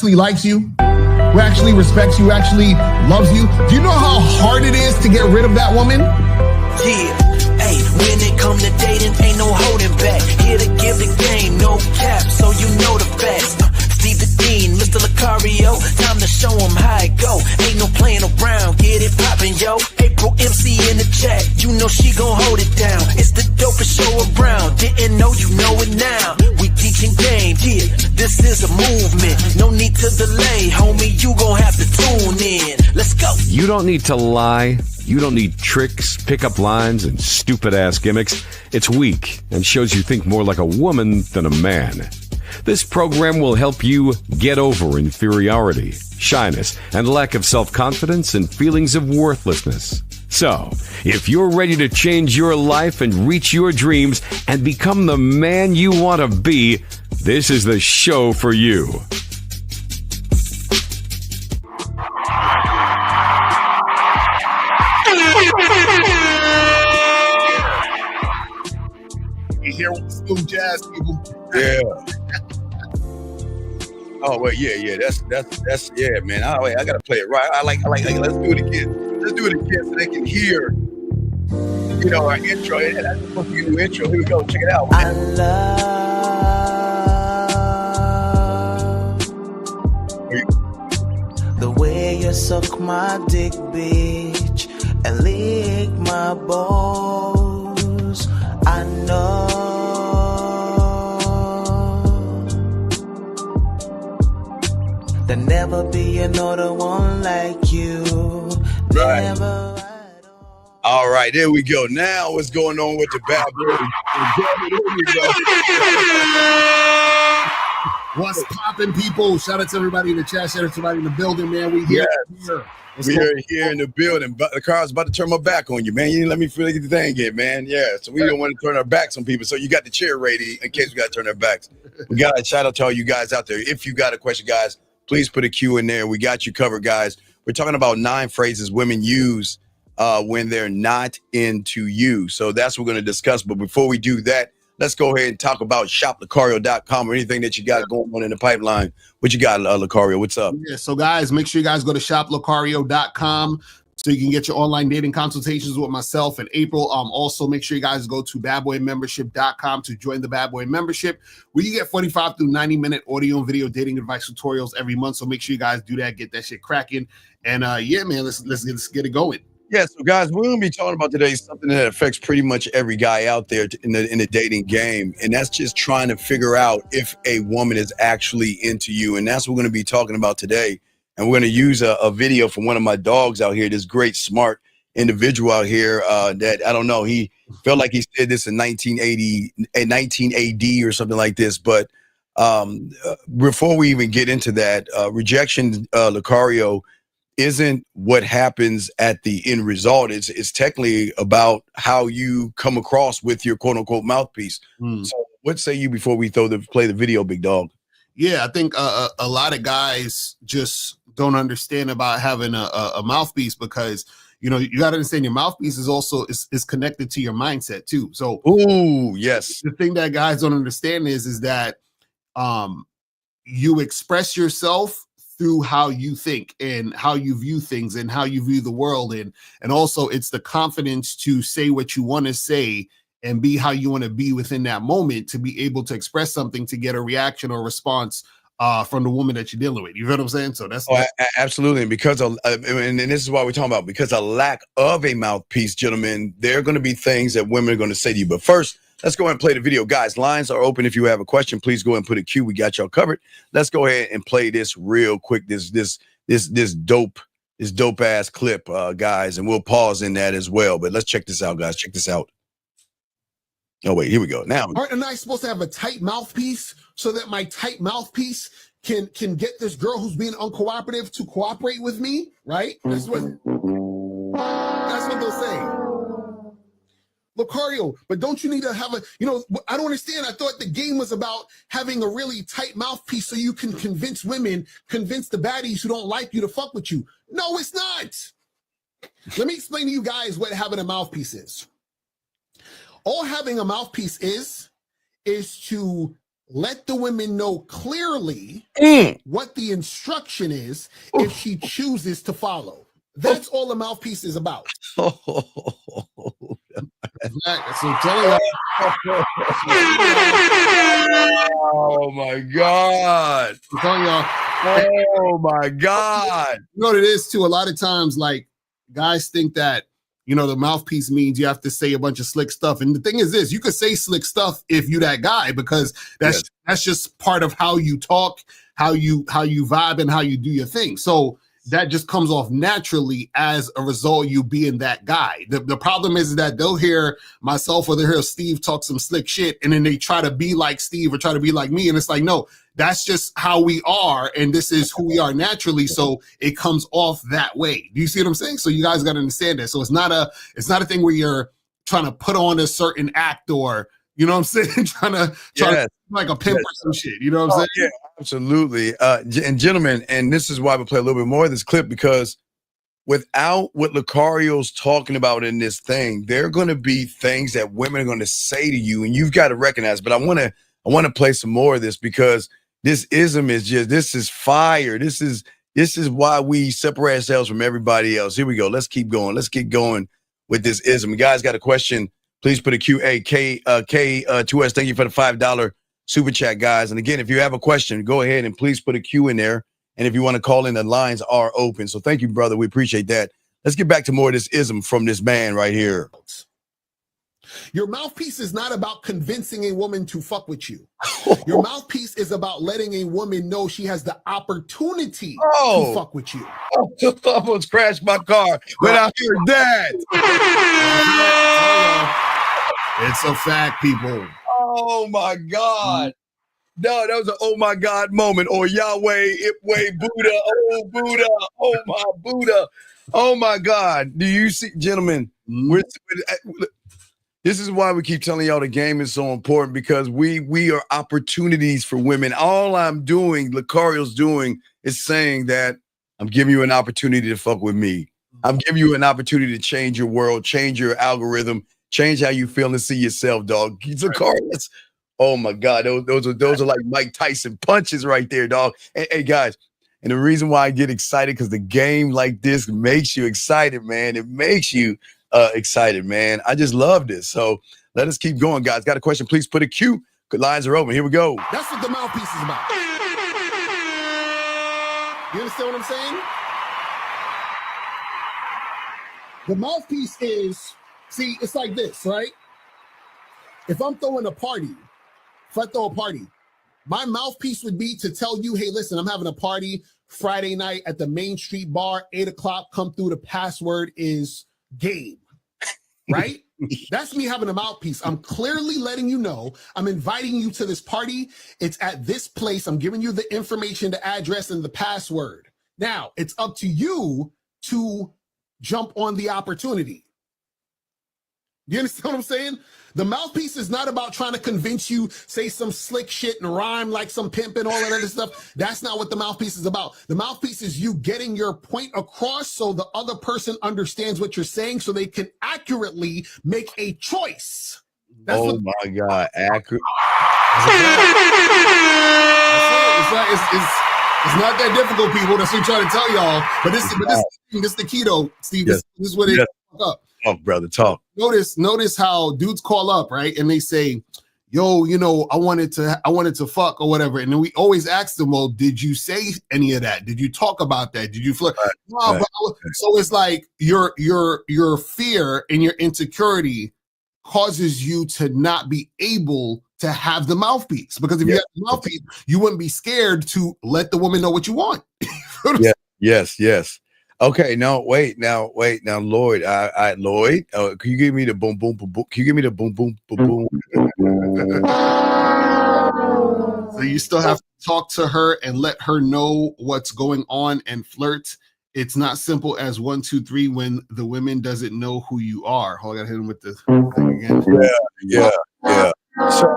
actually likes you, who actually respects you, who actually loves you. Do you know how hard it is to get rid of that woman? Yeah, hey, when it come to dating, ain't no holding back. Here to give the game, no cap, so you know the facts. Steve the Dean, Mr. Lucario, time to show him how it go. Ain't no playing around, get it poppin', yo. April MC in the chat, you know she gon' hold it down. It's the dopest show around, didn't know, you know it now. We teaching game, yeah, this is a movement. No need to delay, homie, you gon' have to tune in. Let's go. You don't need to lie. You don't need tricks, pickup lines, and stupid-ass gimmicks. It's weak and shows you think more like a woman than a man. This program will help you get over inferiority, shyness, and lack of self-confidence and feelings of worthlessness. So, if you're ready to change your life and reach your dreams and become the man you want to be, this is the show for you. You hear what the smooth jazz people? Yeah. Oh wait, yeah. That's yeah, man. I gotta play it right. I like. Let's do it again. Let's do it again so they can hear. You know our intro. And that's supposed to be a new intro. Here we go. Check it out. I love the way you suck my dick, bitch, and lick my balls. I know there'll never be another one like you. Never. All right, there we go. Now what's going on with the bad boy? What's poppin', people? Shout out to everybody in the chat. Shout out to everybody in the building, man. We here. We are here in the building. But the car's about to turn my back on you, man. You didn't let me feel like the thing yet, man. Yeah, so we don't want to turn our backs on people. So you got the chair ready in case we got to turn our backs. We got a shout out to all you guys out there. If you got a question, guys, please put a Q in there. We got you covered, guys. We're talking about 9 phrases women use when they're not into you. So that's what we're going to discuss. But before we do that, let's go ahead and talk about shoplucario.com or anything that you got going on in the pipeline. What you got, Lucario? What's up? Yeah, so guys, make sure you guys go to shoplucario.com so you can get your online dating consultations with myself and April. Also, make sure you guys go to badboymembership.com to join the Bad Boy membership, where you get 45 through 90-minute audio and video dating advice tutorials every month. So make sure you guys do that, get that shit cracking. And yeah, man, let's get it going. Yeah, so guys, we're going to be talking about today something that affects pretty much every guy out there in the dating game, and that's just trying to figure out if a woman is actually into you, and that's what we're going to be talking about today. And we're going to use a video from one of my dogs out here, this great, smart individual out here that, I don't know, he felt like he said this in 19 AD or something like this, but before we even get into that, rejection, Lucario, isn't what happens at the end result. It's technically about how you come across with your quote unquote mouthpiece. So what say you before we play the video, big dog? Yeah, I think a lot of guys just don't understand about having a mouthpiece, because you know, you got to understand your mouthpiece is also is connected to your mindset too. So ooh, yes. The thing that guys don't understand is that you express yourself through how you think and how you view things and how you view the world, and also it's the confidence to say what you want to say and be how you want to be within that moment, to be able to express something to get a reaction or response from the woman that you're dealing with. You know what I'm saying? So that's absolutely. And because of, and this is why we're talking about, because a lack of a mouthpiece, gentlemen, there are going to be things that women are going to say to you. But first, let's go ahead and play the video. Guys, lines are open. If you have a question, please go ahead and put a Q. We got y'all covered. Let's go ahead and play this real quick. This dope ass clip, guys, and we'll pause in that as well. But let's check this out, guys. Check this out. Oh, wait, here we go. Now, aren't I supposed to have a tight mouthpiece so that my tight mouthpiece can get this girl who's being uncooperative to cooperate with me? Right? That's what they'll say. Lucario, but don't you need to have I don't understand. I thought the game was about having a really tight mouthpiece so you can convince the baddies who don't like you to fuck with you. No, it's not. Let me explain to you guys what having a mouthpiece is. All having a mouthpiece is to let the women know clearly what the instruction is if she chooses to follow. That's all the mouthpiece is about. Oh, So tell y'all. oh my God. I'm telling y'all. Oh my God. You know what it is too? A lot of times, like, guys think that, you know, the mouthpiece means you have to say a bunch of slick stuff. And the thing is this, you could say slick stuff if you that guy, because that's just part of how you talk, how you vibe, and how you do your thing. So that just comes off naturally as a result of you being that guy. The problem is that they'll hear myself or they'll hear Steve talk some slick shit, and then they try to be like Steve or try to be like me. And it's like, no, that's just how we are. And this is who we are naturally. So it comes off that way. Do you see what I'm saying? So you guys got to understand that. So it's not a thing where you're trying to put on a certain act or, you know what I'm saying? trying to like a pimp or some shit. You know what I'm saying? Yeah, absolutely. And gentlemen, and this is why we play a little bit more of this clip, because without what Lucario's talking about in this thing, there are going to be things that women are going to say to you, and you've got to recognize. But I want to play some more of this, because this ism is just, this is fire. This is why we separate ourselves from everybody else. Here we go. Let's keep going. Let's get going with this ism. You guys got a question? Please put a K2S. Thank you for the $5 super chat, guys. And again, if you have a question, go ahead and please put a Q in there. And if you want to call in, the lines are open. So thank you, brother. We appreciate that. Let's get back to more of this ism from this man right here. Your mouthpiece is not about convincing a woman to fuck with you. Your mouthpiece is about letting a woman know she has the opportunity to fuck with you. I almost crashed my car when I heard that. It's a fact, people. Oh my God. No, that was an oh my God moment. Or Yahweh, Ipway, Buddha, oh Buddha, oh my Buddha. Oh my God. Do you see, gentlemen? This is why we keep telling y'all the game is so important, because we are opportunities for women. All I'm doing, Lucario's doing, is saying that I'm giving you an opportunity to fuck with me. I'm giving you an opportunity to change your world, change your algorithm, change how you feel and see yourself, dog. Lucarius. Oh my God, those are like Mike Tyson punches right there, dog. Hey guys, and the reason why I get excited, because the game like this makes you excited, man. It makes you excited, man. I just love this. So let us keep going, guys. Got a question? Please put a Q. Lines are open. Here we go. That's what the mouthpiece is about. You understand what I'm saying? The mouthpiece is, see, it's like this, right? If I'm throwing a party, my mouthpiece would be to tell you, hey, listen, I'm having a party Friday night at the Main Street Bar, 8 o'clock, come through. The password is game, right? That's me having a mouthpiece. I'm clearly letting you know I'm inviting you to this party. It's at this place. I'm giving you the information, the address, and the password. Now, it's up to you to jump on the opportunity. You understand what I'm saying? The mouthpiece is not about trying to convince you, say some slick shit and rhyme like some pimp and all that other stuff. That's not what the mouthpiece is about. The mouthpiece is you getting your point across so the other person understands what you're saying so they can accurately make a choice. That's my God, accurate. It's not that difficult, people. That's what I'm trying to tell y'all. But this is the key, though, Steve. This is what it is. Talk, brother, talk. Notice how dudes call up, right? And they say, yo, you know, I wanted to fuck or whatever. And then we always ask them, well, did you say any of that? Did you talk about that? Did you flirt? Right. No, so it's like your fear and your insecurity causes you to not be able to have the mouthpiece. Because if you have the mouthpiece, you wouldn't be scared to let the woman know what you want. Yes. Okay, wait, now, Lloyd, Lloyd, can you give me the boom, boom, boom, boom? Can you give me the boom, boom, boom, boom? So you still have to talk to her and let her know what's going on and flirt. It's not simple as 1, 2, 3 when the women doesn't know who you are. Hold on, I gotta hit him with this thing again. Yeah. So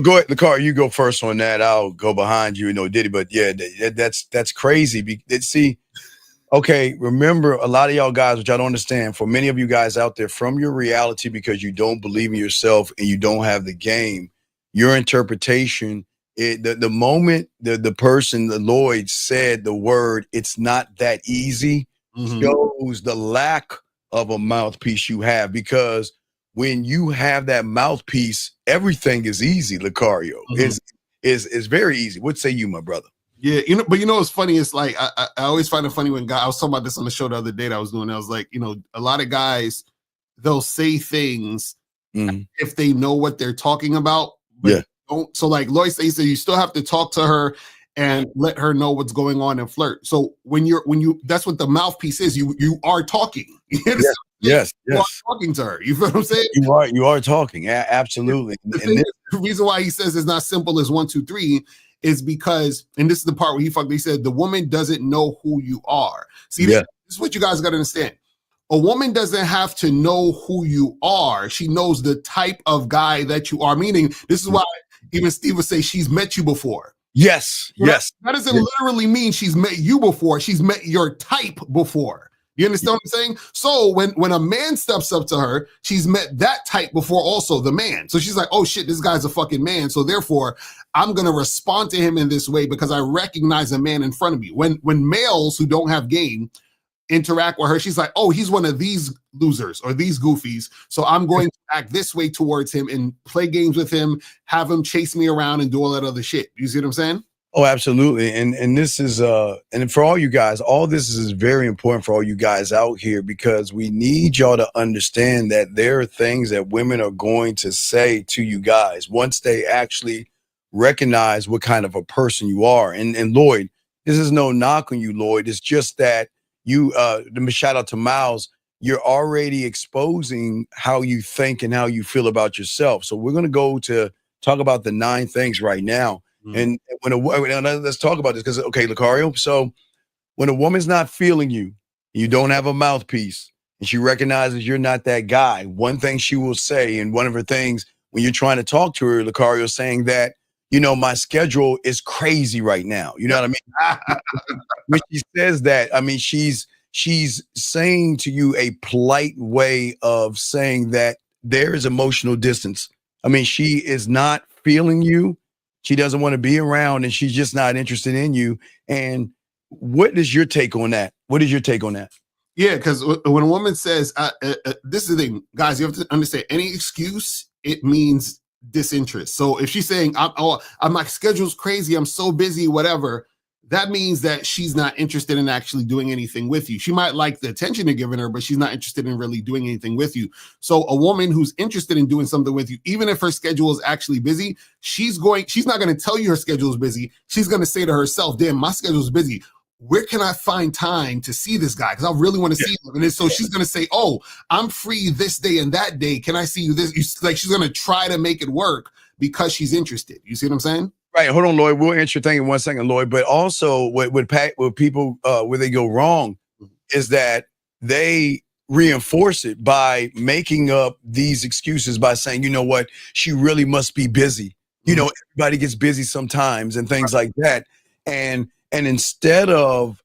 go ahead, Lucario, you go first on that. I'll go behind you, Diddy. But yeah, that's crazy. See. Okay, remember, a lot of y'all guys, which I don't understand, for many of you guys out there, from your reality, because you don't believe in yourself and you don't have the game, your interpretation. The moment the person, the Lloyd, said the word, it's not that easy, shows the lack of a mouthpiece you have, because when you have that mouthpiece, everything is easy, Lucario. Is very easy. What say you, my brother? Yeah, but it's funny. It's like I always find it funny when guys. I was talking about this on the show the other day that I was doing. I was like, a lot of guys, they'll say things if they know what they're talking about, but don't. So like Lloyd says, you still have to talk to her and let her know what's going on and flirt. So when you that's what the mouthpiece is. You are talking. Yes. You are talking to her. You feel what I'm saying? You are talking. Absolutely. The reason why he says it's not simple as 1, 2, 3 is because, and this is the part where he said, the woman doesn't know who you are. See, this is what you guys got to understand. A woman doesn't have to know who you are. She knows the type of guy that you are. Meaning, this is why even Steve would say she's met you before. Yes. That doesn't literally mean she's met you before. She's met your type before. You understand what I'm saying? So when a man steps up to her, she's met that type before also, the man. So she's like, oh shit, this guy's a fucking man. So therefore, I'm going to respond to him in this way because I recognize a man in front of me. When males who don't have game interact with her, she's like, oh, he's one of these losers or these goofies. So I'm going to act this way towards him and play games with him, have him chase me around and do all that other shit. You see what I'm saying? Oh, absolutely. And this is and for all you guys, all this is very important for all you guys out here, because we need y'all to understand that there are things that women are going to say to you guys once they actually recognize what kind of a person you are. And Lloyd, this is no knock on you, Lloyd. It's just that you shout out to Miles, you're already exposing how you think and how you feel about yourself. So we're going to go to talk about the 9 things right now. And let's talk about this because, okay, Lucario, so when a woman's not feeling you, you don't have a mouthpiece, and she recognizes you're not that guy, one thing she will say, and one of her things when you're trying to talk to her, Lucario, saying that, my schedule is crazy right now. You know what I mean? When she says that, I mean, she's saying to you a polite way of saying that there is emotional distance. I mean, she is not feeling you. She doesn't want to be around, and she's just not interested in you. And what is your take on that? What is your take on that? Yeah, because when a woman says, this is the thing, guys, you have to understand, any excuse, it means disinterest. So if she's saying, my schedule's crazy, I'm so busy, whatever, that means that she's not interested in actually doing anything with you. She might like the attention you're giving her, but she's not interested in really doing anything with you. So a woman who's interested in doing something with you, even if her schedule is actually busy, she's not going to tell you her schedule is busy. She's going to say to herself, damn, my schedule is busy. Where can I find time to see this guy? Because I really want to see him. And so she's going to say, oh, I'm free this day and that day. Can I see you this? She's going to try to make it work because she's interested. You see what I'm saying? Right. Hold on, Lloyd. We'll answer your thing in 1 second, Lloyd. But also what people, where they go wrong is that they reinforce it by making up these excuses by saying, you know what, she really must be busy. Everybody gets busy sometimes and things like that. And instead of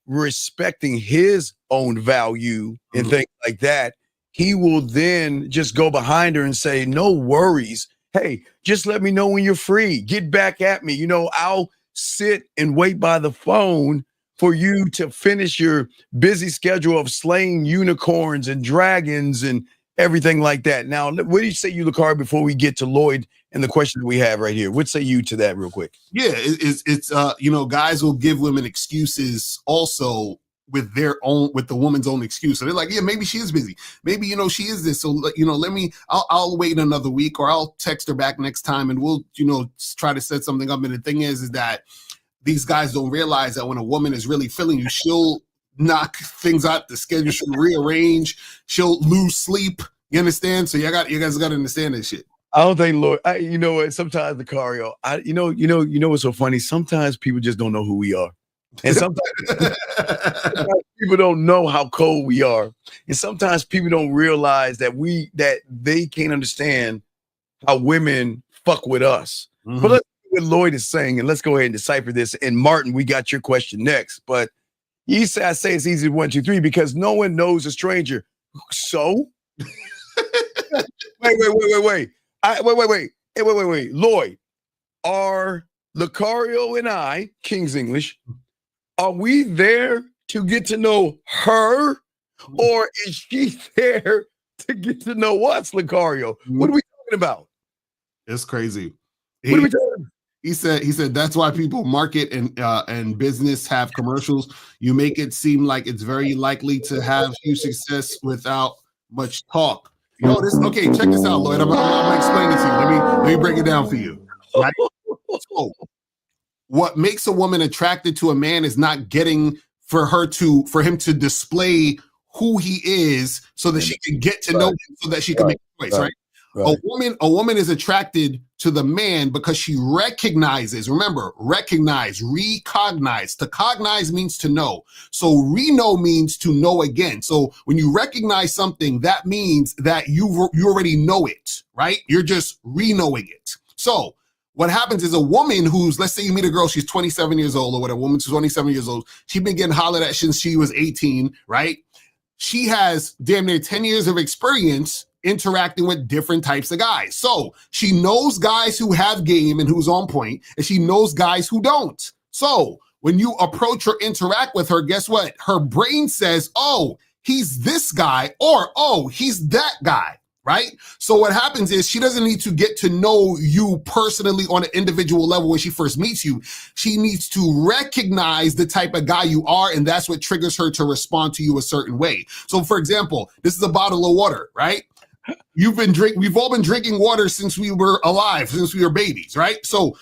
respecting his own value and things like that, he will then just go behind her and say, no worries. Hey, just let me know when you're free. Get back at me. I'll sit and wait by the phone for you to finish your busy schedule of slaying unicorns and dragons and everything like that. Now, what do you say, Lucario, before we get to Lloyd and the question that we have right here? What say you to that real quick? Yeah, it's guys will give women excuses also with the woman's own excuse. So they're like, yeah, maybe she is busy. Maybe, she is this. So, I'll wait another week, or I'll text her back next time and we'll, try to set something up. And the thing is that these guys don't realize that when a woman is really feeling you, she'll knock things out. The schedule should rearrange. She'll lose sleep. You understand? So you guys got to understand this shit. I don't think, Lord, you know what? Sometimes, Lucario, what's so funny? Sometimes people just don't know who we are. And sometimes people don't know how cold we are. And sometimes people don't realize that they can't understand how women fuck with us. Mm-hmm. But let's see what Lloyd is saying, and let's go ahead and decipher this. And Martin, we got your question next. But I say it's easy 1, 2, 3 because no one knows a stranger. So wait. Wait. Hey, wait. Lloyd, are Lucario and I, King's English, are we there to get to know her, or is she there to get to know us, Lucario? What are we talking about? It's crazy. What are we talking about? He said that's why people market and business have commercials. You make it seem like it's very likely to have huge success without much talk. Okay, check this out, Lloyd. I'm gonna explain it to you. Let me break it down for you. Right? So, what makes a woman attracted to a man is not getting for him to display who he is so that she can get to know him, so that she can make a choice, right? A woman is attracted to the man because she recognizes, remember, recognize, recognize. To cognize means to know. So re-know means to know again. So when you recognize something, that means that you already know it, right? You're just re-knowing it. So what happens is a woman who's, let's say you meet a girl, she's 27 years old or whatever, a woman's 27 years old. She's been getting hollered at since she was 18, right? She has damn near 10 years of experience interacting with different types of guys. So she knows guys who have game and who's on point, and she knows guys who don't. So when you approach or interact with her, guess what? Her brain says, oh, he's this guy, or oh, he's that guy, right? So what happens is she doesn't need to get to know you personally on an individual level when she first meets you. She needs to recognize the type of guy you are, and that's what triggers her to respond to you a certain way. So for example, this is a bottle of water, right? We've all been drinking water since we were alive, since we were babies, right? So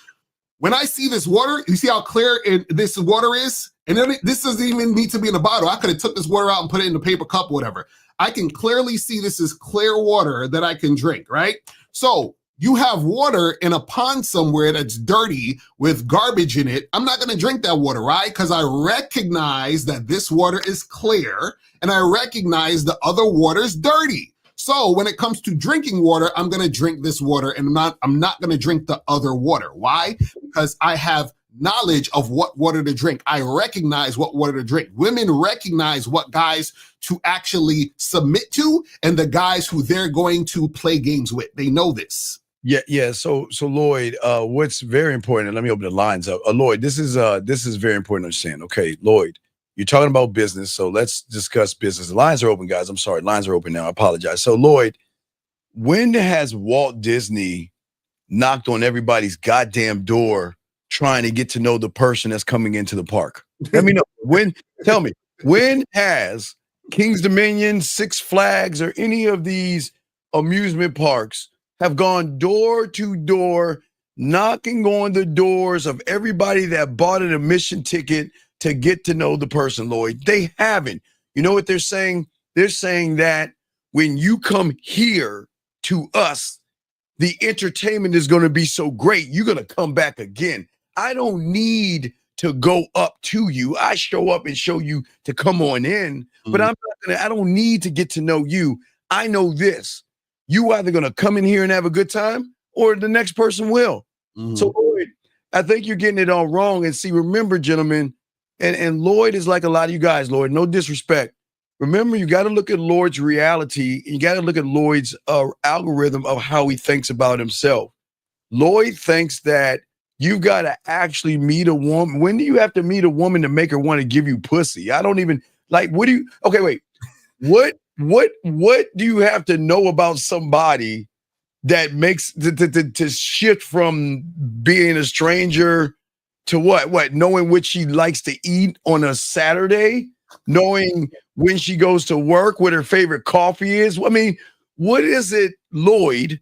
when I see this water, you see how clear this water is? And then this doesn't even need to be in a bottle. I could have took this water out and put it in a paper cup or whatever. I can clearly see this is clear water that I can drink, right? So you have water in a pond somewhere that's dirty with garbage in it. I'm not going to drink that water, right? Because I recognize that this water is clear and I recognize the other water's dirty. So when it comes to drinking water, I'm going to drink this water and I'm not going to drink the other water. Why? Because I have knowledge of what water to drink. I recognize what water to drink. Women recognize what guys to actually submit to and the guys who they're going to play games with. They know this. Yeah. So Lloyd, what's very important, and let me open the lines up. Lloyd, this is very important to understand. Okay, Lloyd, you're talking about business, so let's discuss business. The lines are open, guys. I'm sorry, lines are open now. I apologize. So Lloyd, when has Walt Disney knocked on everybody's goddamn door trying to get to know the person that's coming into the park? Let me know. Tell me, when has King's Dominion, Six Flags, or any of these amusement parks have gone door to door, knocking on the doors of everybody that bought an admission ticket to get to know the person, Lloyd? They haven't. You know what they're saying? They're saying that when you come here to us, the entertainment is going to be so great, you're going to come back again. I don't need to go up to you. I show up and show you to come on in, but I don't need to get to know you. I know this. You either going to come in here and have a good time or the next person will. So Lloyd, I think you're getting it all wrong. And see, remember, gentlemen, and Lloyd is like a lot of you guys, Lloyd, no disrespect. Remember, you got to look at Lloyd's reality. You got to look at Lloyd's algorithm of how he thinks about himself. Lloyd thinks that you've got to actually meet a woman. When do you have to meet a woman to make her want to give you pussy? I don't even like, okay, wait, what do you have to know about somebody that makes to shift from being a stranger to what knowing what she likes to eat on a Saturday, knowing when she goes to work, what her favorite coffee is? I mean, what is it, Lloyd,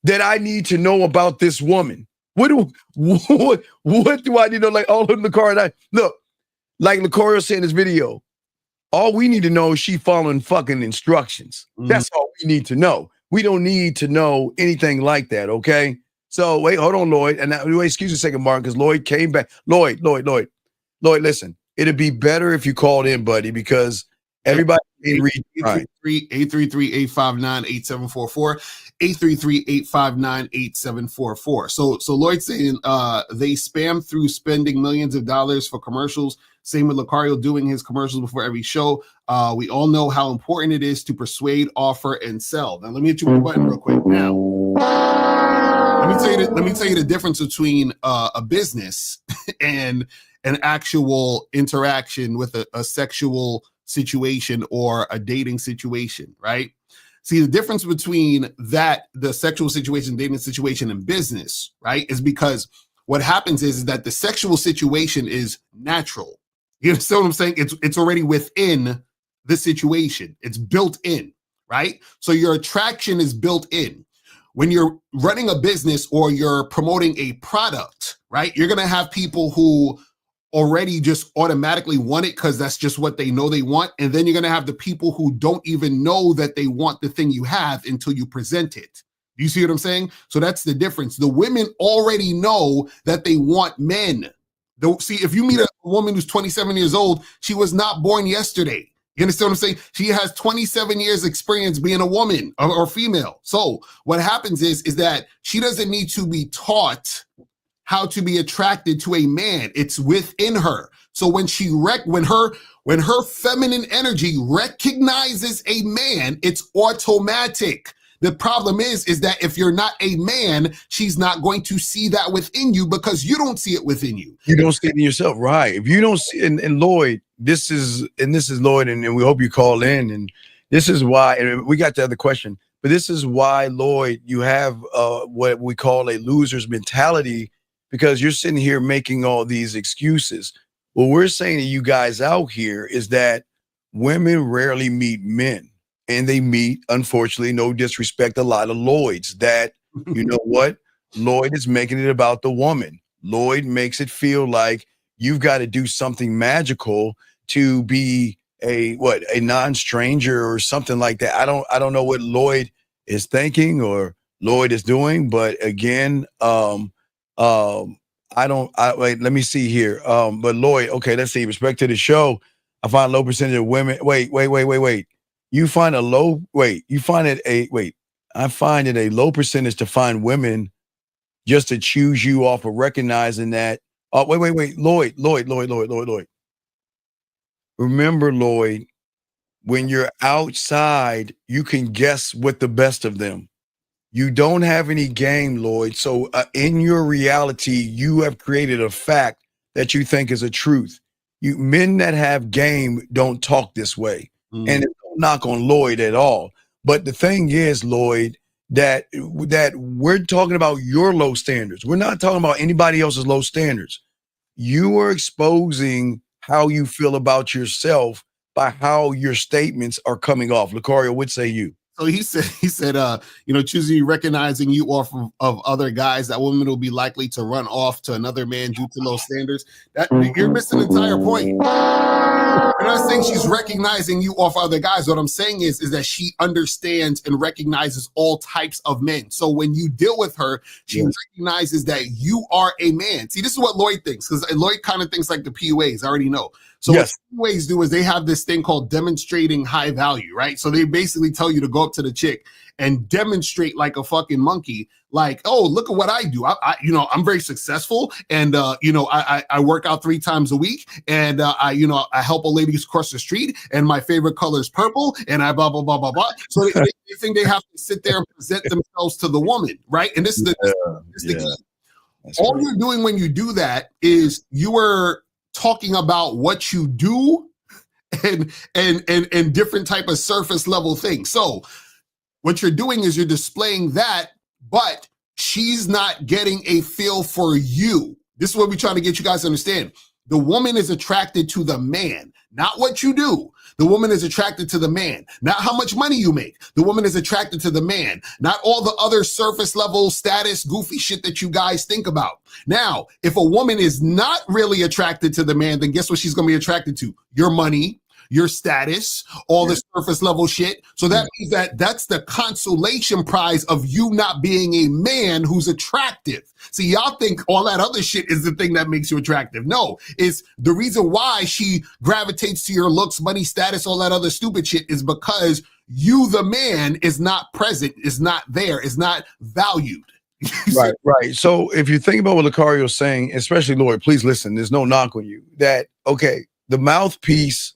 that I need to know about this woman? What do I need to know? Like all in the car, and I look, like Lucario said in this video, all we need to know is she following fucking instructions. That's all we need to know. We don't need to know anything like that, okay? So wait, hold on, Lloyd. And now, wait, excuse me a second, Mark, because Lloyd came back. Lloyd, listen, it'd be better if you called in, buddy, because everybody can read. 833-859-8744. 833-859-8744. So Lloyd's saying they spam through spending millions of dollars for commercials. Same with Lucario doing his commercials before every show. We all know how important it is to persuade, offer, and sell. Now, let me hit you with a button real quick. Now, let let me tell you the difference between a business and an actual interaction with a sexual situation or a dating situation, right? See, the difference between the sexual situation, dating situation, and business, right, is because what happens is that the sexual situation is natural. You understand what I'm saying? It's already within the situation. It's built in, right? So your attraction is built in. When you're running a business or you're promoting a product, right, you're going to have people who already just automatically want it because that's just what they know they want. And then you're going to have the people who don't even know that they want the thing you have until you present it. Do you see what I'm saying? So that's the difference. The women already know that they want men. See, if you meet a woman who's 27 years old, she was not born yesterday. You understand what I'm saying? She has 27 years experience being a woman or female. So what happens is that she doesn't need to be taught how to be attracted to a man. It's within her. So when when her feminine energy recognizes a man, it's automatic. The problem is that if you're not a man, she's not going to see that within you because you don't see it within you. You don't see it in yourself, right? If you don't see, and Lloyd, this is Lloyd, and we hope you call in, and this is why, and we got the other question, but this is why, Lloyd, you have what we call a loser's mentality, because you're sitting here making all these excuses. What we're saying to you guys out here is that women rarely meet men, and they meet, unfortunately, no disrespect, a lot of Lloyds that, you know what? Lloyd is making it about the woman. Lloyd makes it feel like you've got to do something magical to be a non-stranger or something like that. I don't know what Lloyd is thinking or Lloyd is doing, but again, wait, let me see here. But Lloyd, okay, let's see. Respect to the show. I find a low percentage of women. Wait. I find it a low percentage to find women just to choose you off of recognizing that. Oh, wait. Lloyd. Remember, Lloyd, when you're outside, you can guess with the best of them. You don't have any game, Lloyd. So in your reality, you have created a fact that you think is a truth. Men that have game don't talk this way. And it's no knock on Lloyd at all. But the thing is, Lloyd, that we're talking about your low standards. We're not talking about anybody else's low standards. You are exposing how you feel about yourself by how your statements are coming off. Lucario, what say you? So he said, choosing recognizing you off of other guys, that woman will be likely to run off to another man due to low standards. That you're missing the entire point. I'm not saying she's recognizing you off other guys. What I'm saying is that she understands and recognizes all types of men. So when you deal with her, she recognizes that you are a man. See, this is what Lloyd thinks, because Lloyd kind of thinks like the PUAs. I already know. So what PUAs do is they have this thing called demonstrating high value, right? So they basically tell you to go up to the chick and demonstrate like a fucking monkey, like, oh, look at what I do. I'm very successful, and I work out 3 times a week, and I help old ladies cross the street, and my favorite color is purple, and I blah blah blah blah blah. So they think they have to sit there and present themselves to the woman, right? And this is the key. All you're doing when you do that is you are talking about what you do and different type of surface level things. So what you're doing is you're displaying that, but she's not getting a feel for you. This is what we're trying to get you guys to understand. The woman is attracted to the man, not what you do. The woman is attracted to the man, not how much money you make. The woman is attracted to the man, not all the other surface level status, goofy shit that you guys think about. Now, if a woman is not really attracted to the man, then guess what she's going to be attracted to? Your money, your status, all this surface level shit. So that means that's the consolation prize of you not being a man who's attractive. See, y'all think all that other shit is the thing that makes you attractive. No, it's the reason why she gravitates to your looks, money, status, all that other stupid shit is because you, the man, is not present, is not there, is not valued. Right. So if you think about what Lucario is saying, especially Lloyd, please listen, there's no knock on you, that, okay, the mouthpiece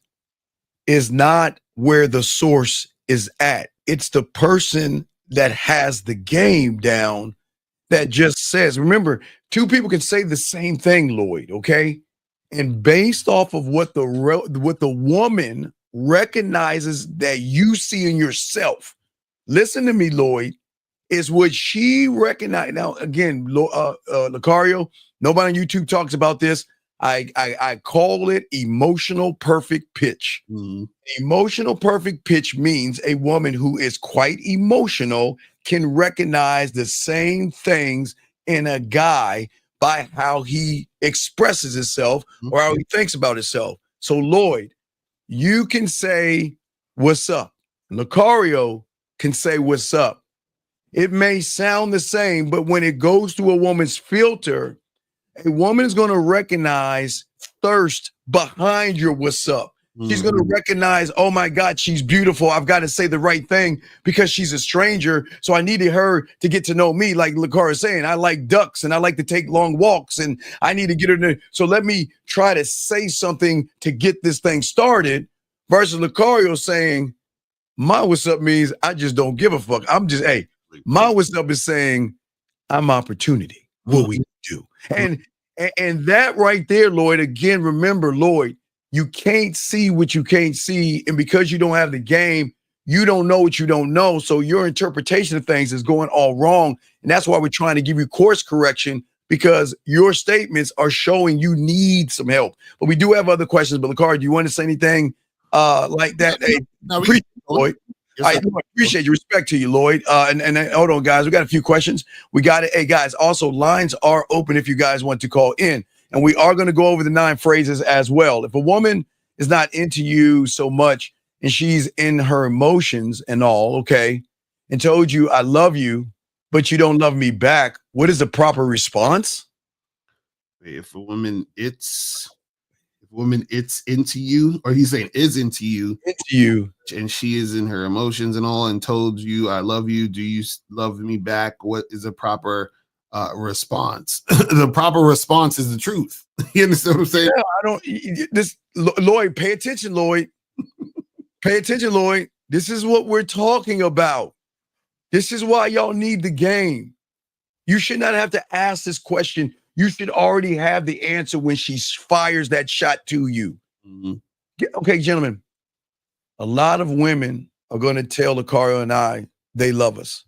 is not where the source is at. It's the person that has the game down that just says, remember, two people can say the same thing, Lloyd, okay? And based off of what the woman recognizes that you see in yourself, listen to me, Lloyd, is what she recognized. Now, again, Lucario, nobody on YouTube talks about this. I call it emotional perfect pitch. Mhm. Emotional perfect pitch means a woman who is quite emotional can recognize the same things in a guy by how he expresses himself or how he thinks about himself. So, Lloyd, you can say, what's up? Lucario can say, what's up? It may sound the same, but when it goes through a woman's filter, a woman is going to recognize thirst behind your what's up. She's going to recognize, oh my God, she's beautiful. I've got to say the right thing because she's a stranger. So I needed her to get to know me. Like Lucario is saying, I like ducks and I like to take long walks and I need to get her to. So let me try to say something to get this thing started versus Lucario saying, my what's up means I just don't give a fuck. I'm just, hey, my what's up is saying I'm opportunity. What we do. And that right there, Lloyd, again, remember, Lloyd, you can't see what you can't see. And because you don't have the game, you don't know what you don't know. So your interpretation of things is going all wrong. And that's why we're trying to give you course correction because your statements are showing you need some help. But we do have other questions. But Lucario, do you want to say anything like that? Hey, appreciate it, Lloyd. I appreciate your respect to you, Lloyd. And hold on, guys. We got a few questions. We got it. Hey, guys, also lines are open if you guys want to call in. And we are going to go over the 9 phrases as well. If a woman is not into you so much and she's in her emotions and all, okay, and told you, I love you, but you don't love me back, what is the proper response? If a woman it's into you, or he's saying is into you, and she is in her emotions and all, and told you, I love you, do you love me back? What is a proper response? The proper response is the truth. You understand what I'm saying? Yeah, Lloyd, pay attention, Lloyd. Pay attention, Lloyd. This is what we're talking about. This is why y'all need the game. You should not have to ask this question. You should already have the answer when she fires that shot to you. Okay, gentlemen, a lot of women are going to tell Lucario and I they love us.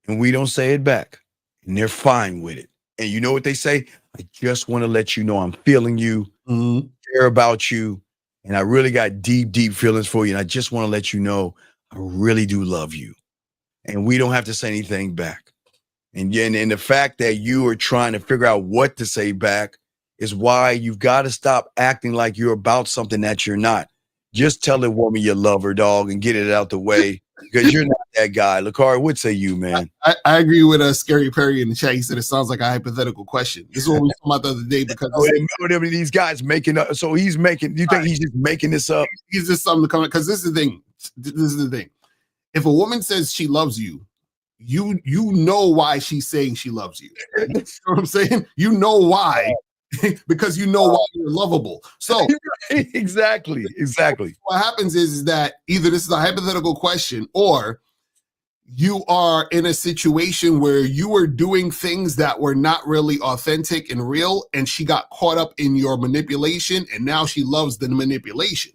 And we don't say it back. And they're fine with it. And you know what they say? I just want to let you know I'm feeling you, care about you, and I really got deep, deep feelings for you. And I just want to let you know I really do love you. And we don't have to say anything back. And the fact that you are trying to figure out what to say back is why you've got to stop acting like you're about something that you're not. Just tell a woman you love her, dog, and get it out the way because you're not that guy. Lucario, what say you, man? I agree with Scary Perry in the chat. He said it sounds like a hypothetical question. This is what we talked about the other day because these guys making up. So he's making. You think he's just making this up? He's just something to come because this is the thing. This is the thing. If a woman says she loves you, you know why she's saying she loves you. You know what I'm saying? You know why. Because you know why you're lovable. So exactly. What happens is that either this is a hypothetical question or you are in a situation where you were doing things that were not really authentic and real, and she got caught up in your manipulation, and now she loves the manipulation.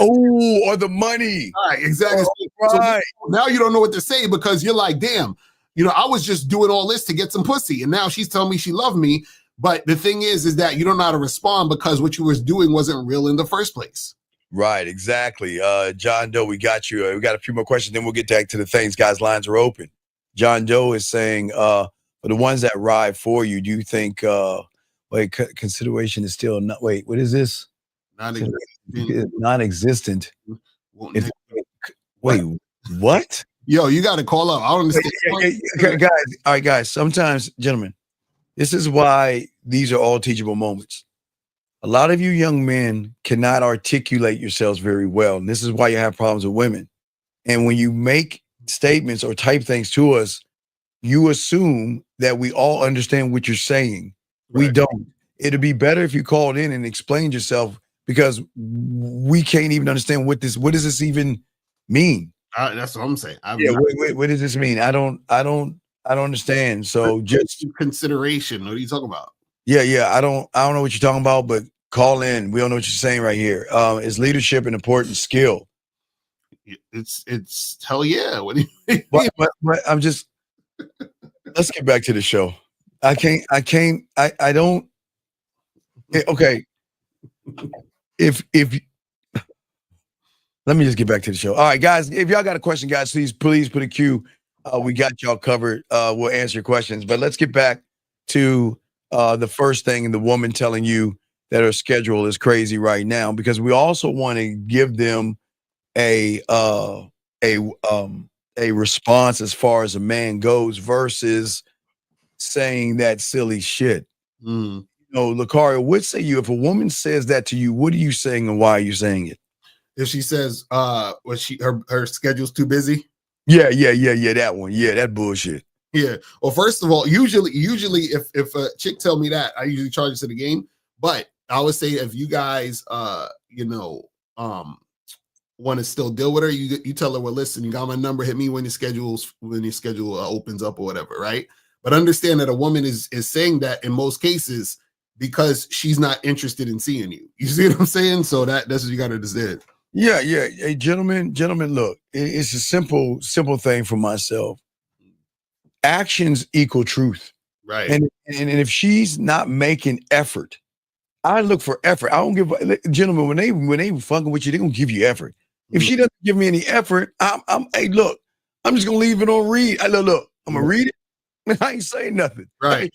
Or the money. Right, exactly. Right. So now you don't know what to say because you're like, damn, I was just doing all this to get some pussy, and now she's telling me she loved me. But the thing is that you don't know how to respond because what you was doing wasn't real in the first place. Right, exactly. John Doe, we got you. We got a few more questions, then we'll get back to the things. Guys, lines are open. John Doe is saying, for the ones that ride for you, do you think, consideration is still not, what is this? Non-existent. Wait, what? Yo, you got to call up. I don't understand. Okay, guys. All right, guys. Sometimes, gentlemen, this is why these are all teachable moments. A lot of you young men cannot articulate yourselves very well. And this is why you have problems with women. And when you make statements or type things to us, you assume that we all understand what you're saying. Right. We don't. It'd be better if you called in and explained yourself because we can't even understand what does this even mean? That's what I'm saying. What does this mean? I don't I don't understand. So just consideration. What are you talking about? yeah. I don't know what you're talking about, but call in. We don't know what you're saying right here. Is leadership an important skill? It's hell yeah. What do you but I'm just, let's get back to the show. I don't. Okay. If let me just get back to the show. All right, guys, if y'all got a question, guys, please put a Q. We got y'all covered. We'll answer your questions, but let's get back to the first thing, the woman telling you that her schedule is crazy right now, because we also want to give them a response as far as a man goes versus saying that silly shit. Mm. You know, Lucario, what say you if a woman says that to you? What are you saying and why are you saying it? If she says her schedule's too busy? Yeah, that one. Yeah, that bullshit. Yeah. Well, first of all, usually if a chick tell me that, I usually charge it to the game. But I would say if you guys want to still deal with her, you tell her, well, listen, you got my number, hit me when your schedule opens up or whatever, right? But understand that a woman is saying that in most cases because she's not interested in seeing you. You see what I'm saying? So that's what you got to understand. Yeah. Hey, gentlemen, look, it's a simple thing for myself. Actions equal truth. Right. And if she's not making effort, I look for effort. I don't give, gentlemen, when they fucking with you, they're gonna give you effort. If she doesn't give me any effort, hey, look, I'm just gonna leave it on read. Look, I'm gonna read it. I ain't saying nothing. Right.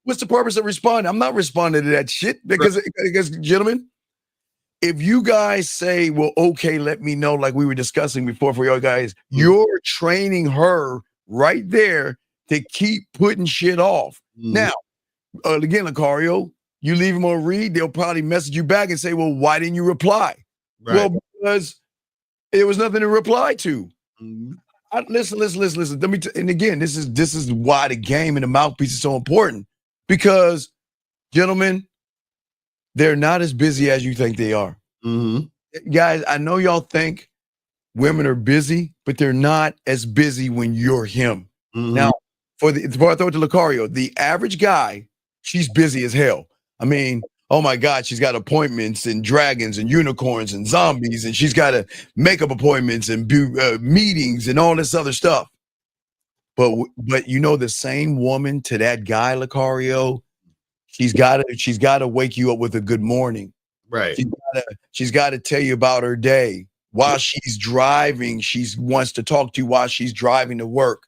What's the purpose of responding? I'm not responding to that shit because gentlemen, if you guys say, well, okay, let me know, like we were discussing before for y'all guys, you're training her right there to keep putting shit off. Now, again, Lucario, you leave them on read, they'll probably message you back and say, well, why didn't you reply? Right. Well, because there was nothing to reply to. Listen. Let me and again, this is why the game and the mouthpiece is so important, because, gentlemen, they're not as busy as you think they are. Guys, I know y'all think women are busy, but they're not as busy when you're him. Now, before I throw it to Lucario, the average guy, she's busy as hell. I mean, oh my God, she's got appointments and dragons and unicorns and zombies, and she's got makeup appointments and meetings and all this other stuff. But you know, the same woman to that guy, Lucario, she's got to wake you up with a good morning. Right. She's got to tell you about her day while she's driving. She wants to talk to you while she's driving to work.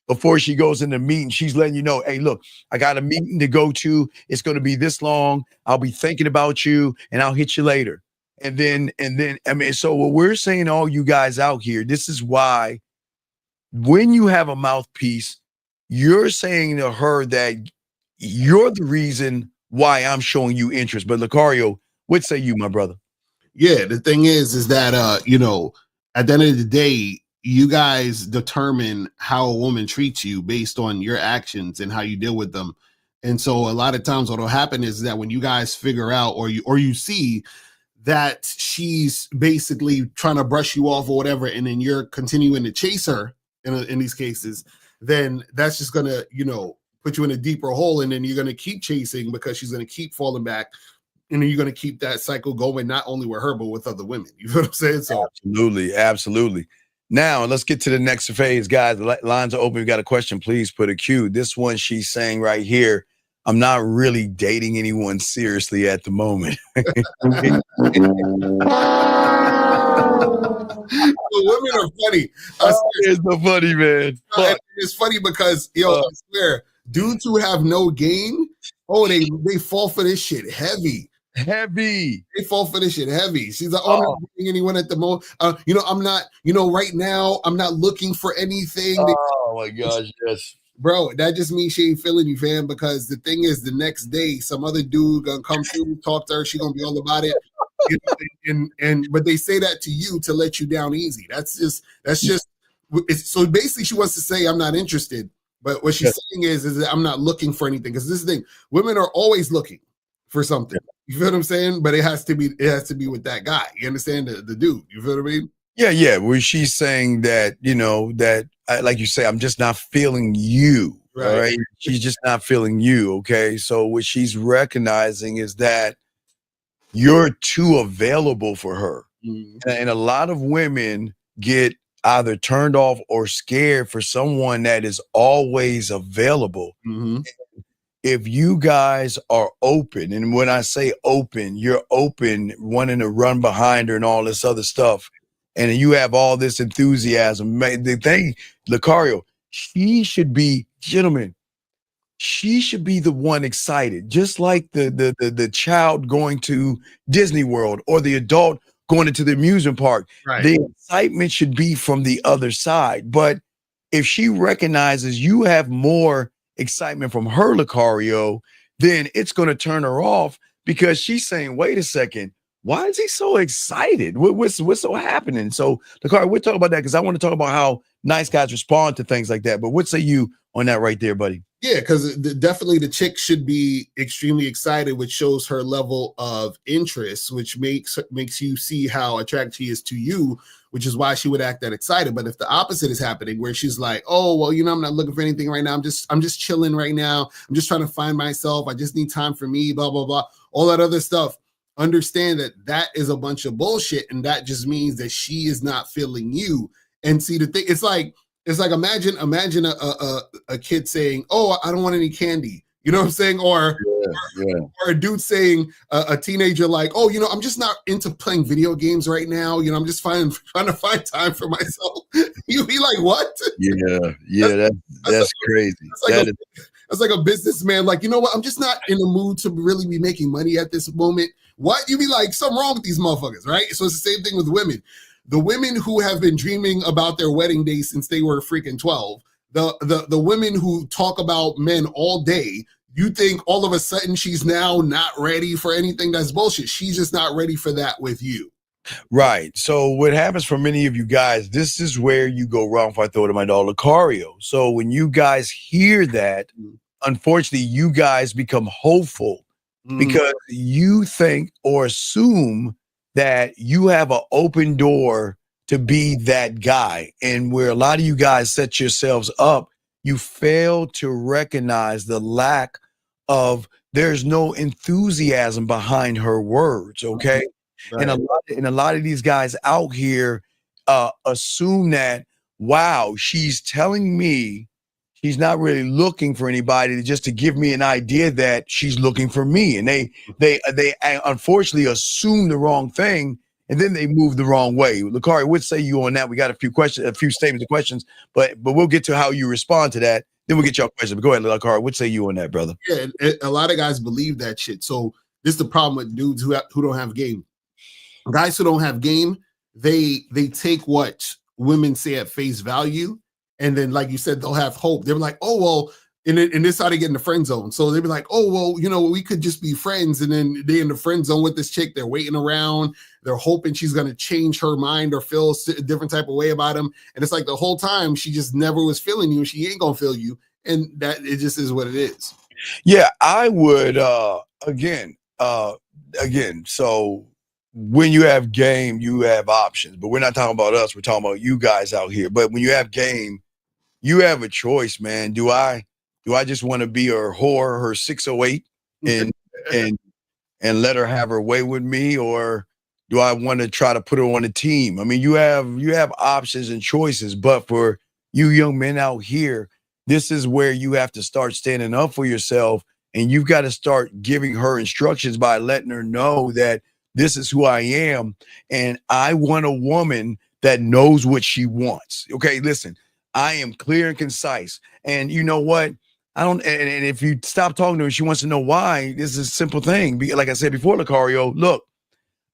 Before she goes in the meeting, she's letting you know, hey, look, I got a meeting to go to. It's going to be this long. I'll be thinking about you and I'll hit you later. And then, I mean, so what we're saying, all you guys out here, this is why when you have a mouthpiece, you're saying to her that you're the reason why I'm showing you interest. But Lucario, what say you, my brother? Yeah, the thing is that at the end of the day, you guys determine how a woman treats you based on your actions and how you deal with them. And so a lot of times what will happen is that when you guys figure out or you see that she's basically trying to brush you off or whatever, and then you're continuing to chase her in these cases, then that's just going to, put you in a deeper hole. And then you're going to keep chasing because she's going to keep falling back. And then you're going to keep that cycle going, not only with her, but with other women. You know what I'm saying? So Absolutely. Now, let's get to the next phase, guys. The lines are open. You got a question, please put a Q. This one she's saying right here, I'm not really dating anyone seriously at the moment. Women are funny. It's so funny, man. It's funny because, I swear, dudes who have no game, they fall for this shit heavy. They fall for this shit heavy. She's like, I'm not dating anyone at the moment. I'm not, right now, I'm not looking for anything. Oh my gosh, yes. Bro, that just means she ain't feeling you, fam, because the thing is, the next day, some other dude gonna come through, talk to her, she gonna be all about it. But they say that to you to let you down easy. So basically she wants to say, I'm not interested. But what she's saying is that I'm not looking for anything. Because this is the thing, women are always looking for something. You feel what I'm saying? But it has to be with that guy. You understand? The dude. You feel what I mean? Yeah. Where she's saying that, that like you say, I'm just not feeling you. Right. All right. She's just not feeling you. Okay. So what she's recognizing is that you're too available for her. And a lot of women get either turned off or scared for someone that is always available. If you guys are open, and when I say open, you're open, wanting to run behind her and all this other stuff, and you have all this enthusiasm. The thing, Lucario, she should be, gentlemen, she should be the one excited, just like the child going to Disney World or the adult going into the amusement park. Right. The excitement should be from the other side. But if she recognizes you have more excitement from her, Lucario, then it's going to turn her off, because she's saying, wait a second, why is he so excited? What's so happening? So, Lucario, we'll talk about that, because I want to talk about how nice guys respond to things like that. But what say you on that right there, buddy? Yeah, because definitely the chick should be extremely excited, which shows her level of interest, which makes you see how attracted she is to you, which is why she would act that excited. But if the opposite is happening, where she's like, oh, well, I'm not looking for anything right now. I'm just chilling right now. I'm just trying to find myself. I just need time for me, blah, blah, blah, all that other stuff. Understand that is a bunch of bullshit. And that just means that she is not feeling you. And see, the thing, it's like imagine a kid saying, oh, I don't want any candy. You know what I'm saying? Or a dude saying, a teenager like, oh, I'm just not into playing video games right now. I'm just trying to find time for myself. You be like, what? That's crazy. That's like a businessman. Like, you know what? I'm just not in the mood to really be making money at this moment. What? You be like, something wrong with these motherfuckers, right? So it's the same thing with women. The women who have been dreaming about their wedding day since they were freaking 12, the women who talk about men all day, you think all of a sudden she's now not ready for anything? That's bullshit. She's just not ready for that with you. Right. So what happens for many of you guys, this is where you go wrong, if I throw it to my dog, Lucario. So when you guys hear that, unfortunately, you guys become hopeful because you think or assume that you have an open door to be that guy. And where a lot of you guys set yourselves up, you fail to recognize the lack of, there's no enthusiasm behind her words. Okay. Right. And a lot of these guys out here assume that, wow, she's telling me she's not really looking for anybody, just to give me an idea that she's looking for me. And they unfortunately assume the wrong thing, and then they move the wrong way. Lucario, what say you on that? We got a few statements and questions, but we'll get to how you respond to that. Then we'll get your question. But go ahead, Lucario, what say you on that, brother? Yeah, a lot of guys believe that shit. So this is the problem with dudes who don't have game. Guys who don't have game, they take what women say at face value. And then, like you said, they'll have hope. They're like, oh, well, and this is how they get in the friend zone. So they'll be like, oh, well, we could just be friends. And then they're in the friend zone with this chick. They're waiting around. They're hoping she's going to change her mind or feel a different type of way about him. And it's like the whole time she just never was feeling you. She ain't going to feel you. And that it just is what it is. Yeah, I would, again, so when you have game, you have options. But we're not talking about us. We're talking about you guys out here. But when you have game, you have a choice, man. Do I just want to be her whore, her 608, and let her have her way with me, or do I want to try to put her on a team? I mean, you have options and choices, but for you young men out here, this is where you have to start standing up for yourself, and you've got to start giving her instructions by letting her know that this is who I am, and I want a woman that knows what she wants. Okay, listen. I am clear and concise. And you know what? And if you stop talking to her, she wants to know why. This is a simple thing. Like I said before, Lucario, look,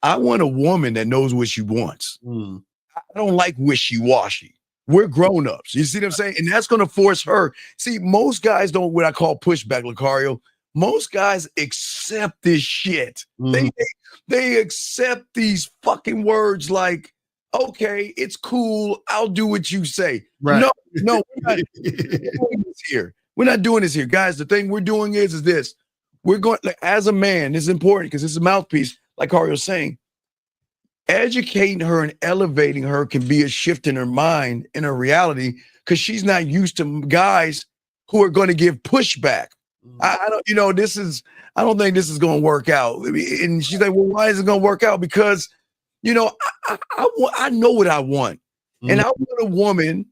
I want a woman that knows what she wants. I don't like wishy-washy. We're grown-ups. You see what I'm saying? And that's going to force her. See, most guys don't what I call pushback, Lucario. Most guys accept this shit. They accept these fucking words like, okay, it's cool. I'll do what you say. Right. No, we're not doing this here. We're not doing this here, guys. The thing we're doing is this. We're going, like, as a man, this is important because it's a mouthpiece, like Ario's saying. educating her and elevating her can be a shift in her mind, in her reality, because she's not used to guys who are going to give pushback. I don't, I don't think this is going to work out. And she's like, well, why is it going to work out? Because, I know what I want. And I want a woman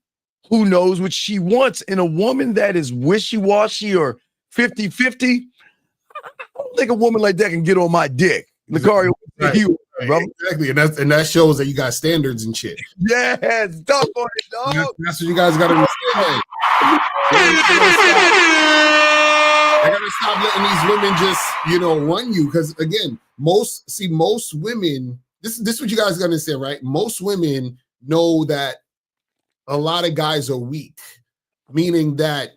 who knows what she wants. And a woman that is wishy-washy or 50-50, I don't think a woman like that can get on my dick. Lucario, right. Exactly. And that shows that you got standards and shit. Yes, talk on it, dog. That's what you guys got to understand. I gotta stop letting these women just, run you. Because again, most women, this is what you guys gotta understand, right? Most women know that a lot of guys are weak, meaning that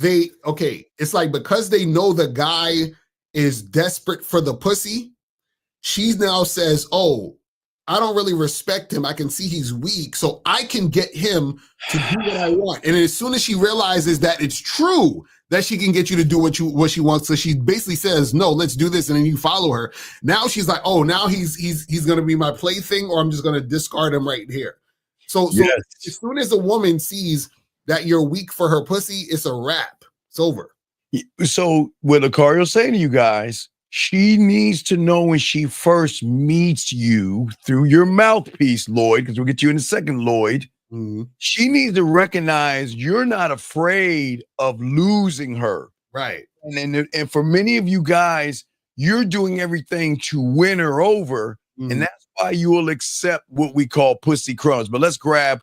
it's like because they know the guy is desperate for the pussy, she now says, oh, I don't really respect him. I can see he's weak, so I can get him to do what I want. And as soon as she realizes that it's true that she can get you to do what she wants, so she basically says, no, let's do this, and then you follow her. Now she's like, oh, now he's gonna be my plaything, or I'm just gonna discard him right here. So yes. As soon as a woman sees that you're weak for her pussy, it's a wrap. It's over. So what Lucario's saying to you guys, she needs to know when she first meets you through your mouthpiece, Lloyd, because we'll get you in a second, Lloyd. Mm-hmm. She needs to recognize you're not afraid of losing her. Right. And for many of you guys, you're doing everything to win her over. Mm-hmm. And that's why you will accept what we call pussy crumbs. But let's grab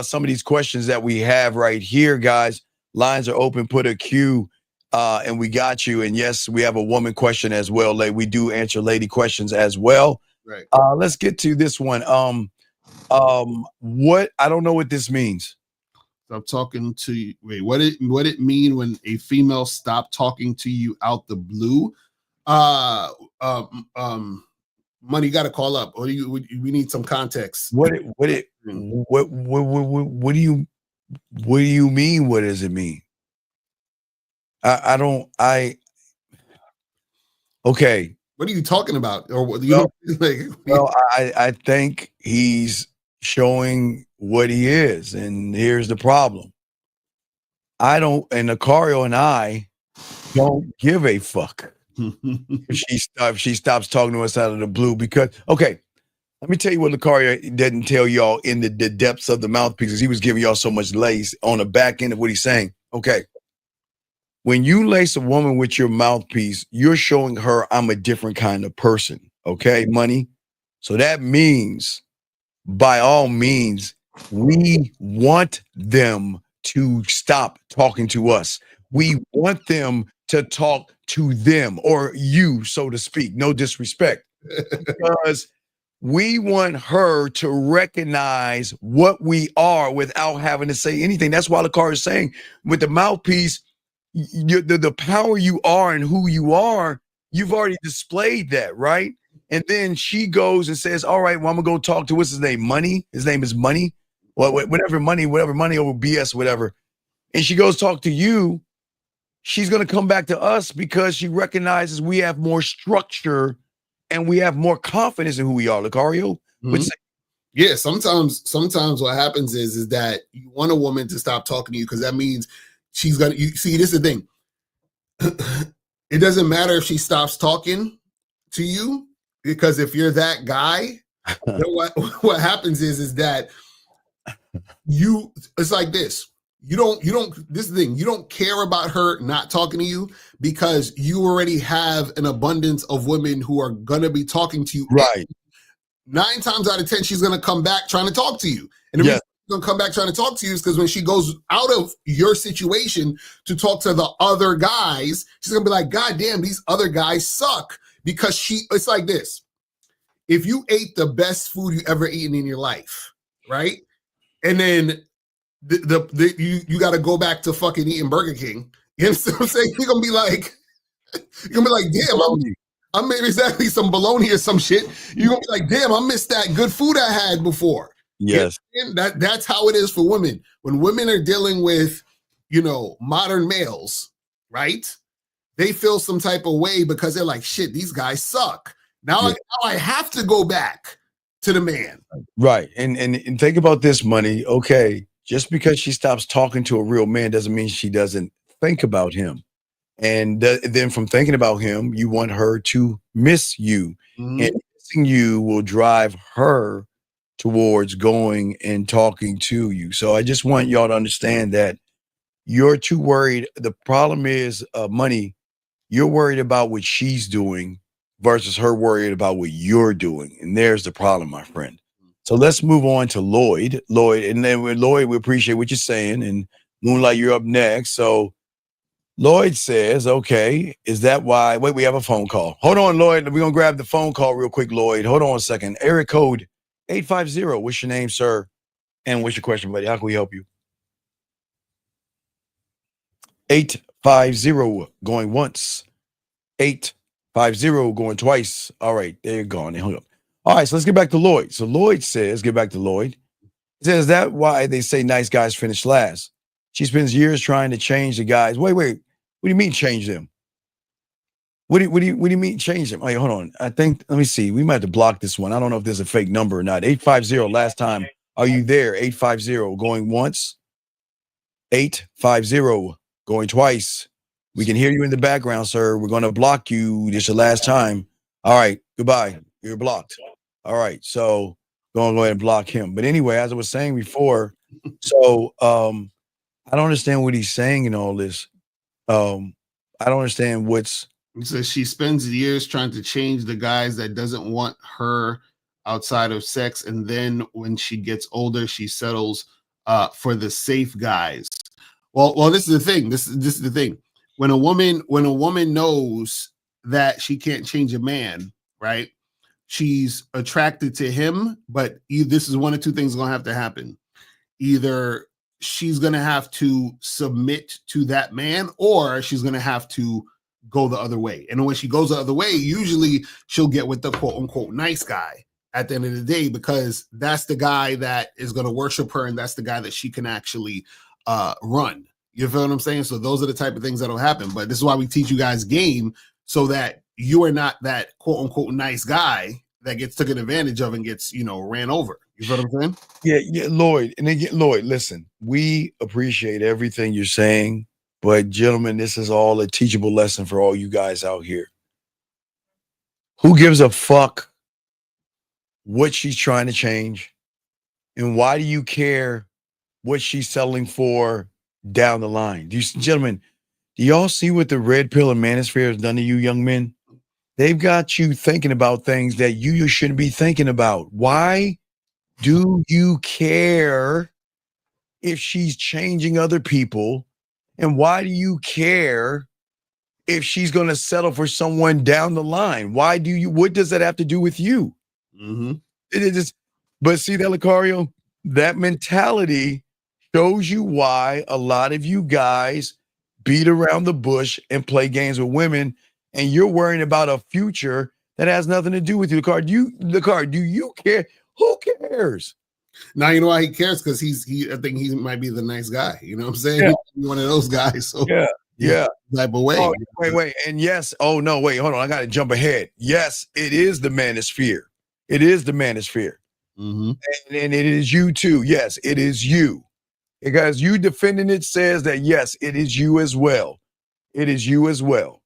some of these questions that we have right here, guys. Lines are open. Put a Q. And we got you. And yes, we have a woman question as well. We do answer lady questions as well. Right. Let's get to this one. What I don't know what this means. Stop talking to you. Wait, what it mean when a female stop talking to you out the blue? Money, you got to call up. Or we need some context. What do you mean? What does it mean? Okay. What are you talking about? Or what I think he's showing what he is, and here's the problem. Lucario and I don't give a fuck if she stops talking to us out of the blue, because let me tell you what Lucario didn't tell y'all in the depths of the mouthpieces. He was giving y'all so much lace on the back end of what he's saying. Okay. When you lace a woman with your mouthpiece, you're showing her I'm a different kind of person. Okay, Money? So that means, by all means, we want them to stop talking to us. We want them to talk to them, or you, so to speak. No disrespect. Because we want her to recognize what we are without having to say anything. That's why Lucario is saying with the mouthpiece, the power you are and who you are, you've already displayed that, right? And then she goes and says, all right, well, I'm gonna go talk to, what's his name? Money. His name is Money. Well, whatever money over BS, whatever. And she goes talk to you. She's gonna come back to us because she recognizes we have more structure and we have more confidence in who we are. Lucario? Mm-hmm. Yeah, sometimes what happens is that you want a woman to stop talking to you because that means she's gonna. You see, this is the thing. It doesn't matter if she stops talking to you, because if you're that guy, you know what happens is that it's like this. You don't. This is the thing. You don't care about her not talking to you because you already have an abundance of women who are gonna be talking to you. Right. 9 times out of 10, she's gonna come back trying to talk to you, and the reason she's gonna come back trying to talk to you is because when she goes out of your situation to talk to the other guys, she's gonna be like, God damn, these other guys suck. Because it's like this. If you ate the best food you ever eaten in your life, right? And then you got to go back to fucking eating Burger King. You know what I'm saying? You're gonna be like, damn, I made exactly some bologna or some shit. You're gonna be like, damn, I missed that good food I had before. Yes. That's how it is for women. When women are dealing with, modern males, right? They feel some type of way because they're like, shit, these guys suck. Now I have to go back to the man. Right. And think about this, money. Okay. Just because she stops talking to a real man doesn't mean she doesn't think about him. And then from thinking about him, you want her to miss you. Mhm. And missing you will drive her towards going and talking to you. So I just want y'all to understand that you're too worried. The problem is money. You're worried about what she's doing versus her worried about what you're doing. And there's the problem, my friend. So let's move on to Lloyd. And then with Lloyd, we appreciate what you're saying. And Moonlight, you're up next. So Lloyd says, okay, is that why? Wait, we have a phone call. Hold on, Lloyd. We're going to grab the phone call real quick, Lloyd. Hold on a second. Area code 850. What's your name, sir? And what's your question, buddy? How can we help you? 850 going once. 850 going twice. All right, there you go. They hung up. All right, so let's get back to Lloyd. So Lloyd says, get back to Lloyd. He says, that why they say nice guys finish last? She spends years trying to change the guys. Wait. What do you mean change them? What do you mean change them? Wait, hold on. I think, let me see. We might have to block this one. I don't know if there's a fake number or not. 850 last time. Are you there? 850 going once. 850 going twice. We can hear you in the background, sir. We're going to block you. This is the last time. All right. Goodbye. You're blocked. All right. So go ahead and block him. But anyway, as I was saying before, so I don't understand what he's saying in all this. I don't understand what's. He says she spends years trying to change the guys that doesn't want her outside of sex, and then when she gets older, she settles for the safe guys. Well, this is the thing. This is the thing. When a woman knows that she can't change a man, right? She's attracted to him, but this is one of two things going to have to happen. Either she's going to have to submit to that man, or she's going to have to go the other way. And when she goes the other way, usually she'll get with the quote unquote nice guy at the end of the day, because that's the guy that is going to worship her, and that's the guy that she can actually run. You feel what I'm saying? So those are the type of things that'll happen. But this is why we teach you guys game, so that you are not that quote unquote nice guy that gets taken advantage of and gets, ran over. You feel what I'm saying? Yeah, Lloyd. And again, Lloyd, listen, we appreciate everything you're saying, but gentlemen, this is all a teachable lesson for all you guys out here. Who gives a fuck what she's trying to change? And why do you care what she's selling for down the line? Gentlemen, do y'all see what the red pill and manosphere has done to you young men? They've got you thinking about things that you shouldn't be thinking about. Why do you care if she's changing other people? And why do you care if she's going to settle for someone down the line? What does that have to do with you? Mm-hmm. But see that, Lucario, that mentality shows you why a lot of you guys beat around the bush and play games with women, and you're worrying about a future that has nothing to do with you. Lucario, do you care? Who cares? Now you know why he cares, because I think he might be the nice guy. You know what I'm saying? Yeah. He's one of those guys. So yeah. Type of way. Oh, wait. And yes, hold on. I gotta jump ahead. Yes, it is the manosphere. It is the manosphere. Mm-hmm. And it is you too. Yes, it is you. Because you defending it says that yes, it is you as well. It is you as well.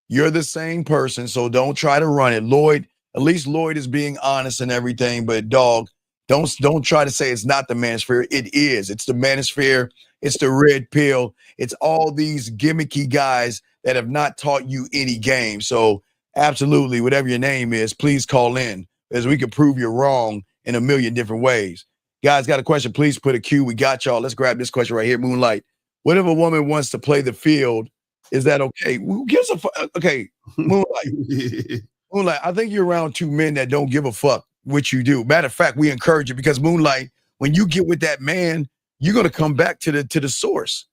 You're the same person, so don't try to run it. Lloyd, at least Lloyd is being honest and everything, but dog, don't try to say it's not the manosphere. It is. It's the manosphere. It's the red pill. It's all these gimmicky guys that have not taught you any game. So absolutely, whatever your name is, please call in, as we can prove you're wrong in a million different ways. Guys, got a question? Please put a Q. We got y'all. Let's grab this question right here. Moonlight. What if a woman wants to play the field? Is that okay? Who gives a fuck? Okay, Moonlight. Moonlight, I think you're around two men that don't give a fuck what you do. Matter of fact, we encourage you, because Moonlight, when you get with that man, you're gonna come back to the source.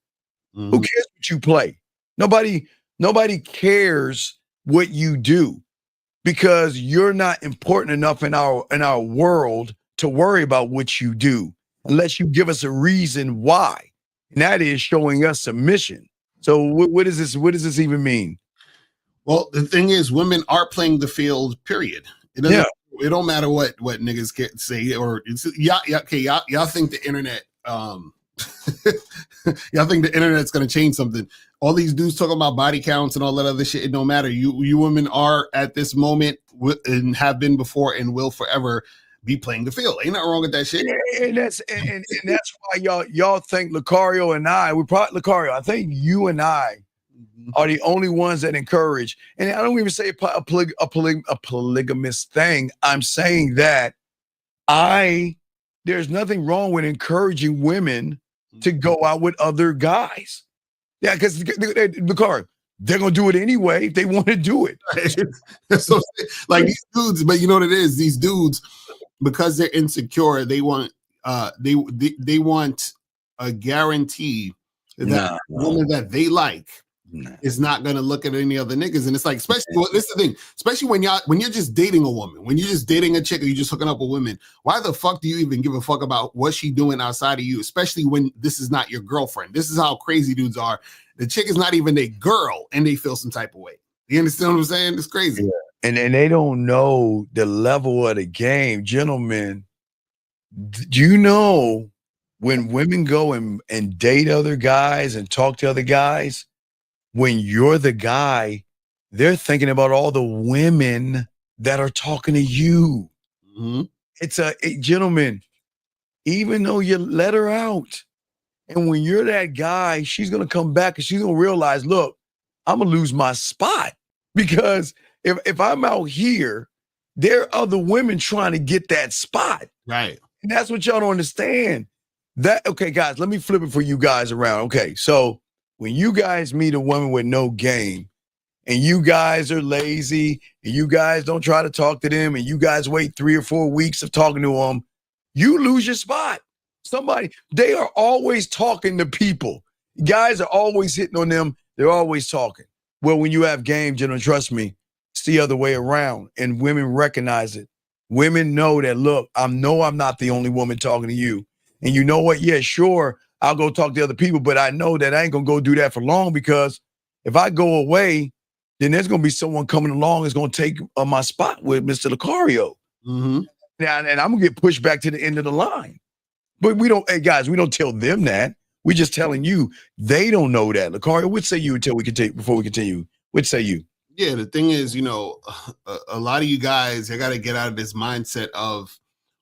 Mm-hmm. Who cares what you play? Nobody cares what you do, because you're not important enough in our world to worry about what you do unless you give us a reason why, and that is showing us submission. So what does this even mean? Well, the thing is, women are playing the field, period. It doesn't It don't matter what niggas can say or y'all think the internet y'all think the internet's gonna change something. All these dudes talking about body counts and all that other shit, it don't matter. You women are at this moment and have been before and will forever be playing the field. Ain't nothing wrong with that shit. And that's why y'all think Lucario and I, I think you and I are the only ones that encourage. And I don't even say a polygamous thing. I'm saying that there's nothing wrong with encouraging women to go out with other guys. Yeah, because Lucario, they're gonna do it anyway if they want to do it. So, like these dudes, but you know what it is? These dudes, because they're insecure, they want they want a guarantee that the woman that they like is not gonna look at any other niggas. And it's like, especially this is the thing, especially when you're just dating a woman, when you're just dating a chick or you're just hooking up with women, why the fuck do you even give a fuck about what she doing outside of you? Especially when this is not your girlfriend. This is how crazy dudes are. The chick is not even a girl and they feel some type of way. You understand what I'm saying? It's crazy. Yeah. And they don't know the level of the game. Gentlemen, do you know when women go and date other guys and talk to other guys, when you're the guy, they're thinking about all the women that are talking to you. Mm-hmm. It's gentlemen, even though you let her out, and when you're that guy, she's going to come back and she's going to realize, look, I'm going to lose my spot because if I'm out here, there are other women trying to get that spot. Right. And that's what y'all don't understand. Okay, guys, let me flip it for you guys around. Okay, so when you guys meet a woman with no game and you guys are lazy and you guys don't try to talk to them and you guys wait 3 or 4 weeks of talking to them, you lose your spot. They are always talking to people. Guys are always hitting on them. They're always talking. Well, when you have game, gentlemen, trust me, it's the other way around. And women recognize it. Women know that, look, I'm not the only woman talking to you. And you know what? Yeah, sure, I'll go talk to other people, but I know that I ain't going to go do that for long because if I go away, then there's going to be someone coming along that's going to take my spot with Mr. Lucario. Mm-hmm. And I'm going to get pushed back to the end of the line. But we don't tell them that. We're just telling you they don't know that. Lucario, what say you before we continue? What say you? Yeah, the thing is, a lot of you guys, you got to get out of this mindset of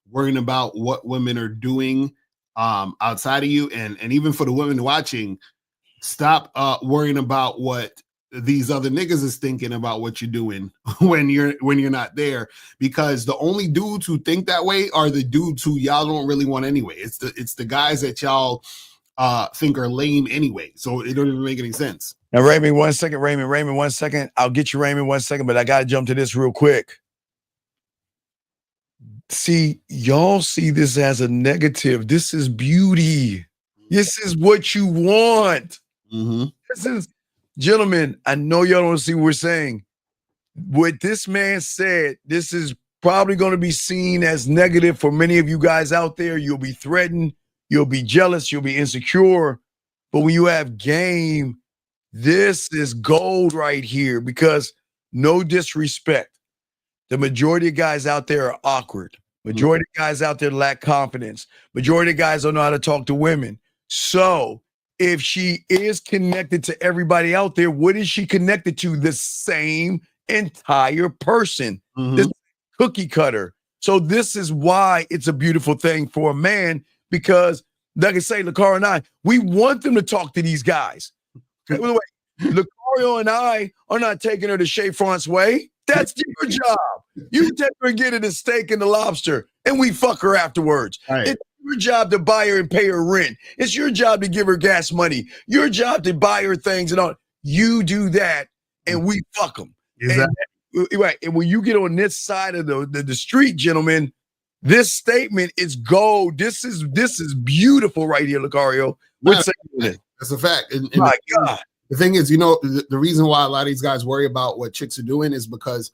worrying about what women are doing outside of you. And even for the women watching, stop worrying about what these other niggas is thinking about what you're doing when you're not there, because the only dudes who think that way are the dudes who y'all don't really want anyway. It's the guys that y'all think are lame anyway. So it don't even make any sense. Now, Raymond, 1 second. Raymond, 1 second. I'll get you, Raymond, 1 second, but I got to jump to this real quick. See, y'all see this as a negative. This is beauty. This is what you want. Mm-hmm. This is, gentlemen, I know y'all don't see what we're saying. What this man said, this is probably going to be seen as negative for many of you guys out there. You'll be threatened. You'll be jealous. You'll be insecure. But when you have game, this is gold right here, because no disrespect, the majority of guys out there are awkward. Majority of guys out there lack confidence. Majority of guys don't know how to talk to women. So if she is connected to everybody out there, what is she connected to? The same entire person, this cookie cutter. So this is why it's a beautiful thing for a man, because like I say, Lucario and I, we want them to talk to these guys. By the way, Lucario and I are not taking her to Chez Francois. That's your job. You take her and get her the steak and the lobster, and we fuck her afterwards. Right. It's your job to buy her and pay her rent. It's your job to give her gas money. Your job to buy her things and all. You do that, and we fuck them. Exactly. Right. And when you get on this side of the street, gentlemen, this statement is gold. This is beautiful right here, Lucario. That's a fact. And my God. The thing is, the reason why a lot of these guys worry about what chicks are doing is because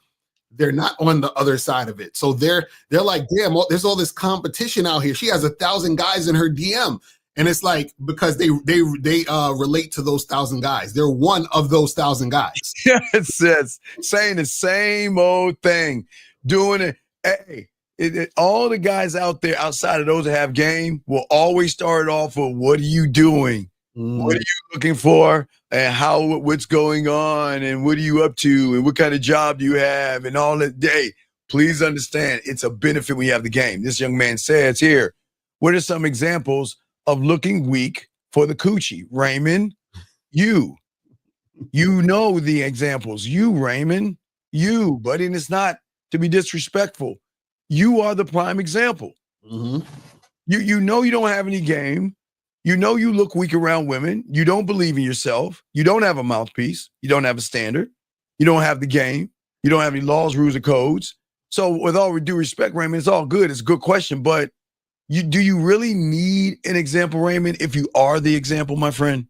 they're not on the other side of it. So they're like, damn, there's all this competition out here. She has 1,000 guys in her DM. And it's like, because they relate to those 1,000 guys. They're one of those 1,000 guys. Yes, saying the same old thing, doing it. Hey, all the guys out there outside of those that have game will always start off with, what are you doing? What are you looking for? And what's going on? And what are you up to? And what kind of job do you have? And all that day. Please understand, it's a benefit when you have the game. This young man says here, what are some examples of looking weak for the coochie? Raymond, you know the examples. You, Raymond, you, buddy, and it's not to be disrespectful. You are the prime example. Mm-hmm. You know you don't have any game. You know you look weak around women. You don't believe in yourself. You don't have a mouthpiece. You don't have a standard. You don't have the game. You don't have any laws, rules, or codes. So with all due respect, Raymond, it's all good. It's a good question, but do you really need an example, Raymond, if you are the example, my friend?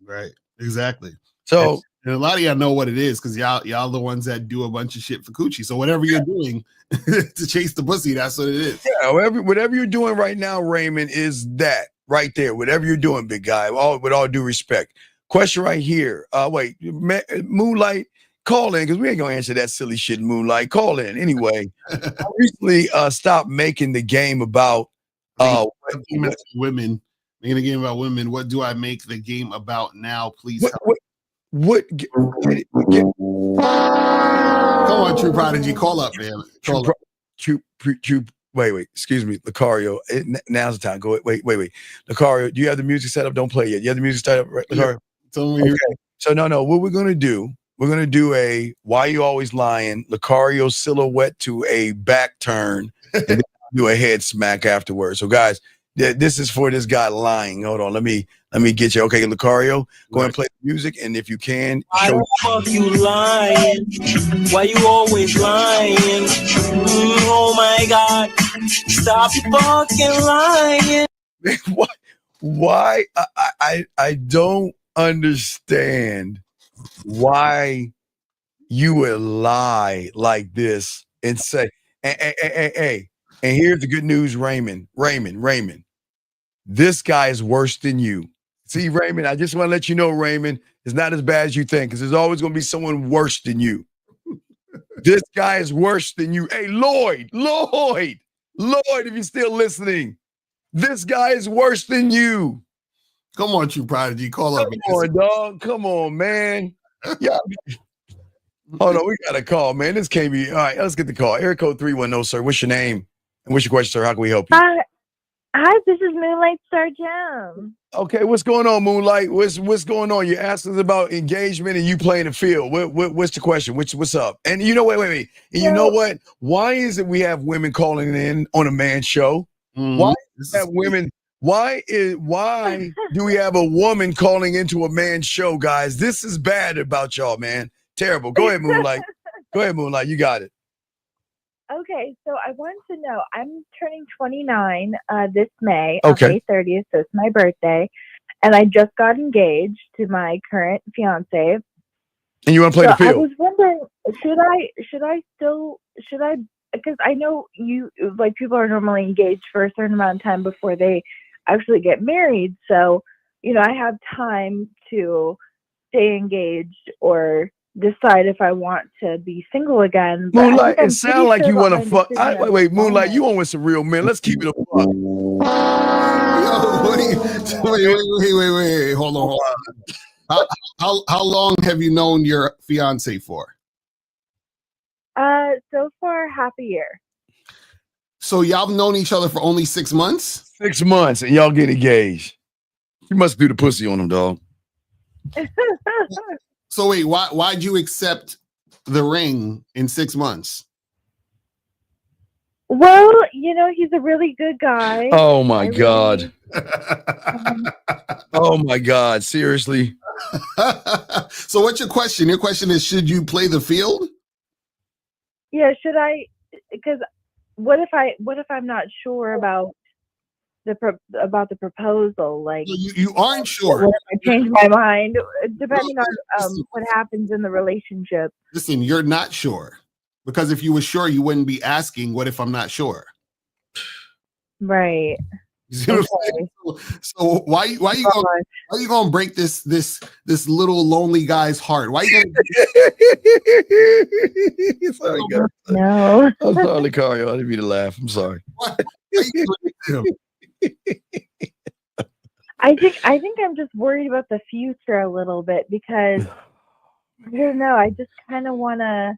Right. Exactly. So and a lot of y'all know what it is because y'all the ones that do a bunch of shit for coochie. So whatever you're doing to chase the pussy, that's what it is. Yeah, whatever you're doing right now, Raymond, is that right there. Whatever you're doing, big guy, with all due respect. Question right here. Wait, Moonlight, call in because we ain't gonna answer that silly shit. Moonlight, call in anyway. I recently stopped making the game about women. Making a game about women. What do I make the game about now? Please. What? Come on, True Prodigy, call up, man. True. Wait. Excuse me, Lucario. Now's the time. Go. Wait. Lucario, do you have the music set up? Don't play yet. You have the music set up, right, Lucario? Yeah. Okay. So no. What we're gonna do? We're gonna do a "Why You Always Lying" Lucario silhouette to a back turn, and then do a head smack afterwards. So guys, this is for this guy lying. Hold on. Let me get you. Okay, Lucario, go ahead and play the music, and if you can, why the fuck you lying? Why you always lying? Oh my God! Stop fucking lying. Why? I don't understand why you would lie like this and say, hey. And here's the good news, Raymond. This guy is worse than you. See, Raymond, I just want to let you know, Raymond, it's not as bad as you think, because there's always going to be someone worse than you. This guy is worse than you. Hey, Lloyd, if you're still listening, this guy is worse than you. Come on, True Prodigy, call up. Come on, dog. Come on, man. Yeah. Hold on, we got a call, man. This can't be. All right, let's get the call. Area code 310, sir. What's your name? And what's your question, sir? How can we help you? Hi, this is Moonlight Star Jam. Okay, what's going on, Moonlight? What's going on? You asked us about engagement and you playing the field. What's the question? What's up? And you know, wait. And you know what? Why is it we have women calling in on a man show? Why have women? Why do we have a woman calling into a man show, guys? This is bad about y'all, man. Terrible. Go ahead, Moonlight. You got it. Okay, so I wanted to know, I'm turning 29 this May, okay. on May 30th, so it's my birthday, and I just got engaged to my current fiance. And you want to play the field? I was wondering, should I, because I know people are normally engaged for a certain amount of time before they actually get married, so, I have time to stay engaged or decide if I want to be single again. Moonlight, it sounds like you want to fuck. Wait, Moonlight, you on with some real men. Let's keep it a fuck. Wait. Hold on. How long have you known your fiance for? So far, half a year. So y'all have known each other for only 6 months? 6 months, and y'all get engaged. You must do the pussy on him, dog. So wait, why'd you accept the ring in 6 months? Well, he's a really good guy. Oh my God. Oh my God. Seriously. So what's your question? Your question is, should you play the field? Yeah, should I? Because what if I'm not sure about the proposal? Like, you aren't sure. What if I change my mind, depending on what happens in the relationship? Listen, you're not sure, because if you were sure, you wouldn't be asking, what if I'm not sure? Right. You see what I'm saying? So why you gonna break this little lonely guy's heart? Why you Sorry, gonna No. I'm sorry, Lucario. I didn't mean to laugh. I'm sorry. why you doing this to him? I think I'm just worried about the future a little bit because I don't know. I just kind of want to.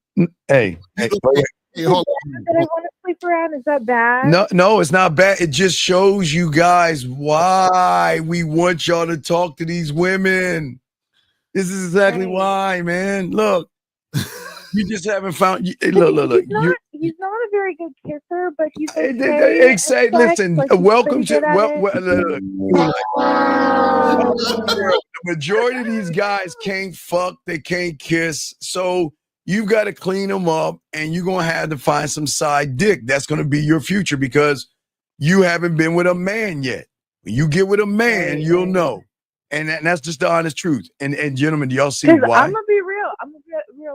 Hey, wait. Hey, hold That I want to sleep around. Is that bad? No, it's not bad. It just shows you guys why we want y'all to talk to these women. This is exactly why, man. Look, you just haven't found. Look. He's not a very good kisser, but he's okay. Listen, like, welcome to look. The majority of these guys can't fuck, they can't kiss, so you've got to clean them up, and you're gonna have to find some side dick. That's gonna be your future because you haven't been with a man yet. When you get with a man, you'll know, and that's just the honest truth. And gentlemen, do y'all see why? I'm gonna be real.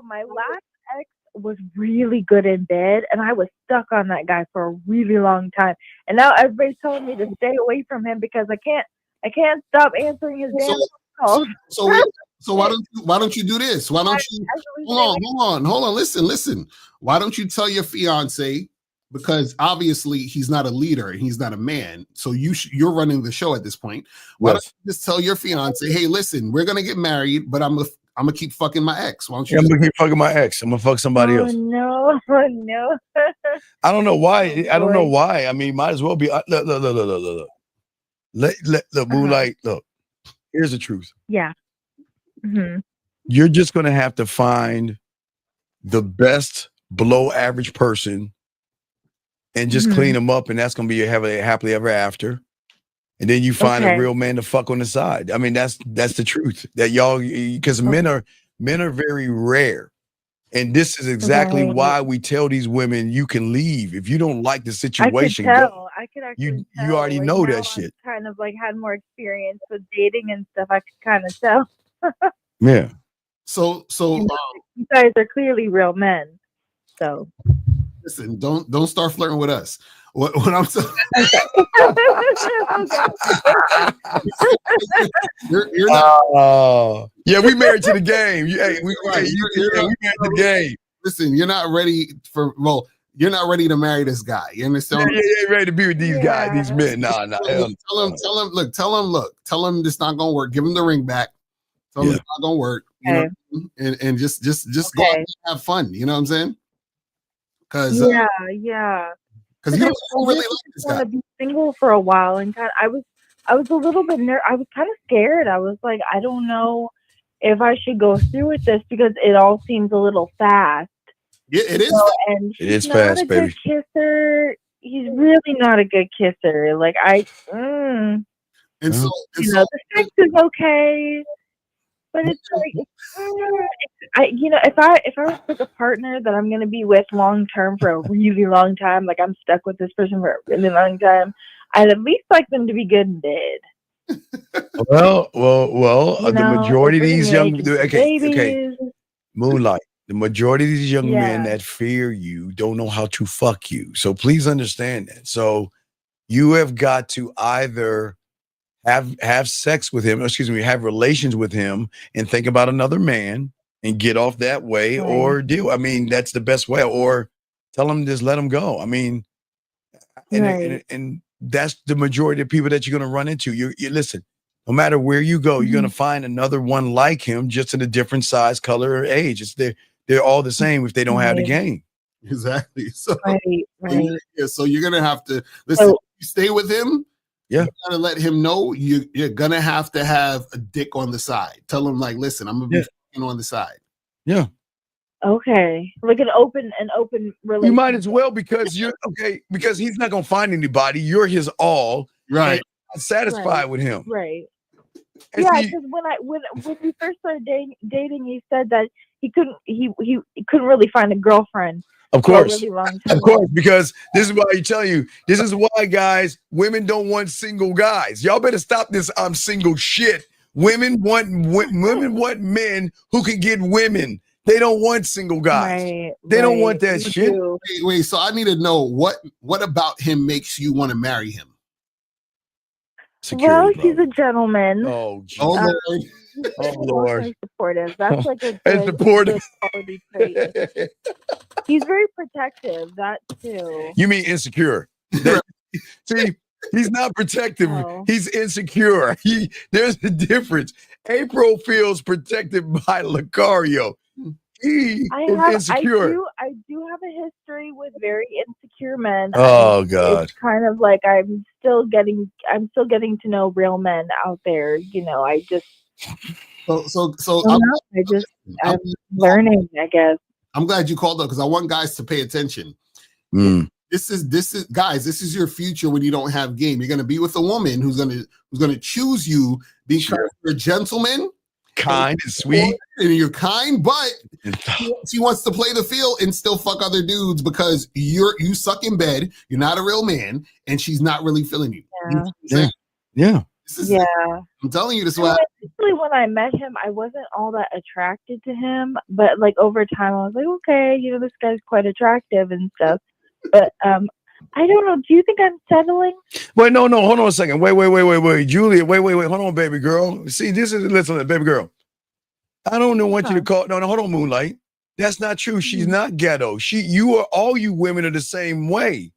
My last ex was really good in bed, and I was stuck on that guy for a really long time. And now everybody's telling me to stay away from him because I can't stop answering his damn calls. So why don't you do this? Why don't you hold on? Listen. Why don't you tell your fiance, because obviously he's not a leader and he's not a man, so you're running the show at this point. Why don't you just tell your fiance, hey, listen, we're gonna get married, but I'm gonna keep fucking my ex. Why don't you? I'm gonna keep fucking my ex. I'm gonna fuck somebody else. No. I don't know why. I don't know why. I mean, might as well be. Look. Look, Moonlight. Look, here's the truth. Yeah. Mm-hmm. You're just gonna have to find the best below average person and just clean them up, and that's gonna be your happily ever after. And then you find a real man to fuck on the side. I mean, that's the truth. That y'all, because men are very rare, and this is exactly why we tell these women you can leave if you don't like the situation. I could actually tell. You already know that shit. Kind of like had more experience with dating and stuff. I could kind of tell. Yeah. So you guys are clearly real men. So listen, don't start flirting with us. What I'm saying, you're not. Yeah, we married to the game. We married to the game. Listen, you're not ready for. Well, you're not ready to marry this guy. You understand? Yeah, you ain't ready to be with these guys, these men. Nah. Tell him this not gonna work. Give him the ring back. Tell him it's not gonna work. You know, and just go out and have fun. You know what I'm saying? Because because you don't really like this guy. I want to be single for a while, and I was a little bit I was kind of scared. I was like, I don't know if I should go through with this because it all seems a little fast. Yeah, it is. And it is fast, baby. Good kisser. He's really not a good kisser. Like and so the sex is okay. But it's like, if I was with a partner that I'm going to be with long term for a really long time, like I'm stuck with this person for a really long time, I'd at least like them to be good in bed. Well, the majority of these young, Moonlight, the majority of these young men that fear you don't know how to fuck you. So please understand that. So you have got to either have sex with him, have relations with him and think about another man and get off that way or deal. I mean, that's the best way, or tell him, just let him go. I mean, and that's the majority of people that you're going to run into. You listen, no matter where you go, you're going to find another one like him, just in a different size, color, or age. They're all the same if they don't have the game. Exactly. So, so you're going to have to listen, you stay with him. Yeah, you gotta let him know you're gonna have to have a dick on the side. Tell him, like, listen, I'm gonna be fucking on the side. Yeah. Okay. Like an open relationship. You might as well, because because he's not gonna find anybody. You're his all. Right. Satisfied with him. Right. And because when we first started dating, he said that he couldn't really find a girlfriend. Of course, for a really long time. Of course, because this is why I tell you, this is why, guys, women don't want single guys. Y'all better stop this I'm single shit. Women want men who can get women. They don't want single guys. They don't want that shit. Wait, so I need to know what about him makes you want to marry him? Well, Security. he's a gentleman. Oh, geez. Oh, Uh, Lord. He's Oh, Lord. emotionally supportive. That's like a And good supportive. quality trait. He's very protective. That too. You mean insecure? See, he's not protective. Oh. He's insecure. There's a difference. April feels protected by Lucario. He is insecure. I do have a history with very insecure men. Oh, God. It's kind of like I'm still getting to know real men out there. You know, I'm learning, I guess. I'm glad you called up because I want guys to pay attention. Mm. This is guys, this is your future when you don't have game. You're gonna be with a woman who's gonna choose you because you're a gentleman, kind and sweet, and you're kind, but she wants to play the field and still fuck other dudes because you suck in bed, you're not a real man, and she's not really feeling you. Yeah. I'm telling you this. Actually, when I met him, I wasn't all that attracted to him, but like over time, I was like, okay, you know, this guy's quite attractive and stuff. But I don't know. Do you think I'm settling? Wait, no. Hold on a second. Wait, Julia. Wait. Hold on, baby girl. See, listen, baby girl. I don't want you to call. No, hold on, Moonlight. That's not true. She's not ghetto. All you women are the same way.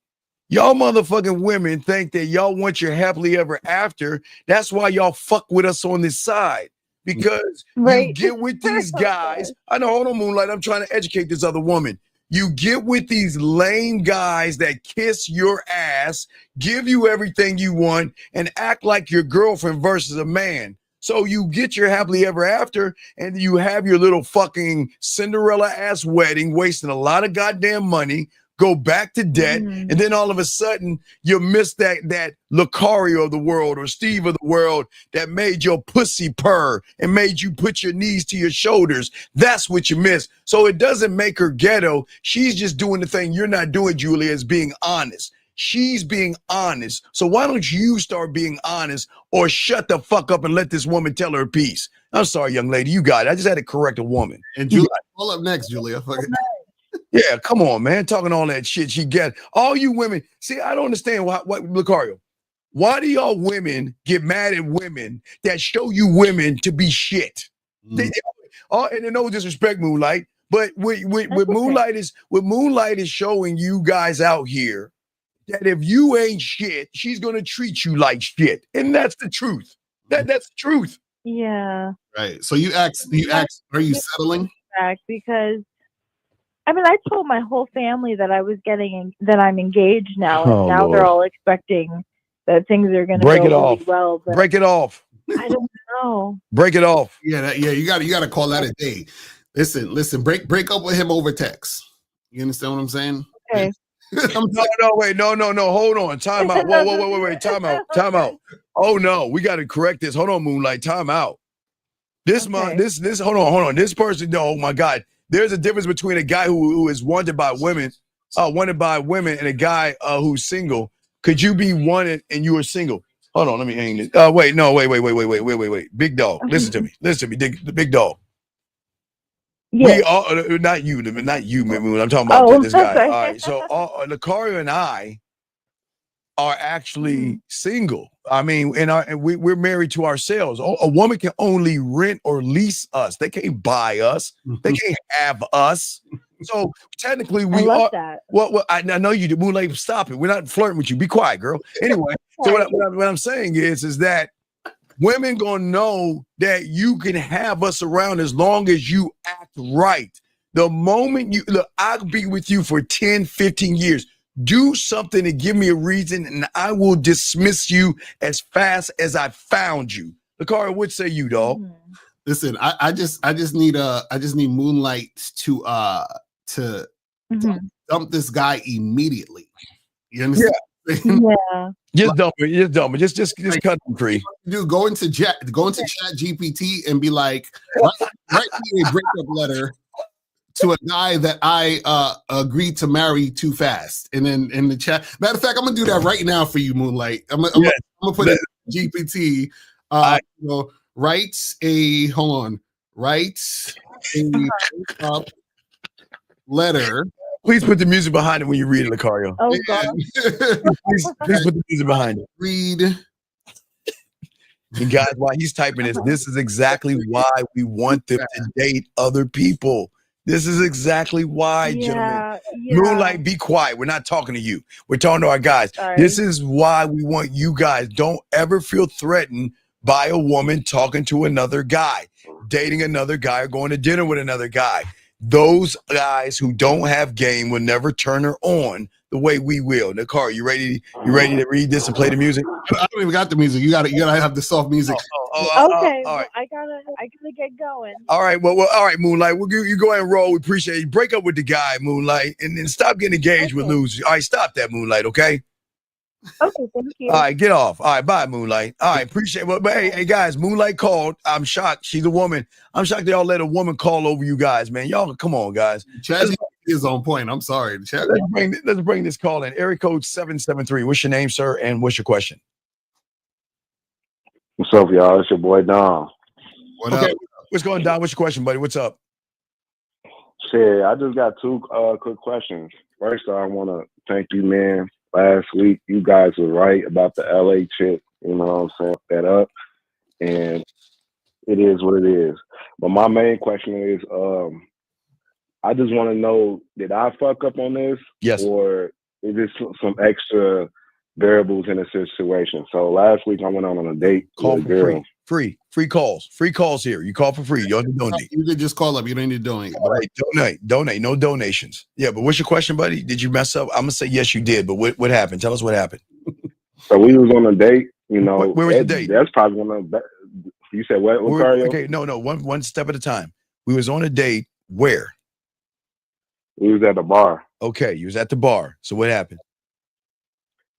Y'all motherfucking women think that y'all want your happily ever after. That's why y'all fuck with us on this side. Because you get with these guys. I know, hold on, Moonlight. I'm trying to educate this other woman. You get with these lame guys that kiss your ass, give you everything you want, and act like your girlfriend versus a man. So you get your happily ever after, and you have your little fucking Cinderella ass wedding, wasting a lot of goddamn money, go back to debt, and then all of a sudden you miss that Lucario of the world or Steve of the world that made your pussy purr and made you put your knees to your shoulders. That's what you miss. So it doesn't make her ghetto. She's just doing the thing you're not doing, Julia, is being honest. She's being honest. So why don't you start being honest or shut the fuck up and let this woman tell her piece? I'm sorry, young lady. You got it. I just had to correct a woman. And Julia, call up next, Julia. Yeah, come on, man. Talking all that shit she get. All you women. See, I don't understand what Lucario. Why do y'all women get mad at women that show you women to be shit? And no disrespect, Moonlight, but with Moonlight is showing you guys out here that if you ain't shit, she's gonna treat you like shit, and that's the truth. That's the truth. Yeah. Right. So you asked, are you settling? Because I mean, I told my whole family that that I'm engaged now, and now Lord. They're all expecting that things are going to go really well. But break it off. I don't know. Break it off. Yeah, you got to call that a day. Listen. Break up with him over text. You understand what I'm saying? Okay. Wait, no. Hold on. Time out. Whoa. Wait. Time out. Oh no, we got to correct this. Hold on, Moonlight. Time out. This hold on. This person, oh my God. There's a difference between a guy who is wanted by women, and a guy who's single. Could you be wanted and you are single? Hold on, let me hang this. Wait. Big dog, listen to me, the big dog. Yes. We all, not you, man. I'm talking about this guy. All right, so Lucario and I are actually single. I mean, we're married to ourselves. A woman can only rent or lease us. They can't buy us. They can't have us. So technically, we are. That. Well, I know you do. Moonlight, stop it. We're not flirting with you. Be quiet, girl. Anyway, so what I'm saying is that women gonna know that you can have us around as long as you act right. The moment I'll be with you for 10, 15 years. Do something to give me a reason, and I will dismiss you as fast as I found you. Lucario, what say you, dog? Listen, I just need Moonlight to dump this guy immediately. You understand? Yeah. Just dump it. Just cut him free. Dude, go into Chat GPT and be like, write me a breakup letter to a guy that I agreed to marry too fast. And then in the chat, matter of fact, I'm gonna do that right now for you, Moonlight. I'm gonna put it in GPT. Write a breakup letter. Please put the music behind it when you read it, Lucario. Oh God. Please put the music behind it. Read And guys, while he's typing this is exactly why we want them to date other people. This is exactly why, gentlemen. Moonlight, be quiet. We're not talking to you. We're talking to our guys. Sorry. This is why we want you guys. Don't ever feel threatened by a woman talking to another guy, dating another guy, or going to dinner with another guy. Those guys who don't have game will never turn her on the way we will. Nicole, you ready to read this and play the music? I don't even got the music. You gotta have the soft music. Okay, all well, right. I gotta get going. All right, well, all right, Moonlight. You go ahead and roll. We appreciate it. Break up with the guy, Moonlight, and then stop getting engaged with losers. All right, stop that, Moonlight. Okay. Okay, thank you. All right, get off. All right, bye, Moonlight. All right, appreciate it. But hey, guys, Moonlight called. I'm shocked. She's a woman. I'm shocked they all let a woman call over you guys, man. Y'all, come on, guys. Chaz is on point. I'm sorry. Let's bring this call in. Area code 773. What's your name, sir, and what's your question? What's up, y'all? It's your boy Dom. What up? What's going on? What's your question, buddy? What's up? Shit, I just got two quick questions. First, I want to thank you, man. Last week, you guys were right about the LA chick. You know what I'm saying? That up, and it is what it is. But my main question is, I just want to know: did I fuck up on this? Yes. Or is this some extra variables in a situation? So last week, I went on a date with a girl. Free calls here. You call for free. You don't have to donate. You can just call up. You don't need to donate. All right, donate. No donations. Yeah, but what's your question, buddy? Did you mess up? I'm gonna say yes, you did. But what happened? Tell us what happened. So we was on a date. You know, where was the date? That's probably one of the. You said what? Okay, no. One step at a time. We was on a date. Where? We was at the bar. Okay, you was at the bar. So what happened?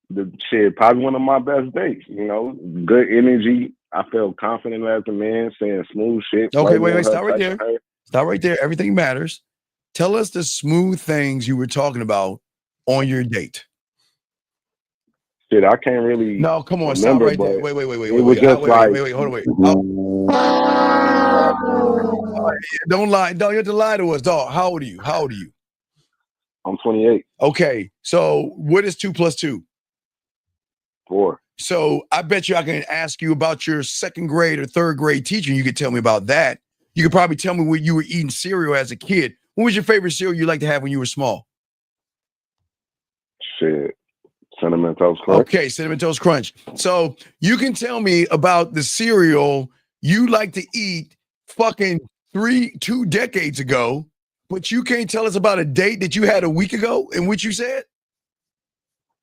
The shit, probably one of my best dates. You know, good energy. I felt confident as a man, saying smooth shit. Okay, wait, stop right there. Stop right there. Everything matters. Tell us the smooth things you were talking about on your date. Shit, I can't really. No, come on, stop right there. Wait. Hold on. Don't lie. Don't you have to lie to us, dog. How old are you? I'm 28. Okay, so what is 2 + 2? 4. So I bet you I can ask you about your second grade or third grade teacher. And you could tell me about that. You could probably tell me when you were eating cereal as a kid. What was your favorite cereal you liked to have when you were small? Shit, Cinnamon Toast Crunch. Okay, Cinnamon Toast Crunch. So you can tell me about the cereal you like to eat fucking 2 decades ago, but you can't tell us about a date that you had a week ago in which you said?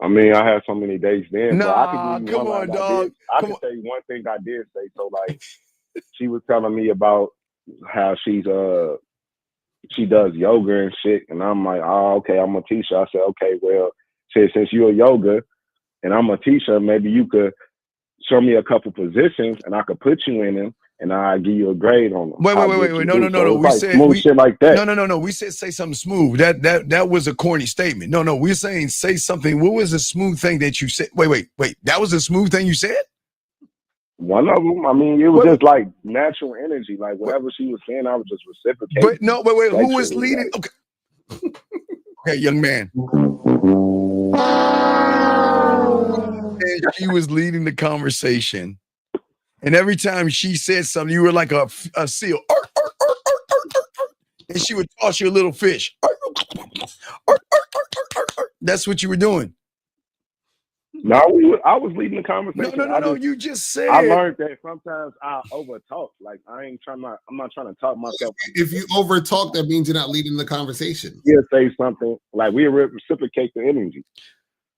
I mean, I had so many dates then. Nah, but I could come on, dog. I can tell you one thing I did say. So, like, she was telling me about how she does yoga and shit, and I'm like, oh, okay, I'm a teacher. I said, okay, well, since you're a yoga and I'm a teacher, maybe you could show me a couple positions and I could put you in them. And I give you a grade on them. Wait. No. We said shit like that. No. We said say something smooth. That was a corny statement. No. We're saying say something. What was the smooth thing that you said? Wait. That was a smooth thing you said? One of them. I mean, it was just like natural energy. Like whatever she was saying, I was just reciprocating. But no, wait. Who was leading? Okay. Okay, young man. And she was leading the conversation. And every time she said something, you were like a seal. And she would toss you a little fish. That's what you were doing. No, I was leading the conversation. No. You just said. I learned that sometimes I overtalk. Like I'm not trying to talk myself. If you overtalk, that means you're not leading the conversation. Yeah, say something like we reciprocate the energy.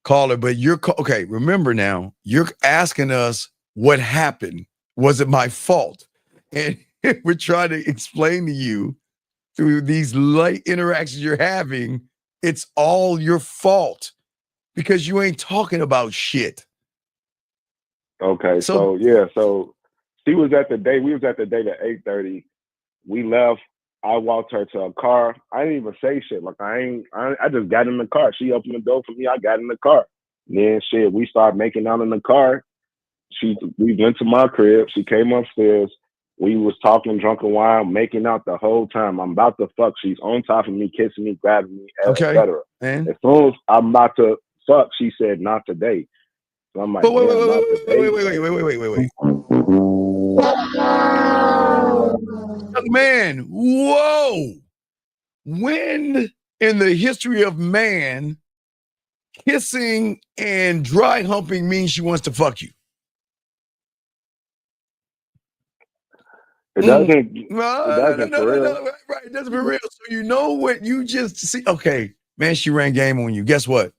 Caller, but okay. Remember now, you're asking us what happened. Was it my fault? And we're trying to explain to you through these light interactions you're having, it's all your fault because you ain't talking about shit. Okay, so she was at the date. We was at the date at 8:30. We left. I walked her to a car. I didn't even say shit. Like I just got in the car. She opened the door for me. I got in the car. Then shit, we started making out in the car. We went to my crib. She came upstairs. We was talking drunken wine, making out the whole time. I'm about to fuck. She's on top of me, kissing me, grabbing me, etc. As soon as I'm about to fuck, she said, "Not today." So I'm like, But wait. Young man, whoa. When in the history of man, kissing and dry humping means she wants to fuck you? It doesn't. No, It doesn't for real. right. It doesn't for real. So you know what you just see. Okay, man, she ran game on you. Guess what?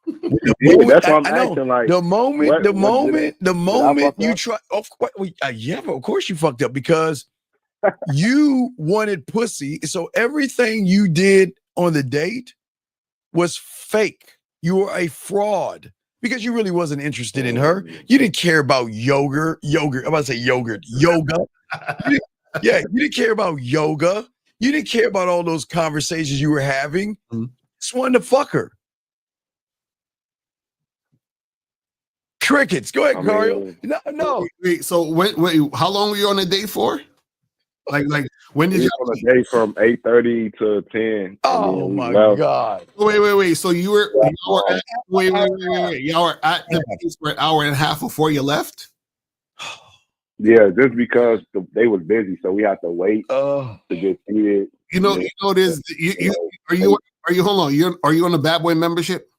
That's why I'm acting like the moment you up? try. Of course, yeah, but of course you fucked up because you wanted pussy. So everything you did on the date was fake. You were a fraud because you really wasn't interested in her. You didn't care about yogurt. I'm about to say yoga. You didn't care about yoga. You didn't care about all those conversations you were having. Just wanted to fuck her. Crickets. Go ahead, Cario. No. Wait, so how long were you on a date for? Like when did you on a date from 8:30 to 10? Oh my God. Wait. So y'all were at the place for an hour and a half before you left? Yeah, just because they was busy, so we had to wait to get seated. This. Are you hold on? Are you on the Bad Boy membership?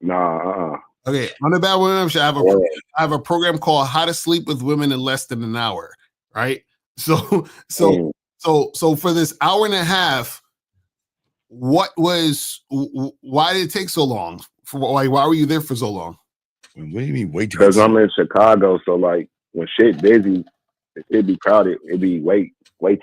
Nah. Okay, on the Bad Boy membership, I have a program called How to Sleep with Women in Less Than an Hour. Right. So for this hour and a half, why did it take so long? Why were you there for so long? What do you mean wait? Because I'm in Chicago, so like when shit busy, it'd be crowded. It'd be wait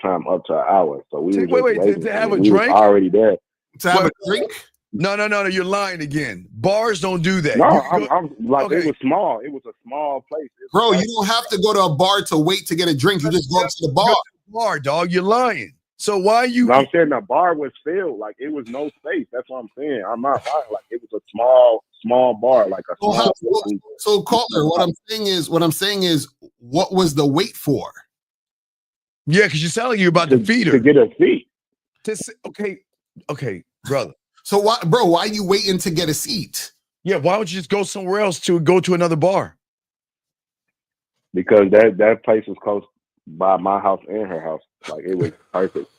time up to an hour. So we wait to have a drink. Already there to have a drink. No, you're lying again. Bars don't do that. No, I'm like okay. It was small. It was a small place. Bro, you don't have to go to a bar to wait to get a drink. You just go up to the bar. Go to the bar, dog. You're lying. So why you? No, I'm saying the bar was filled. Like it was no space. That's what I'm saying. I'm not lying. Like it was a small bar. Like a small. So caller, what I'm saying is, what was the wait for? Yeah, because you sound like you're about to feed her to get a seat. Okay, brother. So why are you waiting to get a seat? Yeah, why don't you just go somewhere else to go to another bar? Because that place was close by my house and her house. Like it was perfect.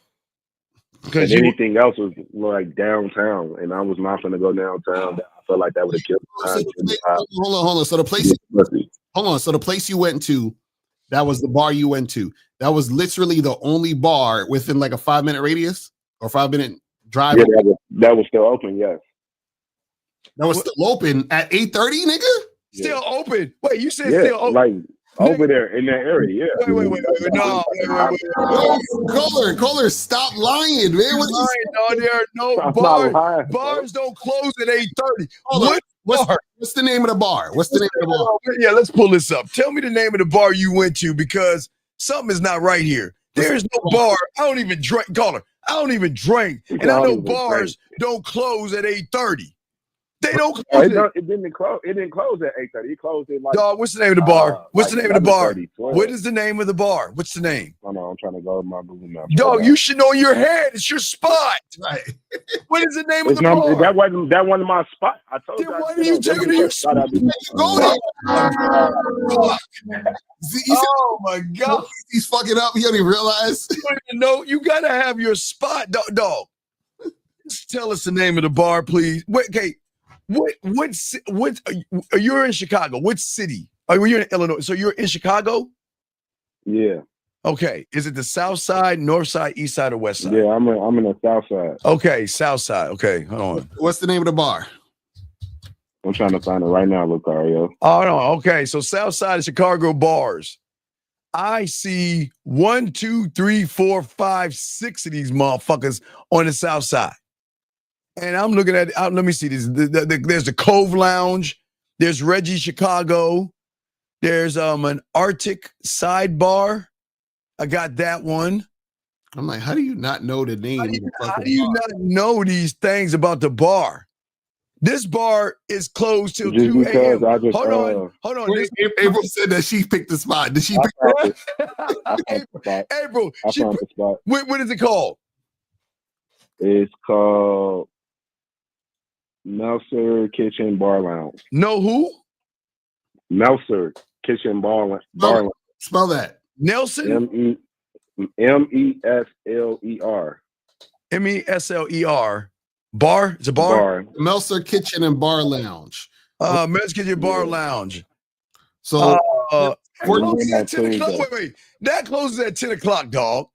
Because anything else was like downtown, and I was not going to go downtown. I felt like that would have killed me. Hold on. So the place you went to, that was the bar you went to. That was literally the only bar within like a 5-minute radius or 5-minute drive. Yeah, that was still open. Yes, that was still open at 8:30, nigga. Still open. Wait, you said still open? Like over there in that area. Yeah. Wait. No. Caller, stop lying, man. No, there are no bars. Bars don't close at 8:30. What's the name of the bar? What's the name of the bar? Yeah, let's pull this up. Tell me the name of the bar you went to because something is not right here. There's no bar. I don't even drink. Caller, I don't even drink. And I know bars don't close at 8:30. They don't close it didn't close. It didn't close at 8:30. It closed at like. Dog, what's the name of the bar? What's the name of the bar? What is the name of the bar? What's the name? I know. I'm trying to go to my Google Maps. Dog, you should know your head. It's your spot. Right. What is the name of the bar? That wasn't my spot. I told you. Why are you taking to your spot? Oh my God. He's fucking up. He don't even realize. You don't even know. You got to have your spot, dog. Just tell us the name of the bar, please. Wait, okay. What you're in Chicago? What city? You're in Illinois. So you're in Chicago? Yeah. Okay. Is it the South Side, North Side, East Side, or West Side? Yeah, I'm in the South Side. Okay, South Side. Okay, hold on. What's the name of the bar? I'm trying to find it right now, Lucario. Oh no. Okay, so South Side of Chicago bars. I see 1, 2, 3, 4, 5, 6 of these motherfuckers on the South Side. And I'm looking at, let me see this. There's the Cove Lounge. There's Reggie Chicago. There's an Arctic Sidebar. I got that one. I'm like, how do you not know the name? How do you not know these things about the bar? This bar is closed till 2 a.m. Hold on. April said that she picked the spot. Did she pick the spot? April, what is it called? It's called Meltzer Kitchen Bar Lounge. No who? Meltzer Kitchen Bar Lounge. Spell that. Nelson? MESLER. MESLER. Bar? It's a bar? Meltzer Kitchen and Bar Lounge. Meltzer Kitchen Bar Lounge. So closes at 10 o'clock. Wait. That closes at 10 o'clock, dog.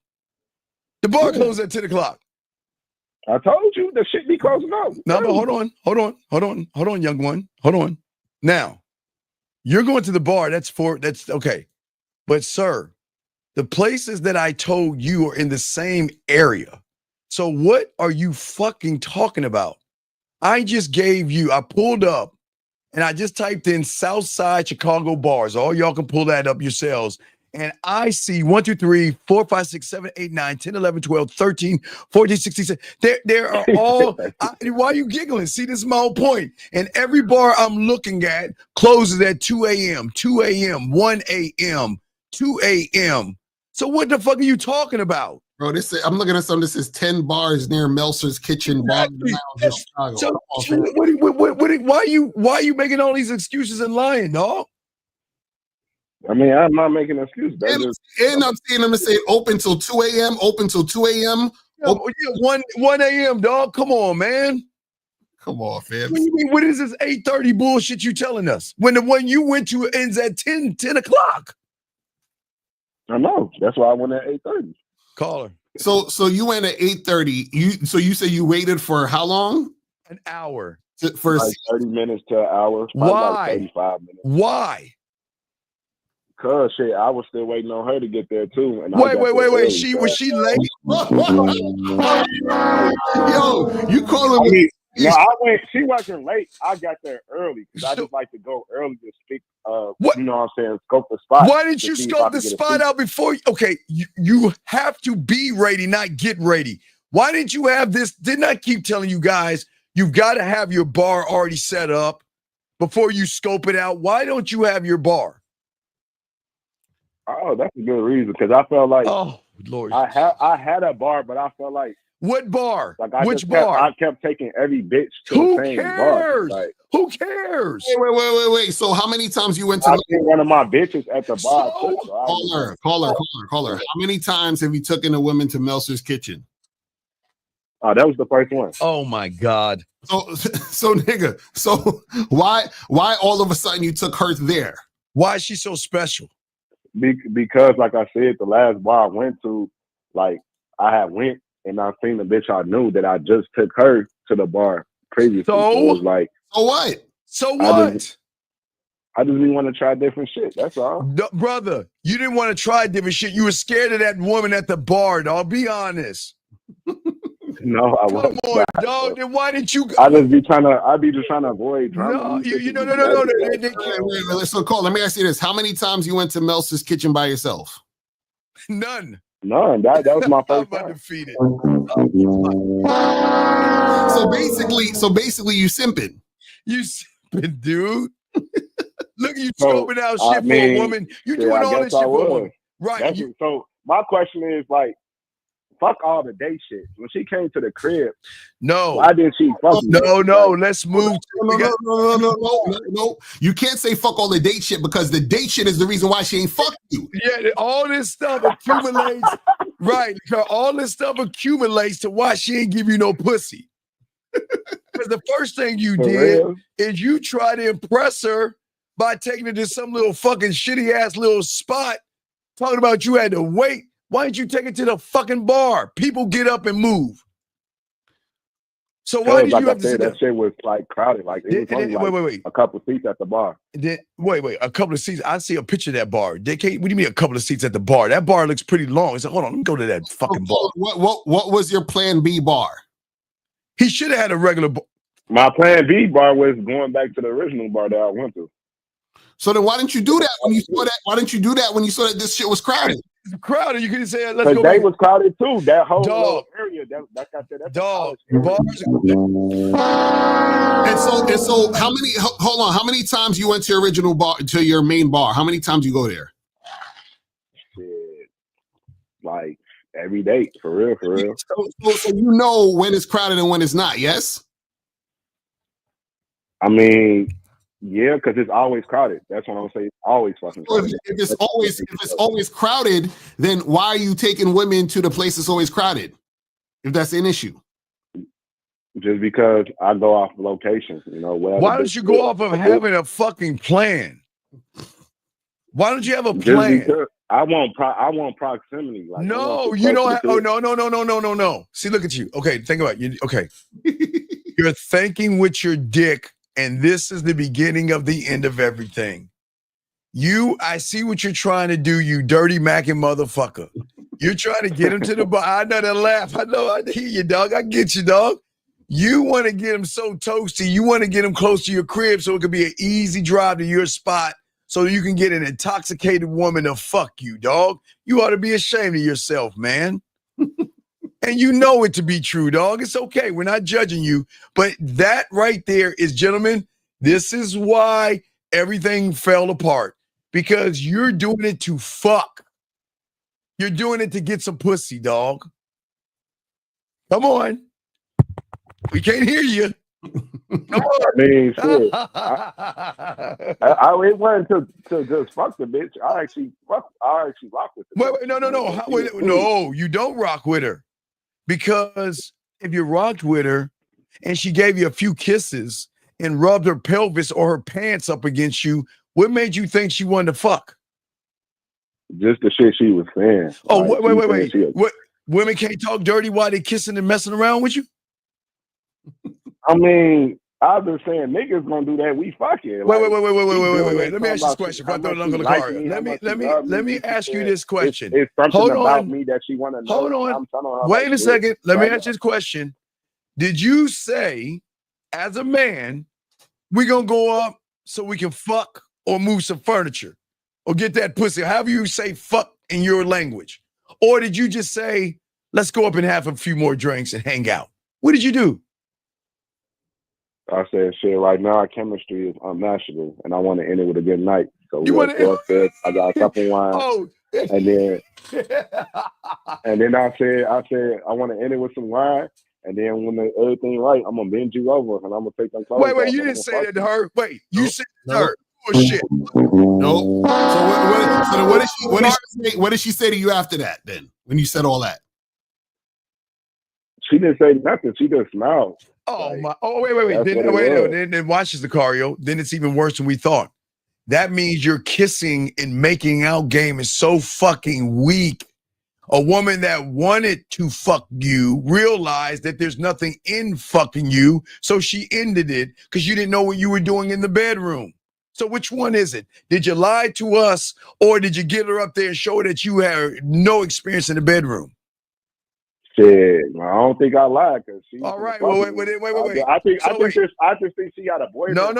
The bar closes at 10 o'clock. I told you the shit be closing up. No, but hold on, young one. Hold on. Now, you're going to the bar. That's okay. But sir, the places that I told you are in the same area. So what are you fucking talking about? I pulled up and I just typed in Southside Chicago bars. All y'all can pull that up yourselves. And I see 1, 2, 3, 4, 5, 6, 7, 8, 9, 10, 11, 12, 13, 14, 16, 17. There are all, why are you giggling? See, this is my whole point. And every bar I'm looking at closes at 2 a.m., 2 a.m., 1 a.m., 2 a.m. So what the fuck are you talking about? Bro, I'm looking at something that says 10 bars near Meltzer's Kitchen Bar Lounge in Chicago. So, why are you making all these excuses and lying, dog? I mean, I'm not making an excuse. And I'm seeing them to say open till 2 a.m., open till 2 a.m. Yeah, 1 a.m., dog. Come on, man. Come on, fam. What is this 8:30 bullshit you telling us? When the one you went to ends at 10 o'clock. I know. That's why I went at 8:30. Call her. So you went at 8:30. You say you waited for how long? An hour. For like 30 minutes to an hour. Why? Like 35 minutes. Why? Cause shit, I was still waiting on her to get there too. And wait. Was she late? Yo, you calling me? No, I went. She wasn't late. I got there early because I just like to go early to speak. What? You know what I'm saying? Scope the spot. Why didn't you scope the spot out before? Okay, you have to be ready, not get ready. Why didn't you have this? Didn't I keep telling you guys you've got to have your bar already set up before you scope it out? Why don't you have your bar? Oh, that's a good reason because I felt like Lord, I had a bar, but I felt like what bar? Like Which bar? I kept taking every bitch to Who the same cares? bar. Like, who cares? Wait. So how many times you went to? I think one of my bitches at the bar. Caller. How many times have you taken a woman to Meltzer's Kitchen? Oh, that was the first one. Oh my God. So nigga. So why all of a sudden you took her there? Why is she so special? Because like I said, the last bar I went to, like I had went and I seen the bitch I knew that I just took her to the bar previously. So it was like, so what? I just didn't want to try different shit. That's all. No, brother, you didn't want to try different shit. You were scared of that woman at the bar, dog. Be honest. No, I wasn't. Come on, dog. Then why didn't you go? I'd be just trying to avoid drama. No. So Cole, let me ask you this. How many times you went to Meltzer's Kitchen by yourself? None. That was my first time. Undefeated. So basically you simping. You simping, dude. Look at you scoping out shit for a woman. You doing all this shit for a woman. Right. So my question is like, fuck all the day shit. When she came to the crib, why didn't she fuck me? No. Let's move. No. You can't say fuck all the date shit because the date shit is the reason why she ain't fuck you. Yeah, all this stuff accumulates. Right. All this stuff accumulates to why she ain't give you no pussy. Because the first thing you did is you try to impress her by taking her to some little fucking shitty ass little spot, talking about you had to wait. Why didn't you take it to the fucking bar? People get up and move. So why did you have to sit there? That shit was like crowded. Like it was only wait. A couple of seats at the bar. Wait. A couple of seats. I see a picture of that bar. What do you mean a couple of seats at the bar? That bar looks pretty long. He said, hold on, let me go to that fucking bar. What was your plan B bar? He should have had a regular bar. My plan B bar was going back to the original bar that I went to. So then why didn't you do that when you saw that? Why didn't you do that when you saw that this shit was crowded? Crowded, you could say, let's go. They was crowded too. That whole little area. Like I said, that's dog. Bars. And so, how many? Hold on. How many times you went to your original bar, to your main bar? How many times you go there? Shit, like every day, for real. So you know when it's crowded and when it's not. Yes. I mean, yeah, because it's always crowded. That's what I'm saying. It's always fucking crowded. If it's always crowded, then why are you taking women to the place that's always crowded? If that's an issue. Just because I go off locations, whatever. Why don't you go off of having a fucking plan? Why don't you have a plan? I want proximity. Like, no, you don't have. Oh, no. See, look at you. Okay, think about it. Okay. You're thinking with your dick, and this is the beginning of the end of everything. I see what you're trying to do, you dirty macking motherfucker. You're trying to get him to the bar. I know that laugh. I hear you, dog. I get you, dog. You want to get him so toasty. You want to get him close to your crib so it could be an easy drive to your spot so you can get an intoxicated woman to fuck you, dog. You ought to be ashamed of yourself, man. And you know it to be true, dog. It's okay. We're not judging you. But that right there is, gentlemen, this is why everything fell apart. Because you're doing it to fuck. You're doing it to get some pussy, dog. Come on. We can't hear you. Come on. I mean, shit. It wasn't to just fuck the bitch. I actually rock with her. Wait, no. No, you don't rock with her. Because if you rocked with her and she gave you a few kisses and rubbed her pelvis or her pants up against you, what made you think she wanted to fuck? Just the shit she was saying. Oh, wait. What? Women can't talk dirty while they kissing and messing around with you? I mean, I've been saying niggas gonna do that. We fucking. Wait. Let me ask you this question. Let me ask you this question. It's something about me that she want to know. Hold on. Wait a second. Let me ask you this question. Did you say, as a man, we gonna go up so we can fuck or move some furniture or get that pussy? However you say fuck in your language. Or did you just say, let's go up and have a few more drinks and hang out? What did you do? I said, shit, right now our chemistry is unmatchable, and I want to end it with a good night. So we want to go upstairs. I got a couple wine, and then I said, I want to end it with some wine, and then when everything right, I'm gonna bend you over, and I'm gonna take some clothes. Wait, you didn't say that to her. Wait, you said it to her. Oh shit. No. So what did she say to you after that? Then when you said all that, she didn't say nothing. She just smiled. Oh my! Oh wait! Then watch this, Sicario. Then it's even worse than we thought. That means your kissing and making out game is so fucking weak. A woman that wanted to fuck you realized that there's nothing in fucking you, so she ended it because you didn't know what you were doing in the bedroom. So which one is it? Did you lie to us, or did you get her up there and show her that you had no experience in the bedroom? Shit, I don't think I lied. All right, well, wait. I just think she got a boyfriend. No.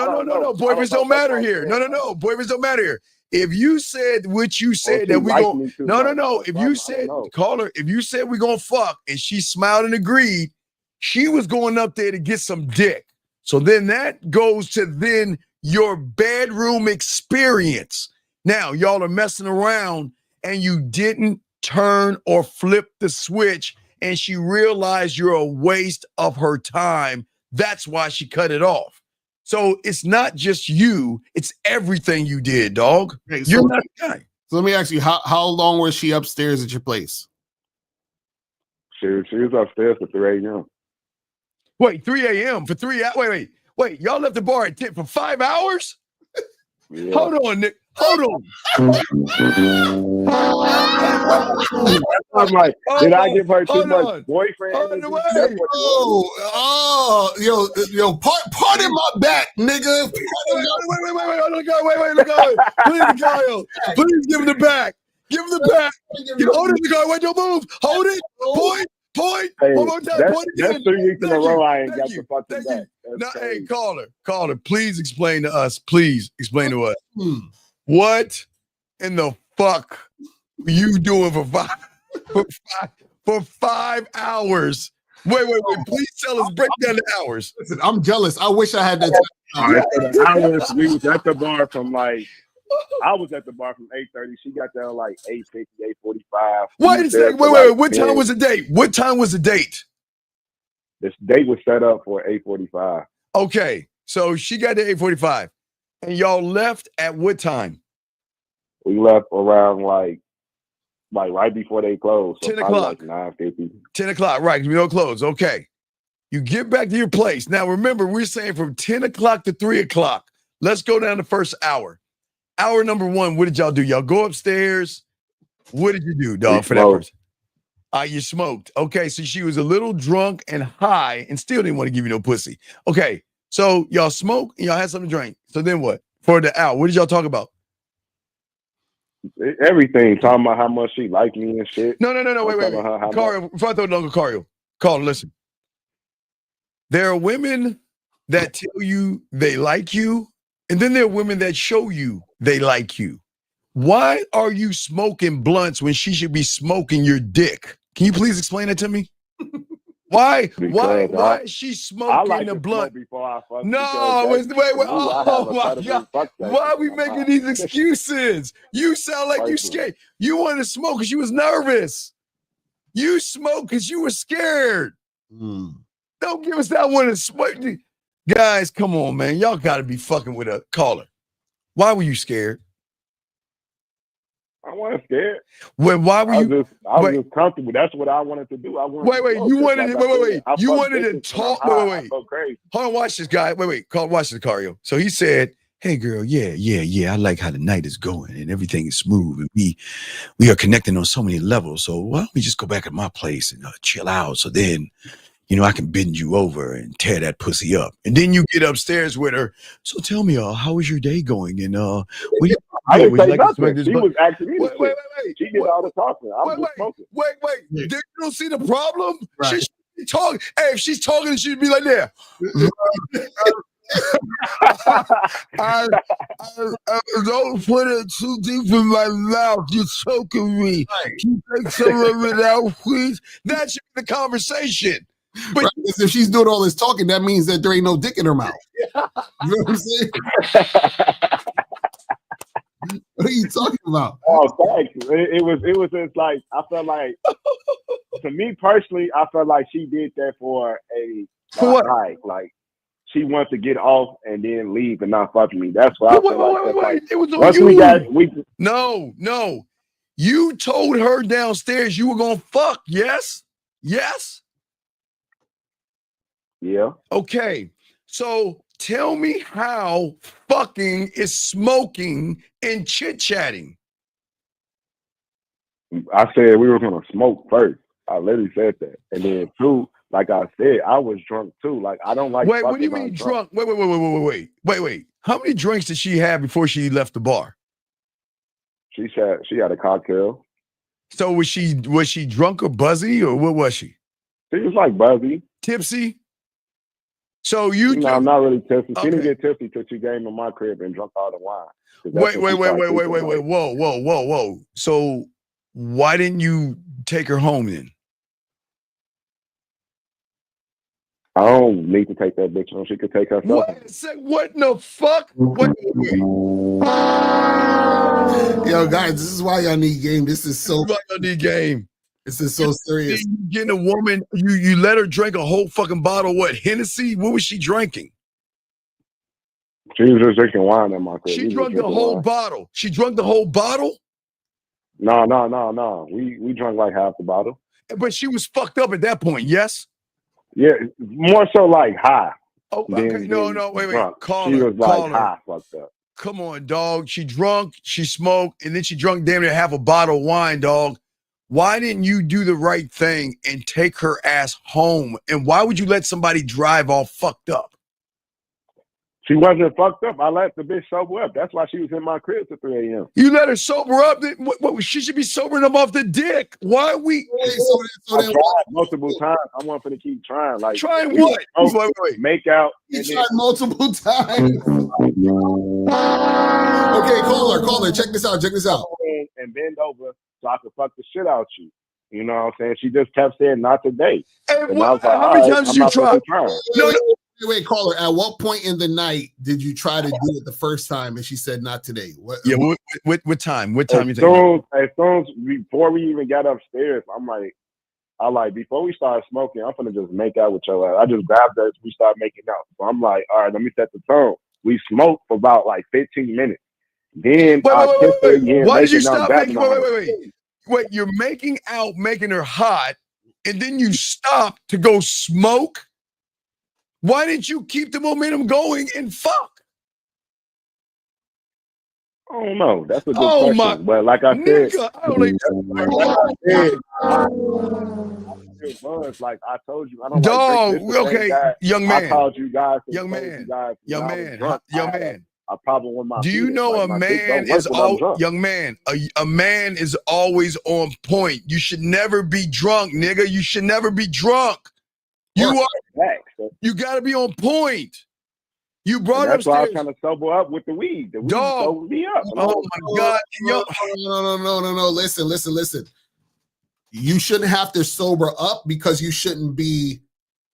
Boyfriends don't matter here. No. Boyfriends don't matter here. If you said what you said that we go, no. If you said, call her. If you said we gonna fuck and she smiled and agreed, she was going up there to get some dick. So then that goes to then your bedroom experience. Now y'all are messing around and you didn't turn or flip the switch. And she realized you're a waste of her time. That's why she cut it off. So it's not just you, it's everything you did, dog. Okay, you're not the guy. So let me ask you, how long was she upstairs at your place? She was upstairs for 3 a.m. Wait, 3 a.m. for 3 hours? Wait, y'all left the bar at 10 for 5 hours? Yeah. Hold on, Nick. Hold on. I'm like, did I give her too much boyfriend? Yo, pardon my back, nigga. Wait, please give him the back. Give him the back. Hold it, Nico. Wait, don't move. Hold it. Point. Hey, one more time. That's 3 weeks in a row I ain't got the fucking back. No, hey, caller, please explain to us. Please explain to us. What in the fuck are you doing for 5 hours? Wait. Please tell us, break down the hours. Listen, I'm jealous. I wish I had that time. All right, so the hours, we was at the bar from I was at the bar from 8:30. She got there like 8:50, 8:45. Wait a second. Wait. What time was the date? What time was the date? This date was set up for 8:45. Okay. So she got there 8:45. And y'all left at what time? We left around like right before they closed. So 10 o'clock. Like 9:50. 10 o'clock, right? We don't close. Okay. You get back to your place. Now, remember, we're saying from 10 o'clock to 3 o'clock. Let's go down the first hour. Hour number 1, what did y'all do? Y'all go upstairs. What did you do, dog, for that person? You smoked. Okay, so she was a little drunk and high and still didn't want to give you no pussy. Okay, so y'all smoke and y'all had something to drink. So then what? For the hour, what did y'all talk about? Everything. Talking about how much she liked me and shit. No. Wait. Cario, before I throw it to Uncle Cario, call, listen. There are women that tell you they like you, and then there are women that show you they like you. Why are you smoking blunts when she should be smoking your dick? Can you please explain that to me? Why is she smoking the blunt? Before I fuck no, wait. Oh my God. Why are we making these excuses? You sound like you scared. You wanted to smoke because you was nervous. You smoked because you were scared. Don't give us that one. Guys, come on, man. Y'all got to be fucking with a caller. Why were you scared? I wasn't scared. Why were you? I was just comfortable. That's what I wanted to do. You wanted to talk. Wait. Go crazy. Hold on, watch this guy. Watch this, Cario. So he said, "Hey, girl, yeah. I like how the night is going and everything is smooth, and we are connecting on so many levels. So why don't we just go back at my place and chill out? So then, I can bend you over and tear that pussy up. And then you get upstairs with her. So tell me, how was your day going? And I didn't say nothing. She was asking me. Wait. She did all the talking. I was just smoking. Wait. You don't see the problem? Right. She should be talking. Hey, if she's talking, she'd be like that. I don't put it too deep in my mouth. You're choking me. Right. Can you take some of it out, please? That should be the conversation. But right, because if she's doing all this talking, that means that there ain't no dick in her mouth. You know what I'm saying? What are you talking about? Oh, thanks. It was just like, I felt like, to me personally, I felt like she did that for what? Like she wants to get off and then leave and not fuck me. That's what I felt like. It was on you. No. You told her downstairs you were gonna fuck. Yes. Yeah. Okay. So tell me how fucking is smoking and chit-chatting. I said we were gonna smoke first. I literally said that. And then 2, like I said, I was drunk too. Like I don't like. Wait, what do you mean drunk? Wait. How many drinks did she have before she left the bar? She said she had a cocktail. So was she drunk or buzzy or what was she? She was like buzzy. Tipsy? So I'm not really tipsy. She didn't get tipsy till she gave me my crib and drunk all the wine. Wait. Whoa. So why didn't you take her home then? I don't need to take that bitch home. She could take herself. What in the fuck? Yo, guys, this is why y'all need game. This is so. Y'all need game. This is so serious. You getting a woman, you let her drink a whole fucking bottle of what? Hennessy? What was she drinking? She was just drinking wine in my crib. She drank the whole bottle. She drank the whole bottle? No. We drank like half the bottle. But she was fucked up at that point, yes? Yeah, more so like high. Oh, okay. No, wait. She was like high, fucked up. Come on, dog. She drunk, she smoked, and then she drunk damn near half a bottle of wine, dog. Why didn't you do the right thing and take her ass home? And why would you let somebody drive all fucked up? She wasn't fucked up. I let the bitch sober up. That's why she was in my crib till 3 a.m. You let her sober up? What, she should be sobering them off the dick. Why are we? I tried multiple times. I want her to keep trying. Like trying what? Wait. Make out. You tried multiple times. Okay, caller. Check this out. And bend over so I could fuck the shit out you. You know what I'm saying? She just kept saying not today. And I was like, how many times did you try? Wait, caller. At what point in the night did you try to do it the first time? And she said not today. What time? What time you think? As soon as before we even got upstairs, I'm like, I like, before we start smoking, I'm gonna just make out with your ass. I just grabbed her as we start making out. So I'm like, all right, let me set the tone. We smoked for about like 15 minutes. Then I kissed her again. Why did you stop making? Wait, you're making out, making her hot, and then you stop to go smoke? Why didn't you keep the momentum going and fuck? I don't know. That's a good question. But like I said, it was like I told you. I don't dog. Like okay, young man. I called you guys. Young man. Young man. A problem with my. Do you know like, a man is all young man? A man is always on point. You should never be drunk, nigga. You should never be drunk. You got to be on point. You brought that's upstairs. why I was trying to sober up with the weed. The weed sobered me up. Oh my God! No. Listen. You shouldn't have to sober up because you shouldn't be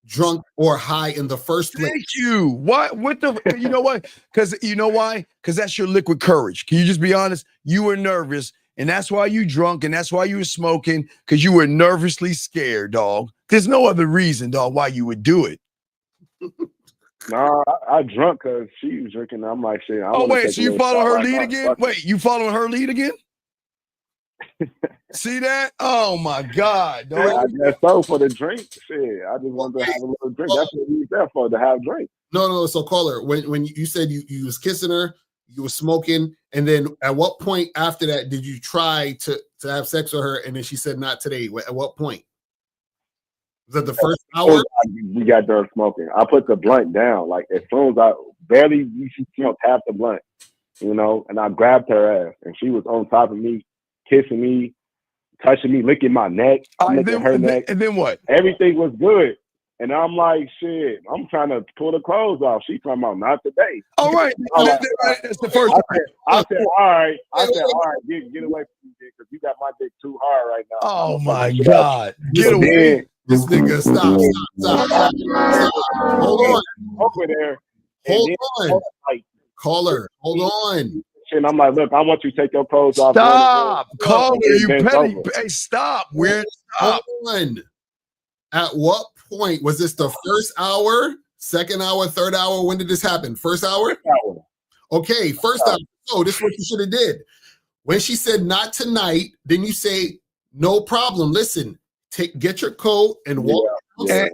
drunk or high in the first place. Thank you. What the? You know what? Because you know why? Because that's your liquid courage. Can you just be honest? You were nervous, and that's why you drunk, and that's why you were smoking, because you were nervously scared, dog. There's no other reason, dog, why you would do it. No, I drunk because she was drinking. I'm like, shit. Wait, so you follow her lead again? Wait, you following her lead again? See that? Oh my God, dog. I guess so for the drink. Shit, I just wanted to have a little drink. That's what we was there for, to have drink. No. So caller, when you said you was kissing her, you were smoking, and then at what point after that did you try to have sex with her? And then she said not today. At what point? Was that the first hour? We got done smoking. I put the blunt down. Like as soon as I barely smoked half the blunt, and I grabbed her ass, and she was on top of me, kissing me, touching me, licking my neck, licking her neck. And then what? Everything was good. And I'm like, shit, I'm trying to pull the clothes off. She talking about not today. All right. That's the first. I said, all right, get away from me, because you got my dick too hard right now. Oh my God. Get away. This nigga, stop. Hold on. Over there. Hold on. Caller, hold on. And I'm like, look, I want you to take your clothes off. Stop. Caller, you petty. Hey, stop. Weird. Stop. Hold on. At what point was this the first hour, second hour, third hour? When did this happen? First hour? Okay, first hour. So this is what you should have did. When she said not tonight, then you say, no problem. Listen, get your coat and walk.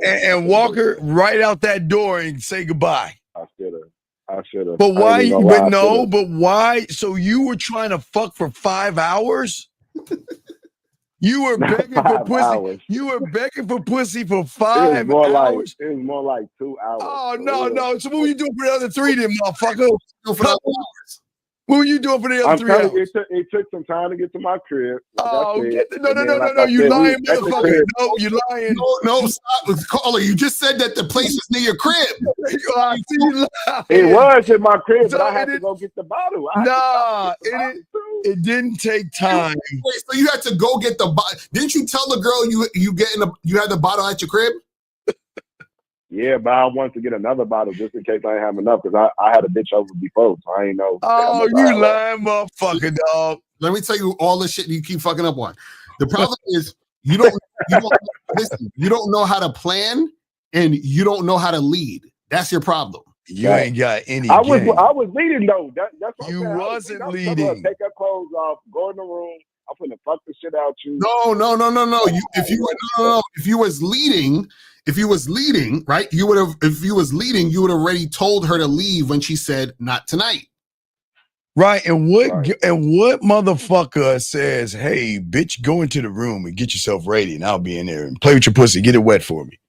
And walk her right out that door and say goodbye. I should have. But why? But why? So you were trying to fuck for 5 hours? You were begging for pussy. Hours. You were begging for pussy for 5 hours. It was more like 2 hours. Oh no! So what were you doing for the other 3 then, motherfucker? What were you doing for the other 3 hours? It took some time to get to my crib. No! You lying, motherfucker! No, you lying. No, stop, caller. You just said that the place was near your crib. It was in my crib, but I had to go get the bottle. It didn't take time. Wait, so you had to go get the bottle? Didn't you tell the girl you had the bottle at your crib? Yeah, but I wanted to get another bottle just in case I didn't have enough, because I had a bitch over before, so I ain't know. Oh, you lying motherfucker, dog. Let me tell you all the shit you keep fucking up on. The problem is you don't listen, you don't know how to plan and you don't know how to lead. That's your problem. You ain't got any. I was leading though. That's what you wasn't leading. Take your clothes off, go in the room. I'm gonna fuck the shit out you. No. If you was leading, right? You would have. If you was leading, you would have already told her to leave when she said not tonight. Right. And what motherfucker says, hey, bitch, go into the room and get yourself ready, and I'll be in there and play with your pussy. Get it wet for me.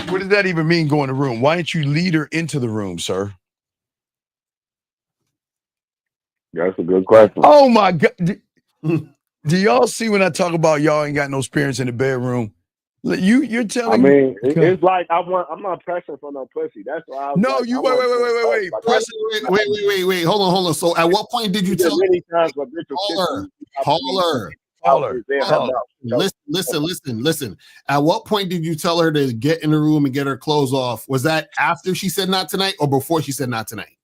What does that even mean, go in the room? Why didn't you lead her into the room, sir? That's a good question. Oh my God. Do y'all see when I talk about y'all ain't got no experience in the bedroom? You're telling me. I mean, it's like I'm not pressing for no pussy. That's why I was no, like, you wait. Hold on. So at what point did you tell many times Caller. Listen. At what point did you tell her to get in the room and get her clothes off? Was that after she said not tonight or before she said not tonight?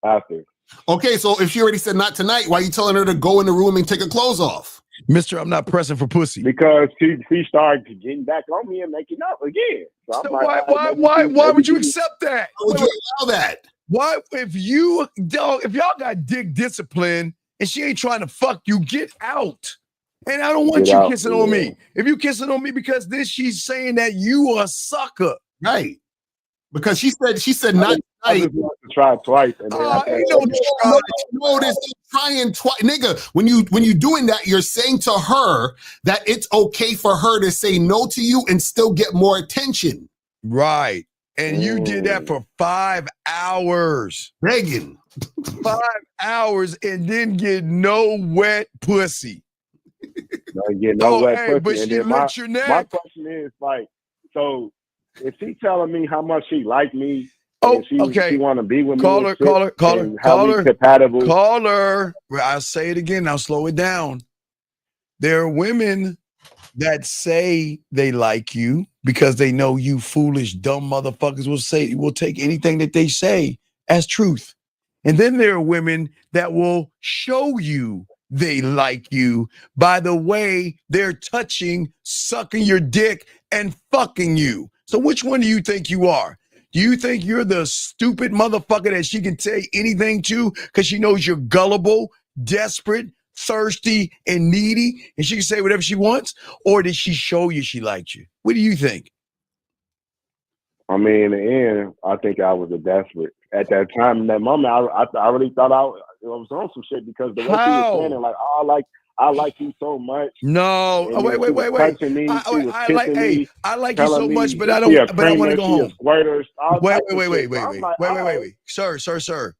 After. Okay, so if she already said not tonight, why are you telling her to go in the room and take her clothes off? Mister, I'm not pressing for pussy. Because she started getting back on me and making up again. So I'm like, why would you accept that? Why would you allow that? Why, if y'all got dick discipline and she ain't trying to fuck you, get out. And I don't want you kissing on me. If you kissing on me, because then she's saying that you a sucker. Right. Because she said not I just want to try twice. And then there's trying twice, nigga. When you doing that, you're saying to her that it's okay for her to say no to you and still get more attention. Right. And you did that for 5 hours. Begging. 5 hours and then get no wet pussy. No, get no wet pussy. But and she then licked your neck. My question is, like, so if she telling me how much she like me, she want to be with me. Call her. Compatible. Call her. I'll say it again. I'll slow it down. There are women that say they like you because they know you foolish, dumb motherfuckers will take anything that they say as truth. And then there are women that will show you they like you by the way they're touching, sucking your dick, and fucking you. So which one do you think you are? Do you think you're the stupid motherfucker that she can say anything to because she knows you're gullible, desperate, thirsty, and needy, and she can say whatever she wants? Or did she show you she liked you? What do you think? I mean, in the end, I think I was a desperate. At that time, in that moment, I really thought I was on some shit because the way she was saying it, like, oh, I like you so much. No, wait. Me, I like you so much, but I don't. But I want to go home. Wait, sir.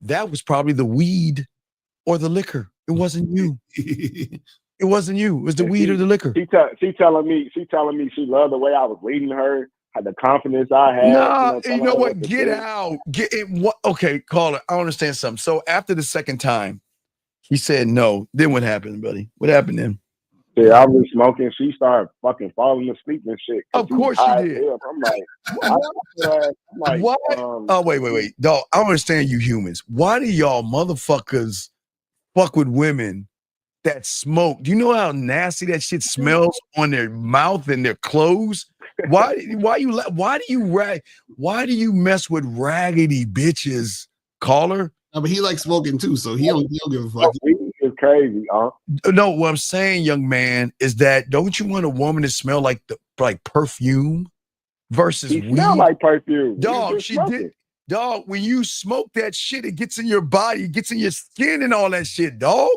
That was probably the weed or the liquor. It wasn't you. It wasn't you. It was the weed or the liquor. She telling me she loved the way I was leading her. The confidence I had. No, you know what? Get out. Get it. What? Okay, call it. I understand something. So after the second time, he said no. Then what happened, buddy? What happened then? Yeah, I was smoking. She started fucking falling asleep and shit. Of course she did. I'm like, what? Oh, wait. Dog, I don't understand you humans. Why do y'all motherfuckers fuck with women that smoke? Do you know how nasty that shit smells on their mouth and their clothes? Why do you mess with raggedy bitches, caller? No, but he likes smoking too, so he don't give a fuck. It's crazy, huh? No, what I'm saying, young man, is that don't you want a woman to smell like perfume versus weed? Smell like perfume. Dog, she did. Dog, when you smoke that shit, it gets in your body, it gets in your skin and all that shit, dog.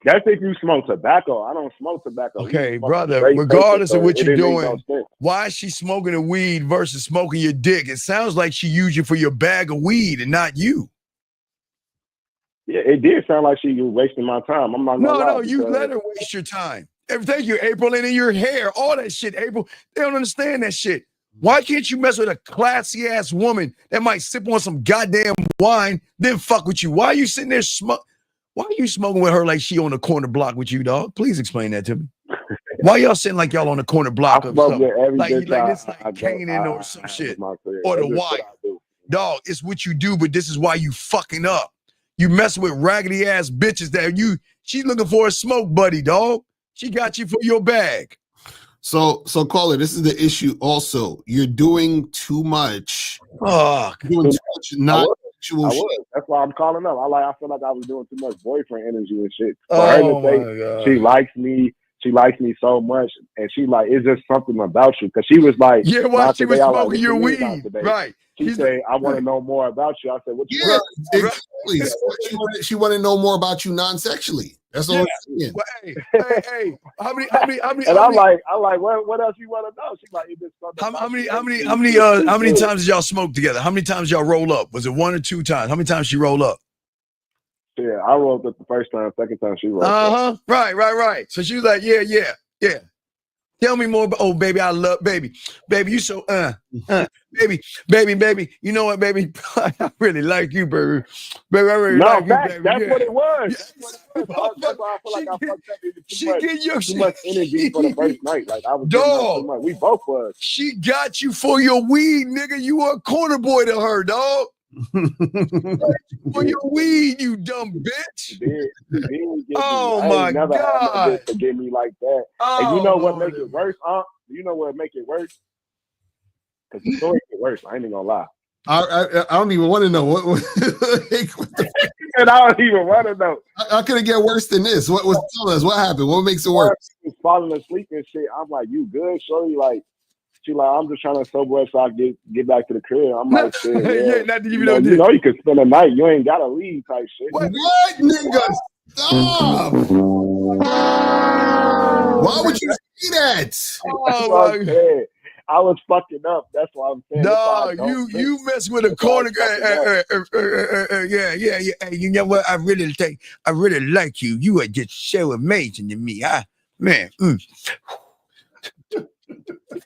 That's if you smoke tobacco. I don't smoke tobacco. Okay, brother, regardless of what you're doing, why is she smoking a weed versus smoking your dick? It sounds like she used you for your bag of weed and not you. Yeah, it did sound like she was wasting my time. I'm not gonna lie. No, you let her waste your time. Thank you, April, and in your hair, all that shit, April. They don't understand that shit. Why can't you mess with a classy ass woman that might sip on some goddamn wine, then fuck with you? Why are you sitting there Why are you smoking with her like she on the corner block with you, dog? Please explain that to me. Why y'all sitting like y'all on the corner block of something? Like it's like Canaan or some shit. Or the white. Dog, it's what you do, but this is why you fucking up. You mess with raggedy ass bitches that she's looking for a smoke buddy, dog. She got you for your bag. So caller, this is the issue also. You're doing too much. Fuck. Doing too much non-sexual shit. That's why I'm calling up. I feel like I was doing too much boyfriend energy and shit. For her to say she likes me. She likes me so much, and she like, it's just something about you. Because she was like, yeah, while she was smoking your weed, right? She said, I want to know more about you. I said, what you want? Exactly. She want to know more about you non-sexually. That's all I'm saying. Well, hey, how many? And I'm like, what else you want to know? She's like, how many times did y'all smoke together? How many times y'all roll up? Was it 1 or 2 times? How many times she roll up? Yeah, I rolled up the first time. Second time she rolled up. Right. So she was like, yeah. Tell me more about, oh, baby, I love, baby, you so, baby, you know what, baby, I really like you, baby, I really like you, baby. That's what it was. That's why I feel like I fucked up too much energy for the first night. Like I was dog. Too much. We both was. She got you for your weed, nigga. You were a corner boy to her, dog. For your weed, you dumb bitch. Oh my never God. had no bitch to get me like that. And you know what make it worse, You know what make it worse? Because the story get worse. I ain't even gonna lie. I don't even want to know what and I don't even want to know. How could it get worse than this? What was telling us? What happened? What makes it worse? She was falling asleep and shit. I'm like, you good, shorty? Like, she like, I'm just trying to sober up so I get back to the crib. I'm like, shit, yeah. Not to give you know you can spend a night. You ain't gotta leave type shit. What nigga? Stop! Why would you say that? Oh, I was fucking up. That's what I'm saying. No, you mess with a corner guy. Yeah. Hey, you know what? I really like you. You are just so amazing to me. Man.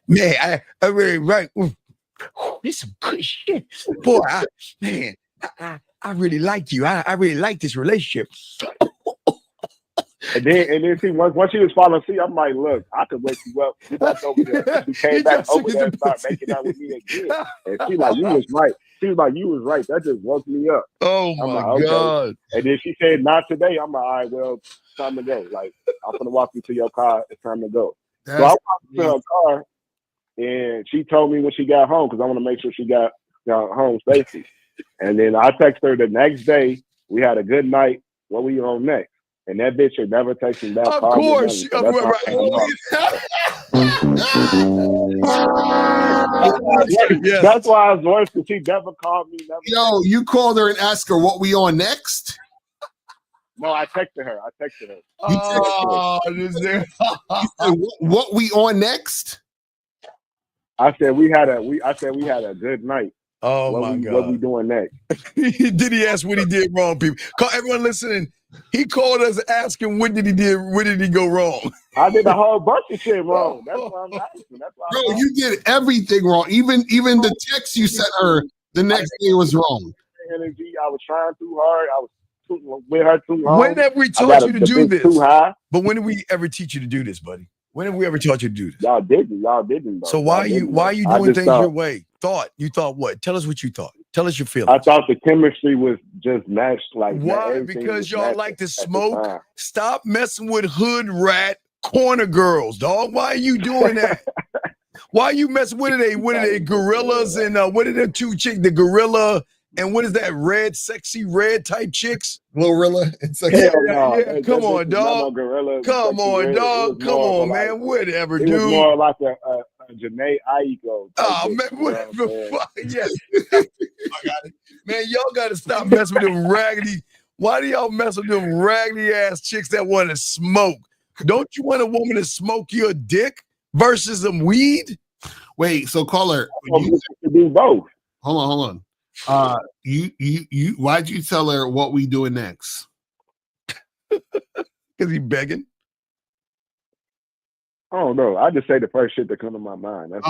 Man, I really like. This some good shit. Boy, I really like you. I really like this relationship. And then see, once she was falling asleep, I'm like, look, I could wake you up. You back over there. She came back over there and started making out with me again. And she like, you was right. She was like, you was right. That just woke me up. Oh my God. And then she said, not today. I'm like, all right, well, it's time to go. Like, I'm gonna walk you to your car. It's time to go. So I walked to her car, and she told me when she got home because I want to make sure she got home safely. And then I texted her the next day. We had a good night. What we on next? And that bitch had never texted me back. Of course. That's why I was worse because she never called me. Yo, you called her and asked her what we on next? No, I texted her. You said, what we on next? I said we had a good night. Oh my God. What we doing next? Did he ask what he did wrong, people? Call everyone listening. He called us asking what did he go wrong? I did a whole bunch of shit wrong. That's why I'm asking. Bro, you did everything wrong. Even the text you sent her the next day was wrong. Energy. I was trying too hard. I was with her too long. When have we taught you to do this? Too high. But when did we ever teach you to do this, buddy? When have we ever taught you to do this? Y'all didn't. Bro. So why are you doing things your way? You thought what? Tell us what you thought. Tell us your feelings. I thought the chemistry was just matched. Like why? Because y'all like to smoke. Stop messing with hood rat corner girls, dog. Why are you doing that? Why are you messing with it? What are they gorillas and what are the two chicks? The gorilla and what is that red, sexy red type chicks? Glorilla. It's like yeah. Come on, dog. Come on, dog. Come on, man. Whatever, dude. It was more like a Janae Aiko. Oh man, what the fuck? Yes. I got it. Man, y'all gotta stop messing with them raggedy. Why do y'all mess with them raggedy ass chicks that want to smoke? Don't you want a woman to smoke your dick versus some weed? Wait, so caller, you do both. Hold on. You why'd you tell her what we doing next? Because he begging. I don't know. I just say the first shit that come to my mind. That's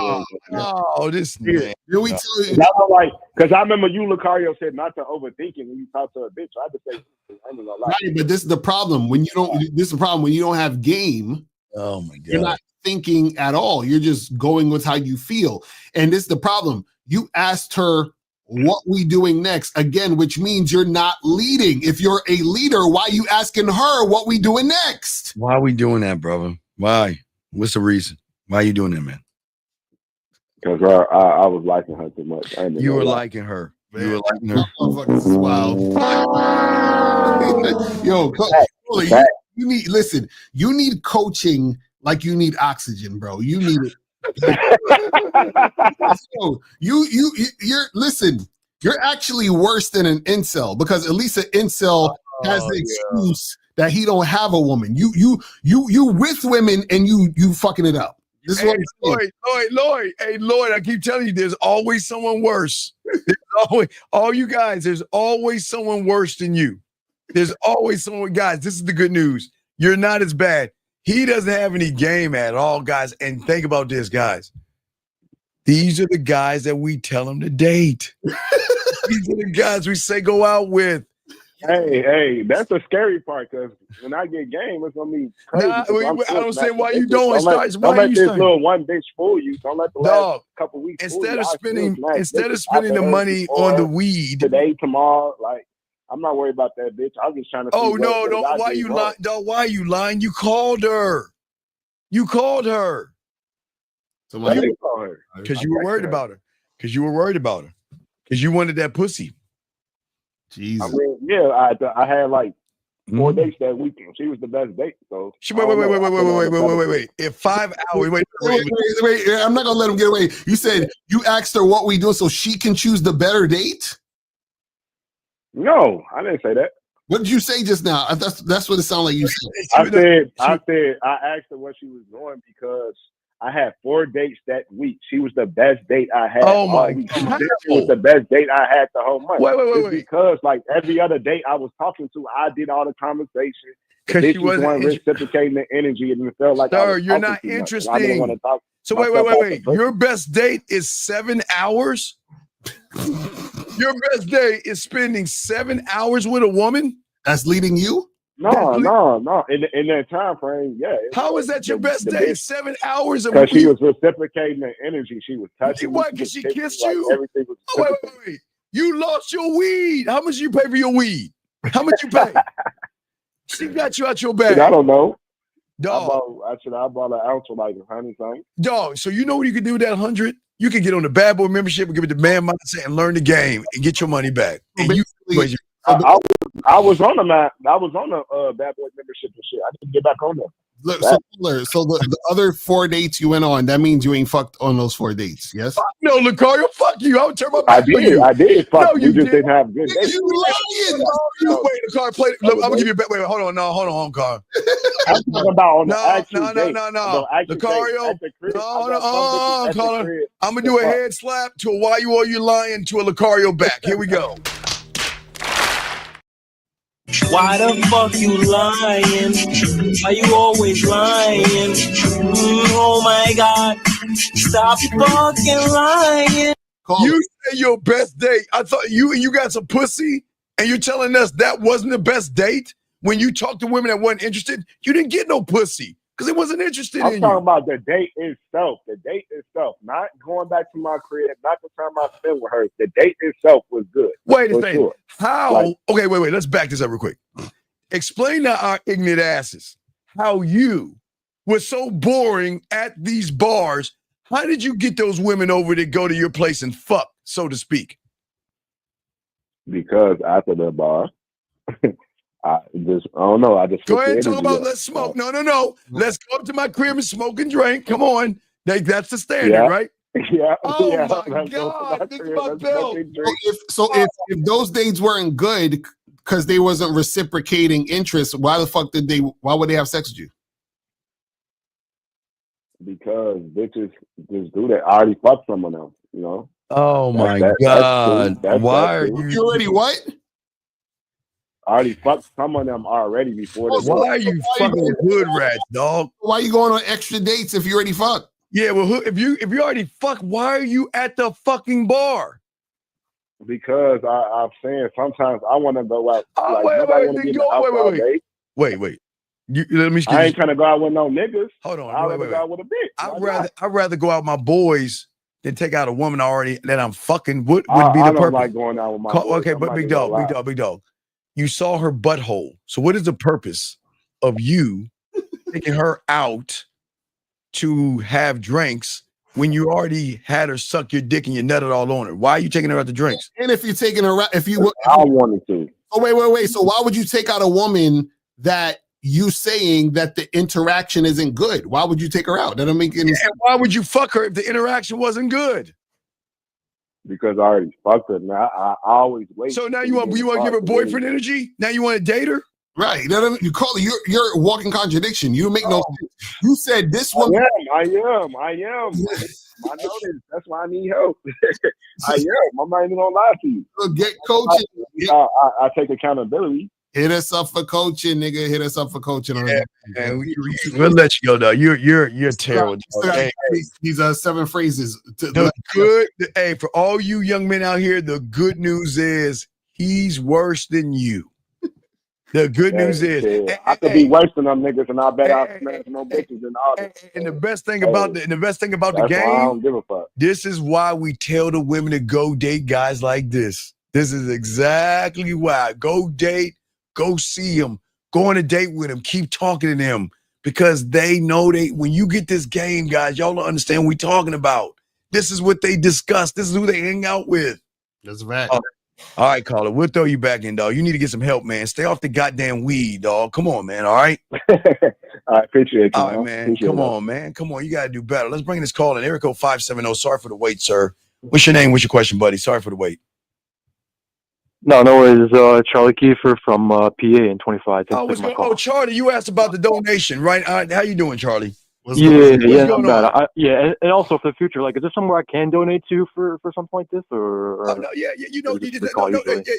this man. Did we tell you? Because I remember you, Lucario, said not to overthink it when you talk to a bitch. I just say, I ain't gonna lie. Right, but this is the problem when you don't. This is the problem when you don't have game. Oh my God! You're not thinking at all. You're just going with how you feel, and this is the problem. You asked her what we doing next again, which means you're not leading. If you're a leader, why are you asking her what we doing next? Why are we doing that, brother? Why? What's the reason? Why are you doing that, man? Because I was liking her too much. You were liking her. Man. You were liking her. This is wild. Yo, you need listen. You need coaching like you need oxygen, bro. You need it. So you're listen. You're actually worse than an incel because at least an incel has the excuse that he don't have a woman. You with women and you fucking it up. This is what I'm saying. Lloyd. Hey, Lloyd, I keep telling you, there's always someone worse. All you guys, there's always someone worse than you. There's always someone, guys, this is the good news. You're not as bad. He doesn't have any game at all, guys. And think about this, guys. These are the guys that we tell him to date. These are the guys we say go out with. Hey, that's the scary part because when I get game, it's gonna be crazy. Nah, I don't say why you don't don't. let this little one bitch fool you. Don't let the last couple weeks instead fool of you. instead of spending the money on the weed today, tomorrow, like I'm not worried about that bitch. I'm just trying to. Oh no, why you lying? Dog, why are you lying? You called her. You called her. So why you call her? Because you were worried about her. Because you were worried about her. Because you wanted that pussy. Jesus. I mean, yeah, I had like 4 dates that weekend. She was the best date. So wait. If 5 hours, wait. I'm not gonna let him get away. You said you asked her what we do so she can choose the better date. No, I didn't say that. What did you say just now? That's what it sounded like you said. I asked her what she was doing because I had 4 dates that week. She was the best date I had. Oh my God. She was the best date I had the whole month. Wait. Because like every other date I was talking to, I did all the conversation. Because she wasn't reciprocating the energy, and it felt like sir, you're not interesting. I didn't want to talk. So wait. Your best date is 7 hours. Your best day is spending 7 hours with a woman that's leading you. No. In that time frame, yeah. How is that your best day? 7 hours of because she was reciprocating the energy. She was touching. Why? Because she kissed you. Like everything was. Wait. You lost your weed. How much you pay for your weed? How much you pay? She got you out your bag. I don't know. Dog. I bought an ounce for like 100 something. Dog. So you know what you could do with that 100? You could get on the bad boy membership and give it the man mindset and learn the game and get your money back. And I was on the bad boy membership and shit. I didn't get back on there. Look, so the other 4 dates you went on, that means you ain't fucked on those 4 dates, yes? No, Lucario, fuck you. I would turn my back on you. I did. Fuck, no, you just didn't have good dates. You lying. Wait, Lucario, play. Look, I'm gonna give you a bet. Wait, hold on, Lucario. I'm talking about on the actual date. No. Lucario, no, I'm gonna do a head slap to a why you lying to a Lucario back. Here we go. Why the fuck you lying? Why you always lying? Oh my God. Stop fucking lying. You say your best date. I thought you got some pussy and you're telling us that wasn't the best date? When you talk to women that weren't interested, you didn't get no pussy because it wasn't interested in you. I'm talking about the date itself. The date itself. Not going back to my crib, not the time I spent with her. The date itself was good. Wait a second. Sure. How? Okay, wait. Let's back this up real quick. Explain to our ignorant asses how you were so boring at these bars. How did you get those women over to go to your place and fuck, so to speak? Because after the bar, I don't know. I just go ahead and talk about let's smoke. No. Let's go up to my crib and smoke and drink. Come on. That's the standard, right? Yeah. Oh my God. Think about Bill. If those dates weren't good because they wasn't reciprocating interest, why would they have sex with you? Because bitches just do that. I already fucked someone else, you know? Oh my God. Why are you already what? I already fucked some of them already before. Why are you fucking hood rats, dog? Why are you going on extra dates if you already fucked? Yeah, well, if you already fucked, why are you at the fucking bar? Because I'm saying sometimes I want to go out. Wait. Let me. I ain't trying to go out with no niggas. Hold on. I'd rather go out with a bitch. I'd rather go out with my boys than take out a woman already that I'm fucking. Would be the purpose. I don't like going out with my boys. Okay, but big dog. You saw her butthole. So what is the purpose of you taking her out to have drinks when you already had her suck your dick and you nutted all on her? Why are you taking her out to drinks? And if you're taking her out, I wanted to. Oh, wait. So why would you take out a woman that you saying that the interaction isn't good? Why would you take her out? That don't make any sense. And why would you fuck her if the interaction wasn't good? Because I already fucked her. Now I always wait. So now you want to give her boyfriend energy? Now you want to date her? Right. You call it you're a walking contradiction. You make no sense. You said this one. I am. I know this. That's why I need help. I am. I'm not even gonna lie to you. So get coaching. I take accountability. Hit us up for coaching, nigga. Hit us up for coaching. Yeah, we'll let you go though. You're terrible. These are 7 phrases. Hey, for all you young men out here, the good news is he's worse than you. The good news is, I could be worse than them niggas, and I bet I smash more bitches than all this. And the best thing about the game, I don't give a fuck. this is why we tell the women to go date guys like this. This is exactly why. Go date, go see them, go on a date with them, keep talking to them, because they know when you get this game, guys, y'all don't understand what we talking about. This is what they discuss. This is who they hang out with. That's right. All right, caller, we'll throw you back in, dog. You need to get some help, man. Stay off the goddamn weed, dog. Come on, man. All right. I appreciate you. All right, man. Come on, man. Come on. You got to do better. Let's bring this call in. Area code 570. Sorry for the wait, sir. What's your name? What's your question, buddy? Sorry for the wait. No worries. Charlie Kiefer from PA in 25. Charlie, you asked about the donation, right? How you doing, Charlie? Yeah, not bad. And also for the future, like, is there somewhere I can donate to for something like this, or? Oh, no, you don't need to.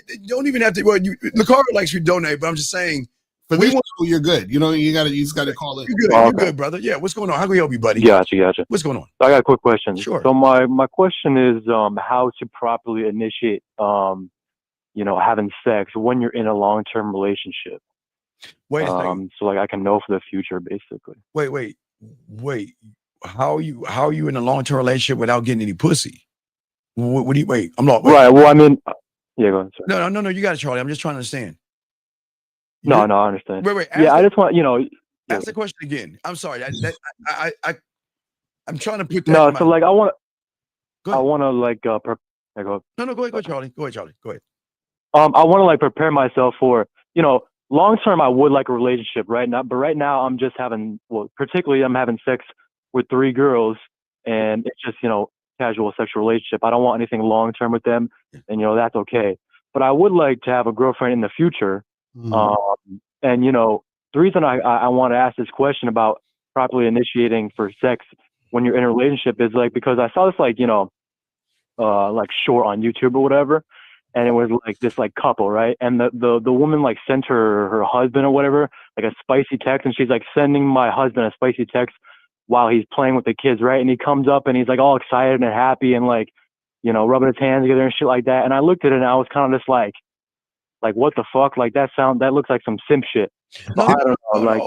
You don't even have to. Well, Lakara likes you to donate, but I'm just saying. For this show, you're good. You know, you just got to call in. You're good, brother. Yeah, what's going on? How can we help you, buddy? Gotcha. What's going on? I got a quick question. Sure. So my question is, how to properly initiate, having sex when you're in a long-term relationship. Wait a second. So like I can know for the future, basically. Wait. How are you in a long-term relationship without getting any pussy? What do you wait? I'm not. Right. Well, I mean, yeah. Go ahead. Sorry. No. You got it, Charlie. I'm just trying to understand. No, I understand. Wait. I just want Ask the question again. I'm sorry. I'm trying to put that. No, so like I want to like No, go ahead, Charlie. Go ahead. I want to like prepare myself for, long term. I would like a relationship right now, but right now I'm just having, particularly I'm having sex with 3 girls, and it's just, casual sexual relationship. I don't want anything long term with them, and that's okay. But I would like to have a girlfriend in the future. And the reason I want to ask this question about properly initiating for sex when you're in a relationship is like, because I saw this like short on YouTube or whatever, and it was like this like couple, right? And the woman like sent her husband or whatever like a spicy text, and she's like sending my husband a spicy text while he's playing with the kids, right? And he comes up and he's like all excited and happy and like rubbing his hands together and shit like that. And I looked at it and I was kind of just like what the fuck? Like that looks like some simp shit. But I don't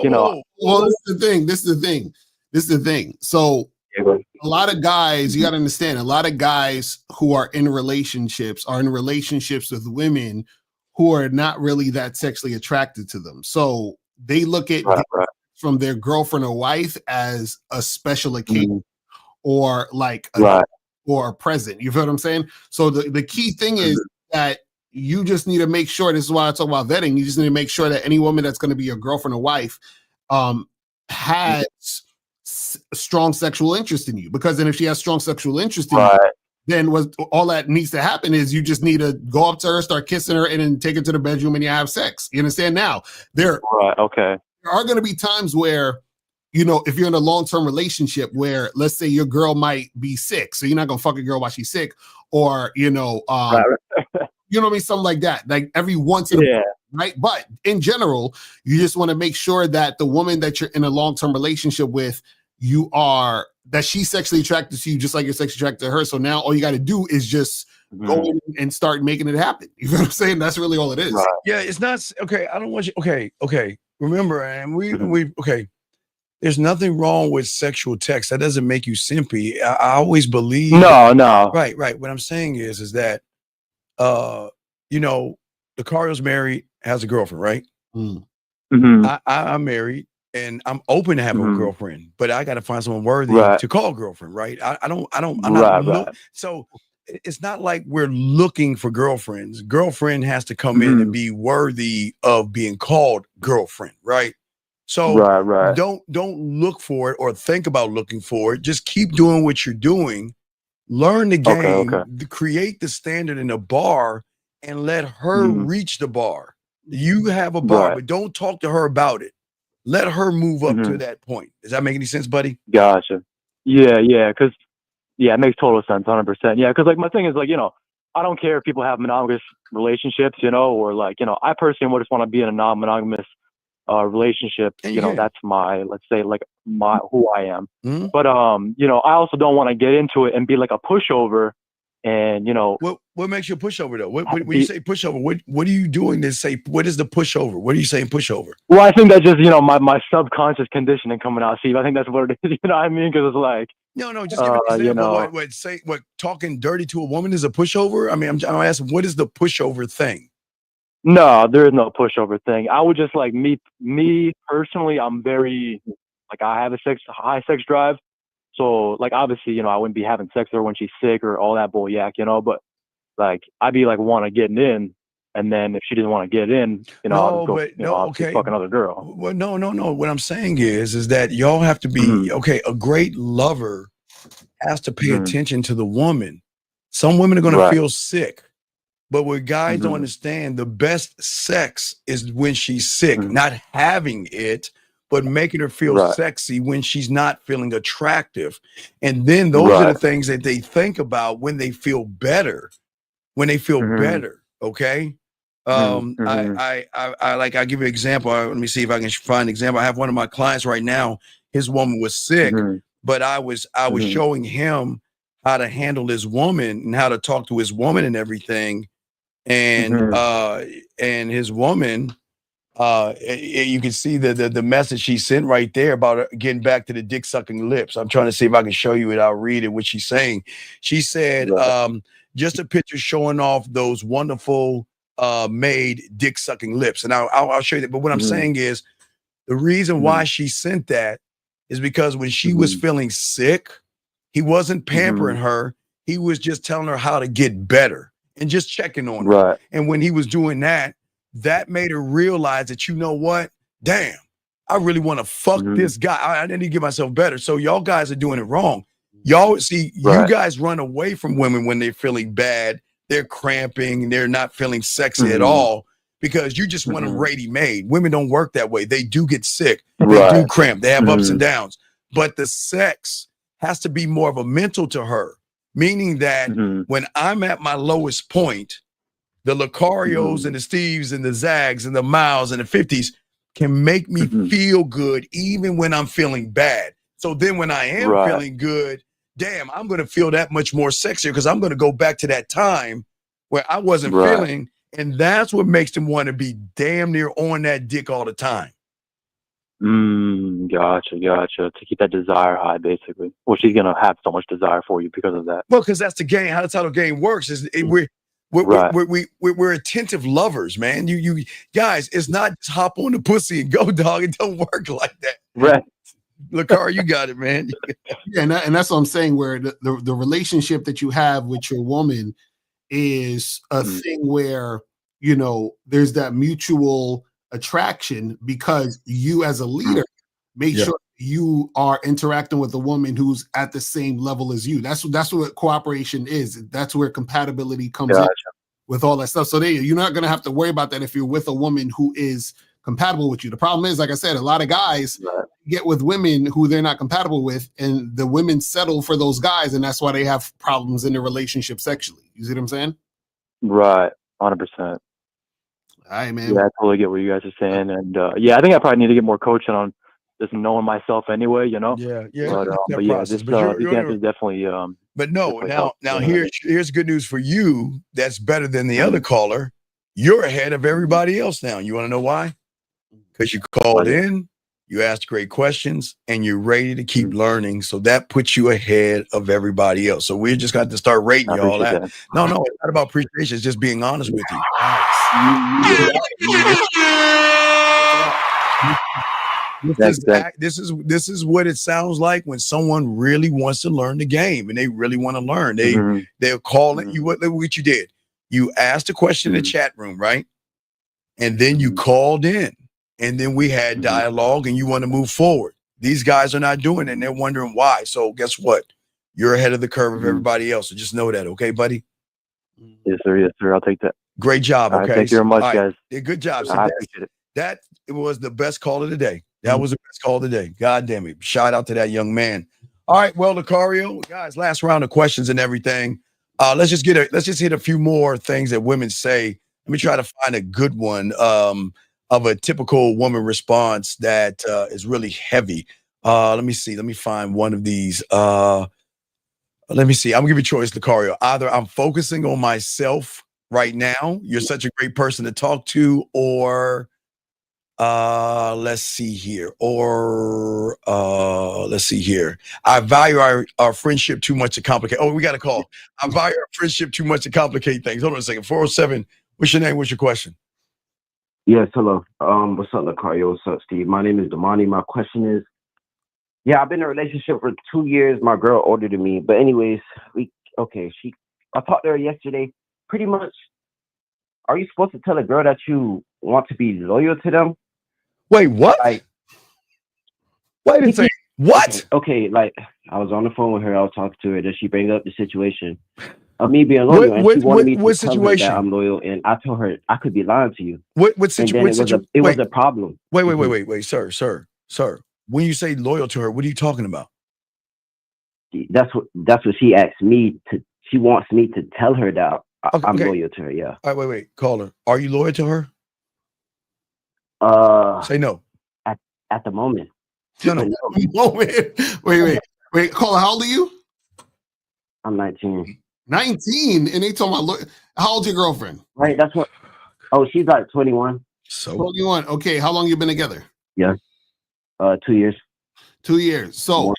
know, Well, this is the thing. So a lot of guys, you got to understand, a lot of guys who are in relationships with women who are not really that sexually attracted to them. So they look at from their girlfriend or wife as a special occasion or like or a present. You feel what I'm saying? So the key thing is that you just need to make sure, this is why I talk about vetting, you just need to make sure that any woman that's going to be your girlfriend or wife has strong sexual interest in you. Because then if she has strong sexual interest in you, then all that needs to happen is you just need to go up to her, start kissing her, and then take her to the bedroom and you have sex. You understand? Now, there are going to be times where, if you're in a long-term relationship where, let's say your girl might be sick, so you're not going to fuck a girl while she's sick, or, you know what I mean? Something like that. Like every once in a while, right? But in general, you just want to make sure that the woman that you're in a long-term relationship with, that she's sexually attracted to you just like you're sexually attracted to her. So now all you got to do is just go in and start making it happen. You know what I'm saying? That's really all it is. Right. Yeah, it's not okay. I don't want you. Okay. Remember, and we there's nothing wrong with sexual text. That doesn't make you simpy. I always believe. No. Right. What I'm saying is that Lucario's married, has a girlfriend, right? I'm married and I'm open to having a girlfriend, but I got to find someone worthy to call girlfriend, right? I'm not so it's not like we're looking for girlfriends. Girlfriend has to come in and be worthy of being called girlfriend, right? So don't look for it or think about looking for it. Just keep doing what you're doing. Learn the game, create the standard in the bar, and let her reach the bar. You have a bar, but don't talk to her about it. Let her move up to that point. Does that make any sense, buddy? Gotcha. Yeah, because it makes total sense, 100%. Yeah, because like my thing is like, I don't care if people have monogamous relationships, or like, I personally would just want to be in a non-monogamous relationship. That's my, let's say, like who I am. But I also don't want to get into it and be like a pushover And, you know, what makes you a pushover though? When you say pushover, what are you doing to say, what is the pushover? What are you saying pushover? well, I think that's just, you know, my subconscious conditioning coming out, Steve. I think that's what it is. You know what I mean? Because it's like, No, just give me an example. you know, What talking dirty to a woman is a pushover? I mean, I'm asking, what is the pushover thing? no, there is no pushover thing. I would just like me personally, I'm very, like, I have a high sex drive. So like, obviously, you know, I wouldn't be having sex with her when she's sick or all that bull yak, you know, but like, I'd be like, want to get in. And then if she doesn't want to get in, you know, I'll just go, you know, I'll just fuck another girl. Well, no. What I'm saying is that y'all have to be, okay, a great lover has to pay attention to the woman. Some women are going to feel sick, but what guys don't understand, the best sex is when she's sick, not having it, but making her feel sexy when she's not feeling attractive. And then those are the things that they think about when they feel better, okay? I give you an example. Let me see if I can find an example. I have one of my clients right now. His woman was sick, but I was showing him how to handle his woman and how to talk to his woman and everything. And his woman, you can see the message she sent right there about getting back to the dick sucking lips. I'm trying to see if I can show you it. I'll read it. What she's saying. She said, just a picture showing off those wonderful made dick sucking lips. And I'll show you that. But what I'm saying is the reason why she sent that is because when she was feeling sick, he wasn't pampering her. He was just telling her how to get better and just checking on her. And when he was doing that, that made her realize that, you know what? Damn, I really want to fuck this guy. I need to get myself better. So y'all guys are doing it wrong. Y'all see, you guys run away from women when they're feeling bad. They're cramping. They're not feeling sexy at all because you just want them ready-made. Women don't work that way. They do get sick. They do cramp. They have ups and downs. But the sex has to be more of a mental to her, meaning that when I'm at my lowest point, the Lucarios and the Steves and the Zags and the Miles and the 50s can make me feel good even when I'm feeling bad. So then when I am feeling good, damn, I'm going to feel that much more sexier because I'm going to go back to that time where I wasn't feeling. And that's what makes them want to be damn near on that dick all the time. Gotcha. To keep that desire high, basically. Well, she's going to have so much desire for you because of that. Well, because that's the game. That's how the game works. We're attentive lovers, man. You guys, it's not just hop on the pussy and go, dog. It don't work like that. Right. Lacar, you got it, man. Yeah, and that's what I'm saying, where the relationship that you have with your woman is a thing where, you know, there's that mutual attraction because you as a leader make sure you are interacting with a woman who's at the same level as you. That's what cooperation is. That's where compatibility comes in with all that stuff. So you're not going to have to worry about that if you're with a woman who is compatible with you. The problem is, like I said, a lot of guys get with women who they're not compatible with, and the women settle for those guys, and that's why they have problems in their relationship sexually. You see what I'm saying? Right, 100%. All right, man. Yeah, I totally get what you guys are saying, and I think I probably need to get more coaching on just knowing myself anyway. You know? Yeah. But yeah, these answers definitely. But no, now here's good news for you. That's better than the other caller. You're ahead of everybody else now. You want to know why? Because you called in, you asked great questions, and you're ready to keep learning. So that puts you ahead of everybody else. So we're just got to start rating you all that. No, it's not about appreciation. It's just being honest with you. This is what it sounds like when someone really wants to learn the game and they really want to learn. They'll call it. What you did. You asked a question in the chat room, right? And then you called in. And then we had dialogue and you want to move forward. These guys are not doing it and they're wondering why. So guess what? You're ahead of the curve of everybody else. So just know that. Okay, buddy? Yes, sir. I'll take that. Great job. Okay. Thank you very much, guys. Yeah, good job. So I appreciate it. That was the best call of the day. That was the best call of the day. God damn it. Shout out to that young man. All right. Well, Lucario, guys, last round of questions and everything. Let's just hit a few more things that women say. Let me try to find a good one. Of a typical woman response that is really heavy. Let me see. Let me find one of these. Let me see. I'm gonna give you a choice, Lucario. Either I'm focusing on myself right now. You're such a great person to talk to, or let's see here. Or let's see here. I value our friendship too much to complicate. Oh, we got a call. I value our friendship too much to complicate things. Hold on a second. 407. What's your name? What's your question? Yes, hello. What's up, Lucario? What's up, Steve? My name is Damani. My question is, yeah, I've been in a relationship for 2 years. My girl older than me. But anyways, I talked to her yesterday. Pretty much, are you supposed to tell a girl that you want to be loyal to them? Wait, what? Like, wait a second. What? Okay, like, I was on the phone with her. I was talking to her. Then she bring up the situation of me being loyal, and she wanted me to tell her that I'm loyal. And I told her I could be lying to you. What situation? It was a problem. Wait, sir. When you say loyal to her, what are you talking about? That's what she asked me to. She wants me to tell her that I'm loyal to her. Yeah. All right, wait. Caller, are you loyal to her? Say no. At the moment. No. Wait. Caller, how old are you? I'm 19. 19, and they talking about how old's your girlfriend? Right, that's what. Oh, she's like 21. So 21. Okay, how long you been together? Yeah. 2 years. 2 years. So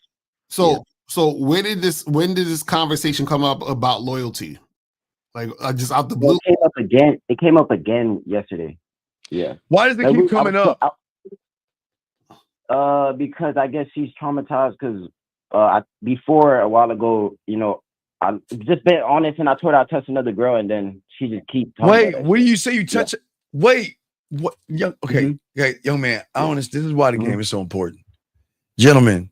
when did this conversation come up about loyalty? Like just out the blue? It came up again yesterday. Yeah. Why does it keep coming up? Because I guess she's traumatized because before a while ago, I just been honest, and I told her I touched another girl, and then she just keep talking. Wait, what do you say you touch? Yeah. Wait, what? Okay, young man. This is why the game is so important, gentlemen.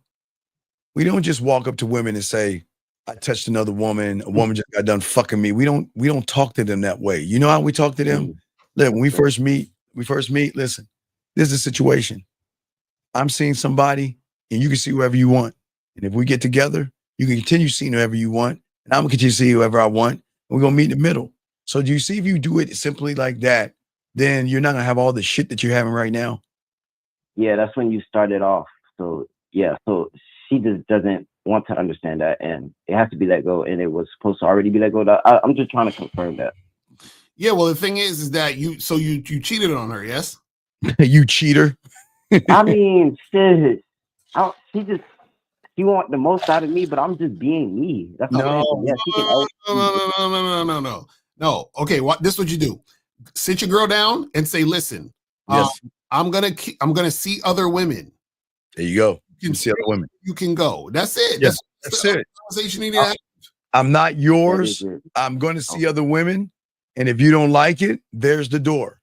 We don't just walk up to women and say, "I touched another woman. A woman just got done fucking me." We don't talk to them that way. You know how we talk to them? Look, when we first meet. Listen, this is a situation. I'm seeing somebody, and you can see whoever you want. And if we get together, you can continue seeing whoever you want. And I'm gonna continue to see whoever I want. We're gonna meet in the middle. So do you see, if you do it simply like that, then you're not gonna have all the shit that you're having right now? Yeah, that's when you started off. So yeah, so she just doesn't want to understand that, and it has to be let go, and it was supposed to already be let go. I'm just trying to confirm that. Yeah, well, the thing is that you cheated on her, yes? You cheater. I mean, shit. She want the most out of me, but I'm just being me. That's all. No. Okay, this is what you do. Sit your girl down and say, "Listen, yes, I'm gonna see other women." There you go. You can see other women. You can go. That's it. Yes, that's it. Conversation you need to have. I'm not yours. I'm going to see other women, and if you don't like it, there's the door.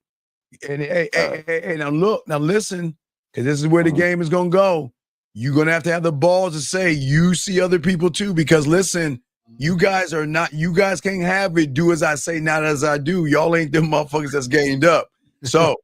And hey, now listen, because this is where the game is going to go. You're going to have the balls to say you see other people too, because listen, you guys can't have it. Do as I say, not as I do. Y'all ain't them motherfuckers that's gained up. So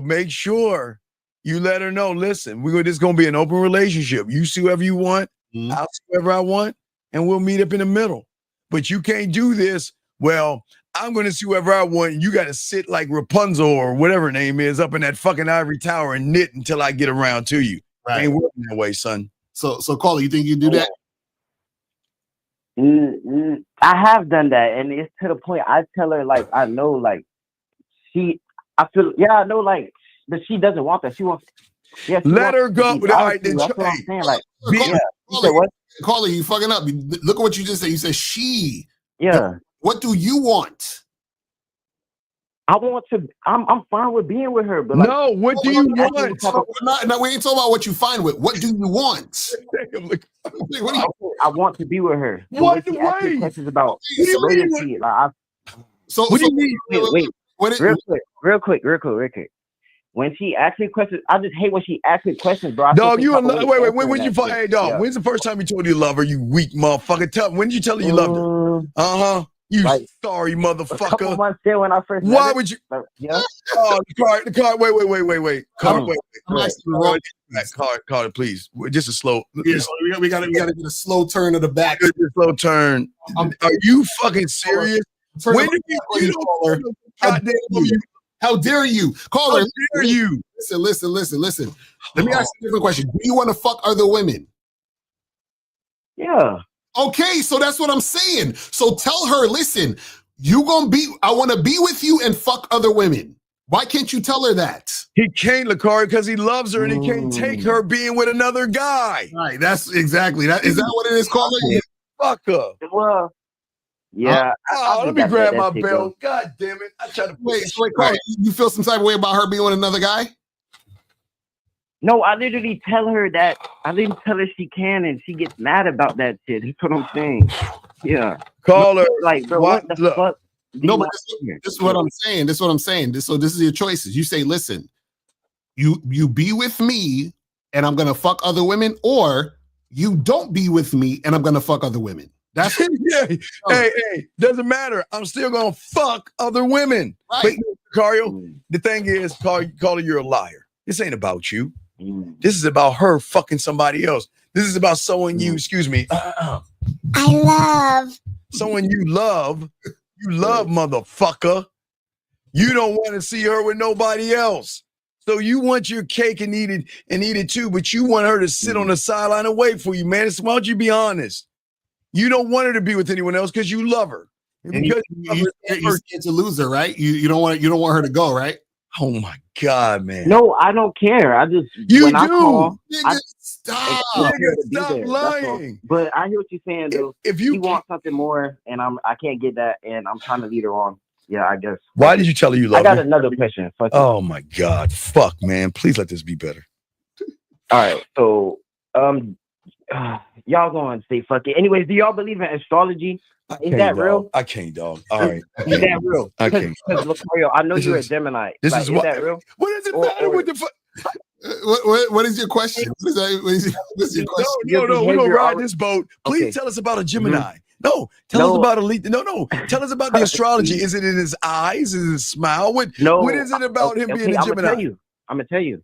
make sure you let her know, listen, this is going to be an open relationship. You see whoever you want. I'll see whoever I want, and we'll meet up in the middle. But you can't do this. Well, I'm going to see whoever I want, and you got to sit like Rapunzel or whatever her name is up in that fucking ivory tower and knit until I get around to you. Right. Ain't working that way, son. So Caller, you think you do that? I have done that, and it's to the point I tell her, like, I know, like, I know, like, but she doesn't want that. She wants, let her go. All right, then. That's what I'm saying. Like, Caller, you fucking up. Look at what you just said. You said she. Yeah. What do you want? I'm fine with being with her, but like, no, what do you want? No, we ain't talking about what you find with. What do you want? I want to be with her. What the way? Questions about loyalty. Like, what do you mean? Wait, real quick. When she asks me questions, I just hate when she asks me questions, bro. Dog, wait. When did you find? Hey, dog. Yeah. When's the first time you told her you love her? You weak motherfucker. When did you tell her you loved her? You sorry motherfucker. A couple months there when I first met her. Would you? Yeah. Oh, the card. Wait. Carter, please. Just a slow. Yeah, we gotta get a slow turn of the back. A slow turn. Are you fucking serious? When did you? How dare you? Caller, how dare you? Listen. Let me ask you a different question. Do you want to fuck other women? Yeah. Okay, so that's what I'm saying. So tell her, listen, I want to be with you and fuck other women. Why can't you tell her that? He can't, Lakari, because he loves her and he can't take her being with another guy. Right, that's exactly that. Is that what it is called? Fuck her. Well, yeah. Let me grab my belt. God damn it. I try to wait, Carl, you feel some type of way about her being with another guy? No, I literally tell her that. I didn't tell her she can, and she gets mad about that shit. That's what I'm saying. Yeah. Call her. Like, bro, what the fuck? No, but this is what I'm saying. This is what I'm saying. So this is your choices. You say, listen, you be with me and I'm gonna fuck other women, or you don't be with me and I'm gonna fuck other women. That's hey, doesn't matter. I'm still gonna fuck other women. Right. But Cario, the thing is, Carly, you're a liar. This ain't about you. This is about her fucking somebody else. This is about someone you, excuse me. I love. Someone you love. You love, motherfucker. You don't want to see her with nobody else. So you want your cake and eat it too, but you want her to sit on the sideline and wait for you, man. So why don't you be honest? You don't want her to be with anyone else because you love her. And because you're scared to lose her, right? You don't want her to go, right? Oh my God, man. No, I don't care. I just Stop. Stop lying. But I hear what you're saying though. If you want something more and I can't get that and I'm trying to lead her on. Yeah, I guess. Why did you tell her you love her? I got another question. Oh my God. Fuck, man. Please let this be better. All right. So y'all going to say fuck it. Anyways, do y'all believe in astrology? Is that real? I can't, dog. All right. Is that real? I can't. Because Locario, I know you're a Gemini. Is that real? What does it matter with the fuck? What is your question? What is your question? No, we're gonna ride this boat. Please tell us about a Gemini. No, tell us about tell us about the astrology. Is it in his eyes? Is it his smile? What is it about him being a Gemini? I'm gonna tell you.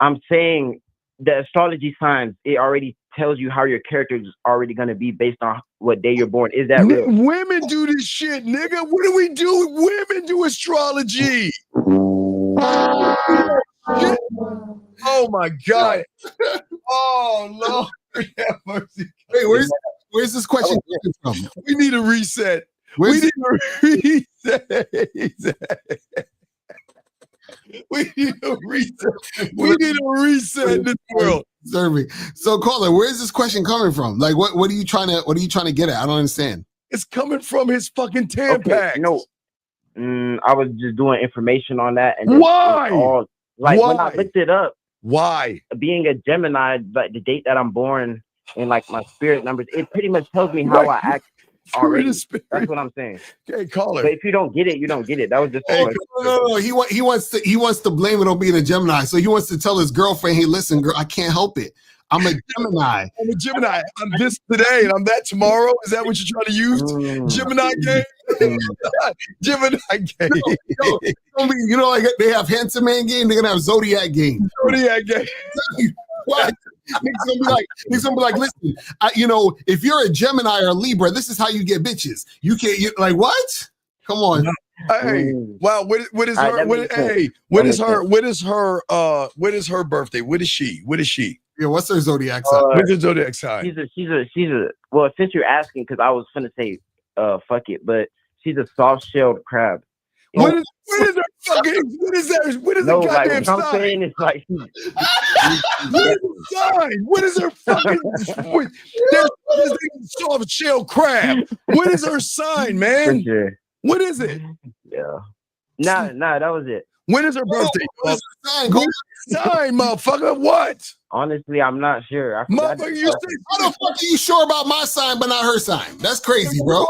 I'm saying the astrology signs, it already tells you how your character is already gonna be based on what day you're born. Is that real? Women do this shit, nigga. What do we do? Women do astrology. Oh my God. Oh Lord have mercy. Wait, where's this question coming from? We need a reset. We need a reset in this world. So caller, where's this question coming from? Like what are you trying to get at? I don't understand. It's coming from his fucking Tampax. No. I was just doing information on that. And why? When I looked it up. Why? Being a Gemini, like the date that I'm born and like my spirit numbers, it pretty much tells me how I act already. That's what I'm saying. Okay, caller. But if you don't get it, you don't get it. That was just no. He wants to blame it on being a Gemini. So he wants to tell his girlfriend, hey, listen, girl, I can't help it. I'm a Gemini. I'm a Gemini. I'm this today and I'm that tomorrow. Is that what you're trying to use? Gemini game? Gemini game. You know, like they have handsome man game, they're gonna have Zodiac game. Zodiac game. What? Niggas gonna be like, listen, if you're a Gemini or a Libra, this is how you get bitches. You can't like what? Come on. Hey, wow, what is her birthday? What is she? Yeah, what's her zodiac sign? What's her zodiac sign? She's a well, since you're asking, because I was finna say fuck it, but she's a soft-shelled crab. What is her fucking? What is that? What is the goddamn sign? I'm saying it's like what is the sign? What is her fucking? There's soft shell crab. What is her sign, man? Sure. What is it? Yeah. Nah, that was it. When is her birthday? What's the sign? Sign, motherfucker. What? Honestly, I'm not sure. Motherfucker, you say, how the fuck are you sure about my sign but not her sign? That's crazy, bro.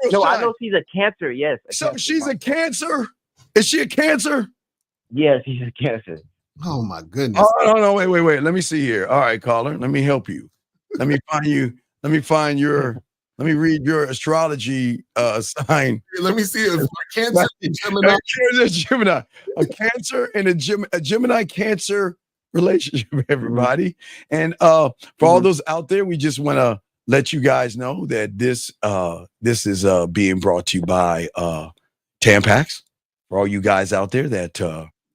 No, I know she's a Cancer. Yes. So she's a Cancer. Is she a Cancer? Yes, she's a Cancer. Oh my goodness. Oh no, wait. Let me see here. All right, caller. Let me help you. Let me find you. Let me read your astrology sign. Let me see if Cancer and Gemini. A Cancer and a Gemini Cancer relationship, everybody. And for all those out there, we just want to let you guys know that this is being brought to you by Tampax. For all you guys out there that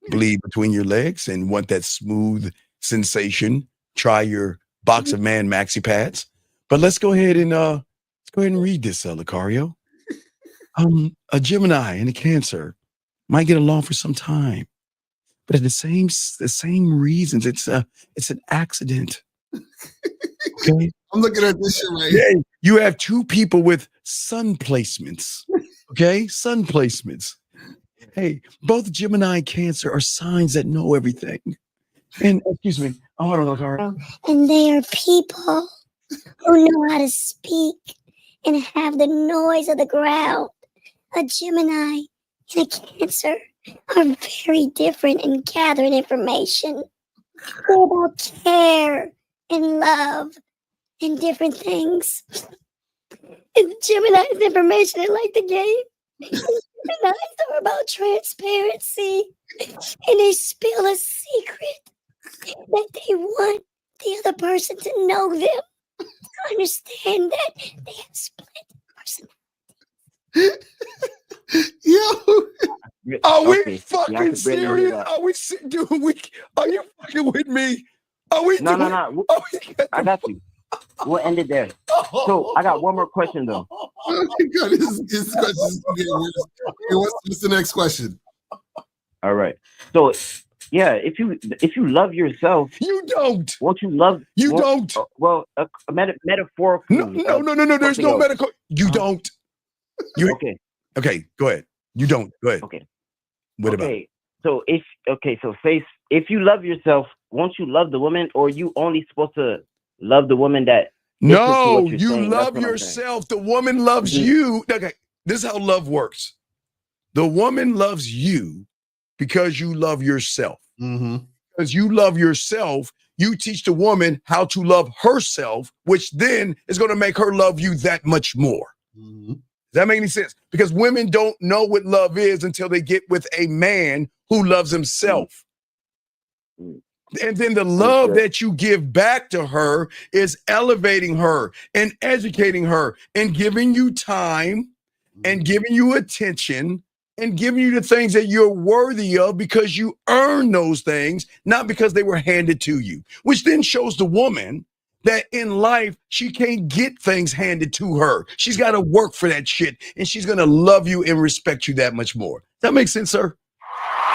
bleed between your legs and want that smooth sensation, try your Box of Man maxi pads. But let's go ahead and read this, Lucario. A Gemini and a Cancer might get along for some time, but at the same reasons, it's an accident. Okay, I'm looking at this shit right here. yeah, you have two people with sun placements. Okay, sun placements. Hey, both Gemini and Cancer are signs that know everything. And excuse me, hold on, Lucario. And they are people who know how to speak and have the noise of the ground. A Gemini and a Cancer are very different in gathering information. They're about care and love and different things. And Gemini's information is like the game. Geminis are about transparency, and they spill a secret that they want the other person to know them, to understand that they have split personality. Yo, Are we Okay, fucking yeah, I can barely hear serious? that. Are we doing? Are you fucking with me? Are we? No. Are we, I got you. We'll end it there. So I got one more question though. oh my God, this question is getting worse. Okay, what's the next question? All right. So yeah, if you love yourself, You don't. won't you love? You won't- don't. Well, metaphorically. No. There's something no else. medical. You don't. You Okay. okay? Go ahead. You don't. Go ahead. Okay. What about? Okay. So say if you love yourself, won't you love the woman, or you only supposed to love the woman that? No, what you're you saying. That's love what I'm yourself. The woman loves Mhm. you. Okay, this is how love works. The woman loves you because you love yourself. Mm-hmm. Because you love yourself, you teach the woman how to love herself, which then is going to make her love you that much more. Mm-hmm. Does that make any sense? Because women don't know what love is until they get with a man who loves himself. Mm. And then the love that you give back to her is elevating her and educating her and giving you time and giving you attention and giving you the things that you're worthy of because you earn those things, not because they were handed to you, which then shows the woman that in life, she can't get things handed to her. She's got to work for that shit, and she's going to love you and respect you that much more. Does that make sense, sir?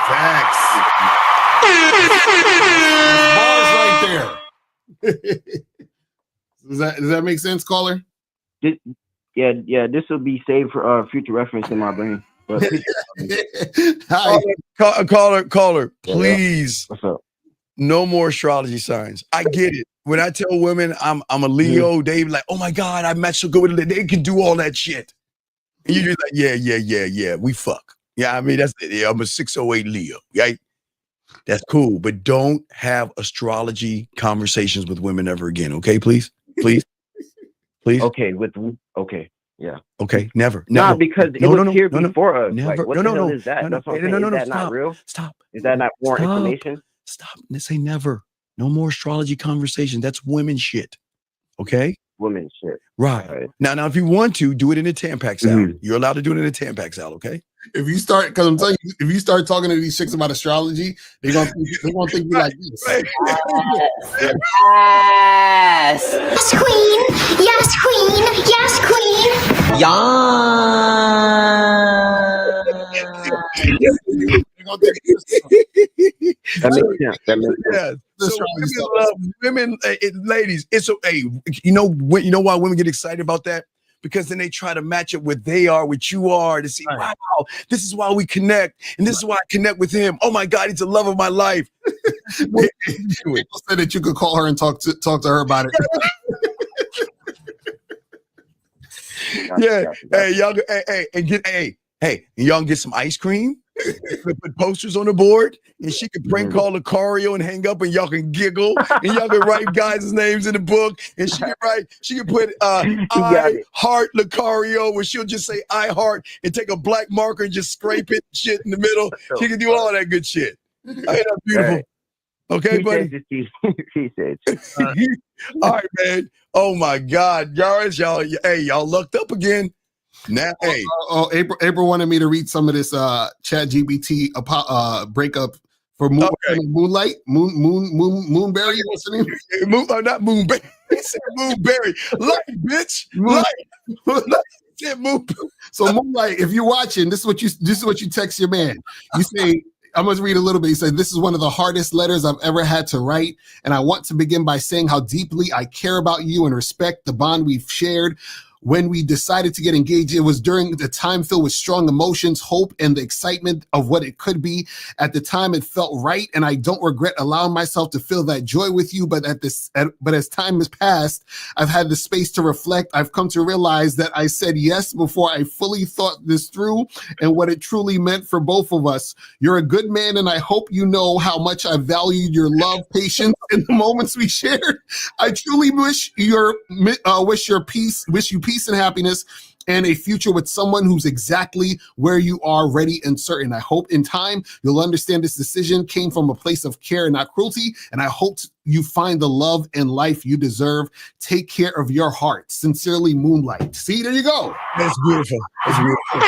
Facts. Bars right there. Does that make sense, caller? Yeah. This will be saved for future reference in my brain. But Hi. Caller, Yeah. please. What's up? No more astrology signs. I get it. When I tell women I'm a Leo, they be like, oh my God, I match so good with it. They can do all that shit. And you're just like, yeah, we fuck. Yeah, I mean, I'm a 608 Leo, right? That's cool. But don't have astrology conversations with women ever again, okay? Please. Okay, yeah. Okay, never. Not because it was here before us. Never. Like, what the hell is that? That's what I'm saying. Is that stop. not real? Stop. Is that not more Stop. information? Stop. Say never. No more astrology conversation. That's women shit. Okay? Women shit. Right. Now, if you want to, do it in a Tampax Sal. You're allowed to do it in a Tampax Sal, okay? If you start, because I'm telling you, if you start talking to these chicks about astrology, they're gonna think you like this. Yes. Yes, queen. Yes, queen. Yes, queen. That makes sense. So women, ladies, it's okay. You know why women get excited about that? Because then they try to match up what they are, what you are, to see, wow, this is why we connect, and this is why I connect with him. Oh my God, he's the love of my life. People said that you could call her and talk to her about it. Yeah. Hey, y'all. Hey, and y'all can get some ice cream. Put posters on the board, and she can prank call Lucario and hang up, and y'all can giggle, and y'all can write guys' names in the book, and she can put I heart Lucario, where she'll just say I heart and take a black marker and just scrape it shit in the middle. She can do all that good shit. Ain't that beautiful? Right. Okay, buddy. She said. All right, man. Oh my God, y'all lucked up again. Now, April wanted me to read some of this Chat GPT breakup For Moonlight, Moonberry, what's her name? Not Moonberry. He said Moonberry. Light, bitch. Light. So Moonlight, if you're watching, this is what you text your man. You say, I'm going to read a little bit. He said, this is one of the hardest letters I've ever had to write. And I want to begin by saying how deeply I care about you and respect the bond we've shared. When we decided to get engaged, it was during the time filled with strong emotions, hope, and the excitement of what it could be. At the time, it felt right, and I don't regret allowing myself to feel that joy with you. But as time has passed, I've had the space to reflect. I've come to realize that I said yes before I fully thought this through and what it truly meant for both of us. You're a good man, and I hope you know how much I valued your love, patience, and the moments we shared. I truly wish you peace and happiness and a future with someone who's exactly where you are, ready and certain. I hope in time you'll understand this decision came from a place of care and not cruelty, and I hope you find the love and life you deserve. Take care of your heart. Sincerely, Moonlight. See, there you go. That's beautiful. That's beautiful.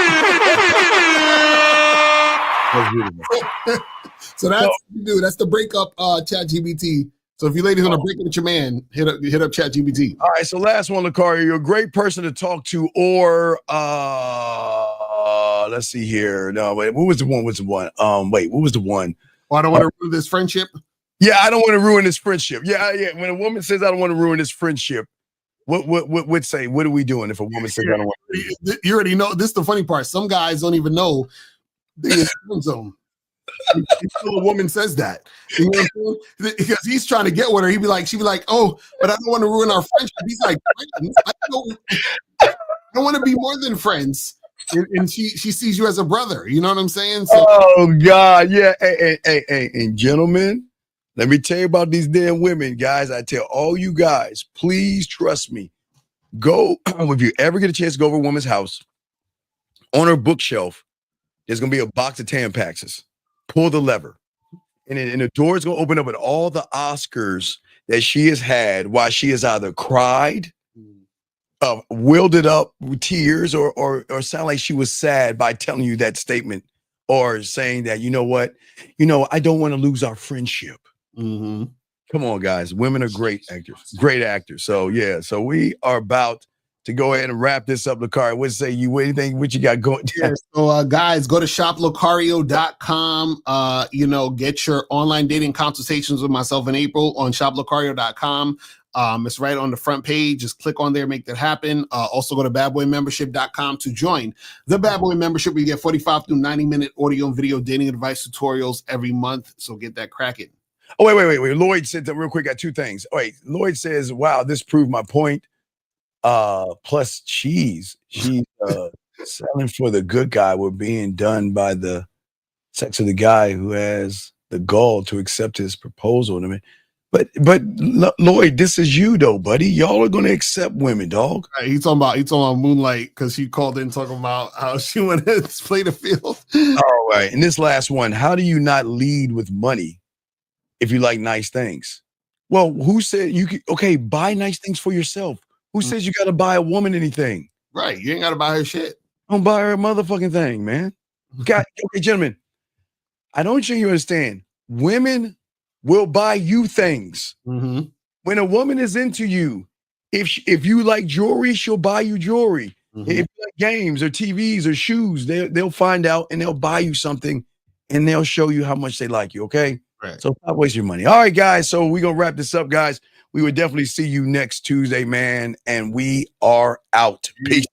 So that's what you do. That's the breakup ChatGPT. So if you ladies want to break up with your man, hit up ChatGPT. All right, so last one, Lucario. You're a great person to talk to, or let's see here. No, wait, what was the one? What was the one? Oh, I don't want to ruin this friendship. Yeah, I don't want to ruin this friendship. Yeah. When a woman says I don't want to ruin this friendship, what say? What are we doing if a woman says I don't want to? You already know. This is the funny part. Some guys don't even know they're in the friend zone. Until a woman says that, you know what I'm saying? Because he's trying to get with her. She'd be like, oh, but I don't want to ruin our friendship. He's like, I don't want to be more than friends. And she sees you as a brother. You know what I'm saying? So, oh God, yeah. Hey, and gentlemen, let me tell you about these damn women, guys. I tell all you guys, please trust me. Go if you ever get a chance to go over a woman's house. On her bookshelf, there's gonna be a box of Tampaxes. Pull the lever, and the door is going to open up with all the Oscars that she has had while she has either cried, wielded up with tears, or sound like she was sad by telling you that statement, or saying that, you know what, I don't want to lose our friendship. Mm-hmm. Come on, guys. Women are great actors. So yeah, so we are about to go ahead and wrap this up, Lucario. What you got going? Yeah, so guys, go to shoplucario.com. Get your online dating consultations with myself in April on shoplucario.com. It's right on the front page. Just click on there, make that happen. Also go to badboymembership.com to join the Bad Boy Membership. We get 45 through 90-minute audio and video dating advice tutorials every month. So get that cracking. Oh, wait. Lloyd said that real quick. Got two things. Wait, Lloyd says, wow, this proved my point. Plus she's selling for the good guy. We're being done by the sex of the guy who has the gall to accept his proposal. I mean, but Lloyd, this is you though, buddy. Y'all are gonna accept women, dog. Right, he's talking about Moonlight because she called in talking about how she went to play the field. All right, and this last one: how do you not lead with money if you like nice things? Well, who said you could? Okay, buy nice things for yourself. Who says you got to buy a woman anything? Right. You ain't got to buy her shit. Don't buy her a motherfucking thing, man. Okay, gentlemen, I don't think you understand. Women will buy you things. Mm-hmm. When a woman is into you, if you like jewelry, she'll buy you jewelry. Mm-hmm. If you like games or TVs or shoes, they'll find out and they'll buy you something and they'll show you how much they like you, okay? Right. So stop wasting your money. All right, guys, so we're going to wrap this up, guys. We would definitely see you next Tuesday, man. And we are out. Peace.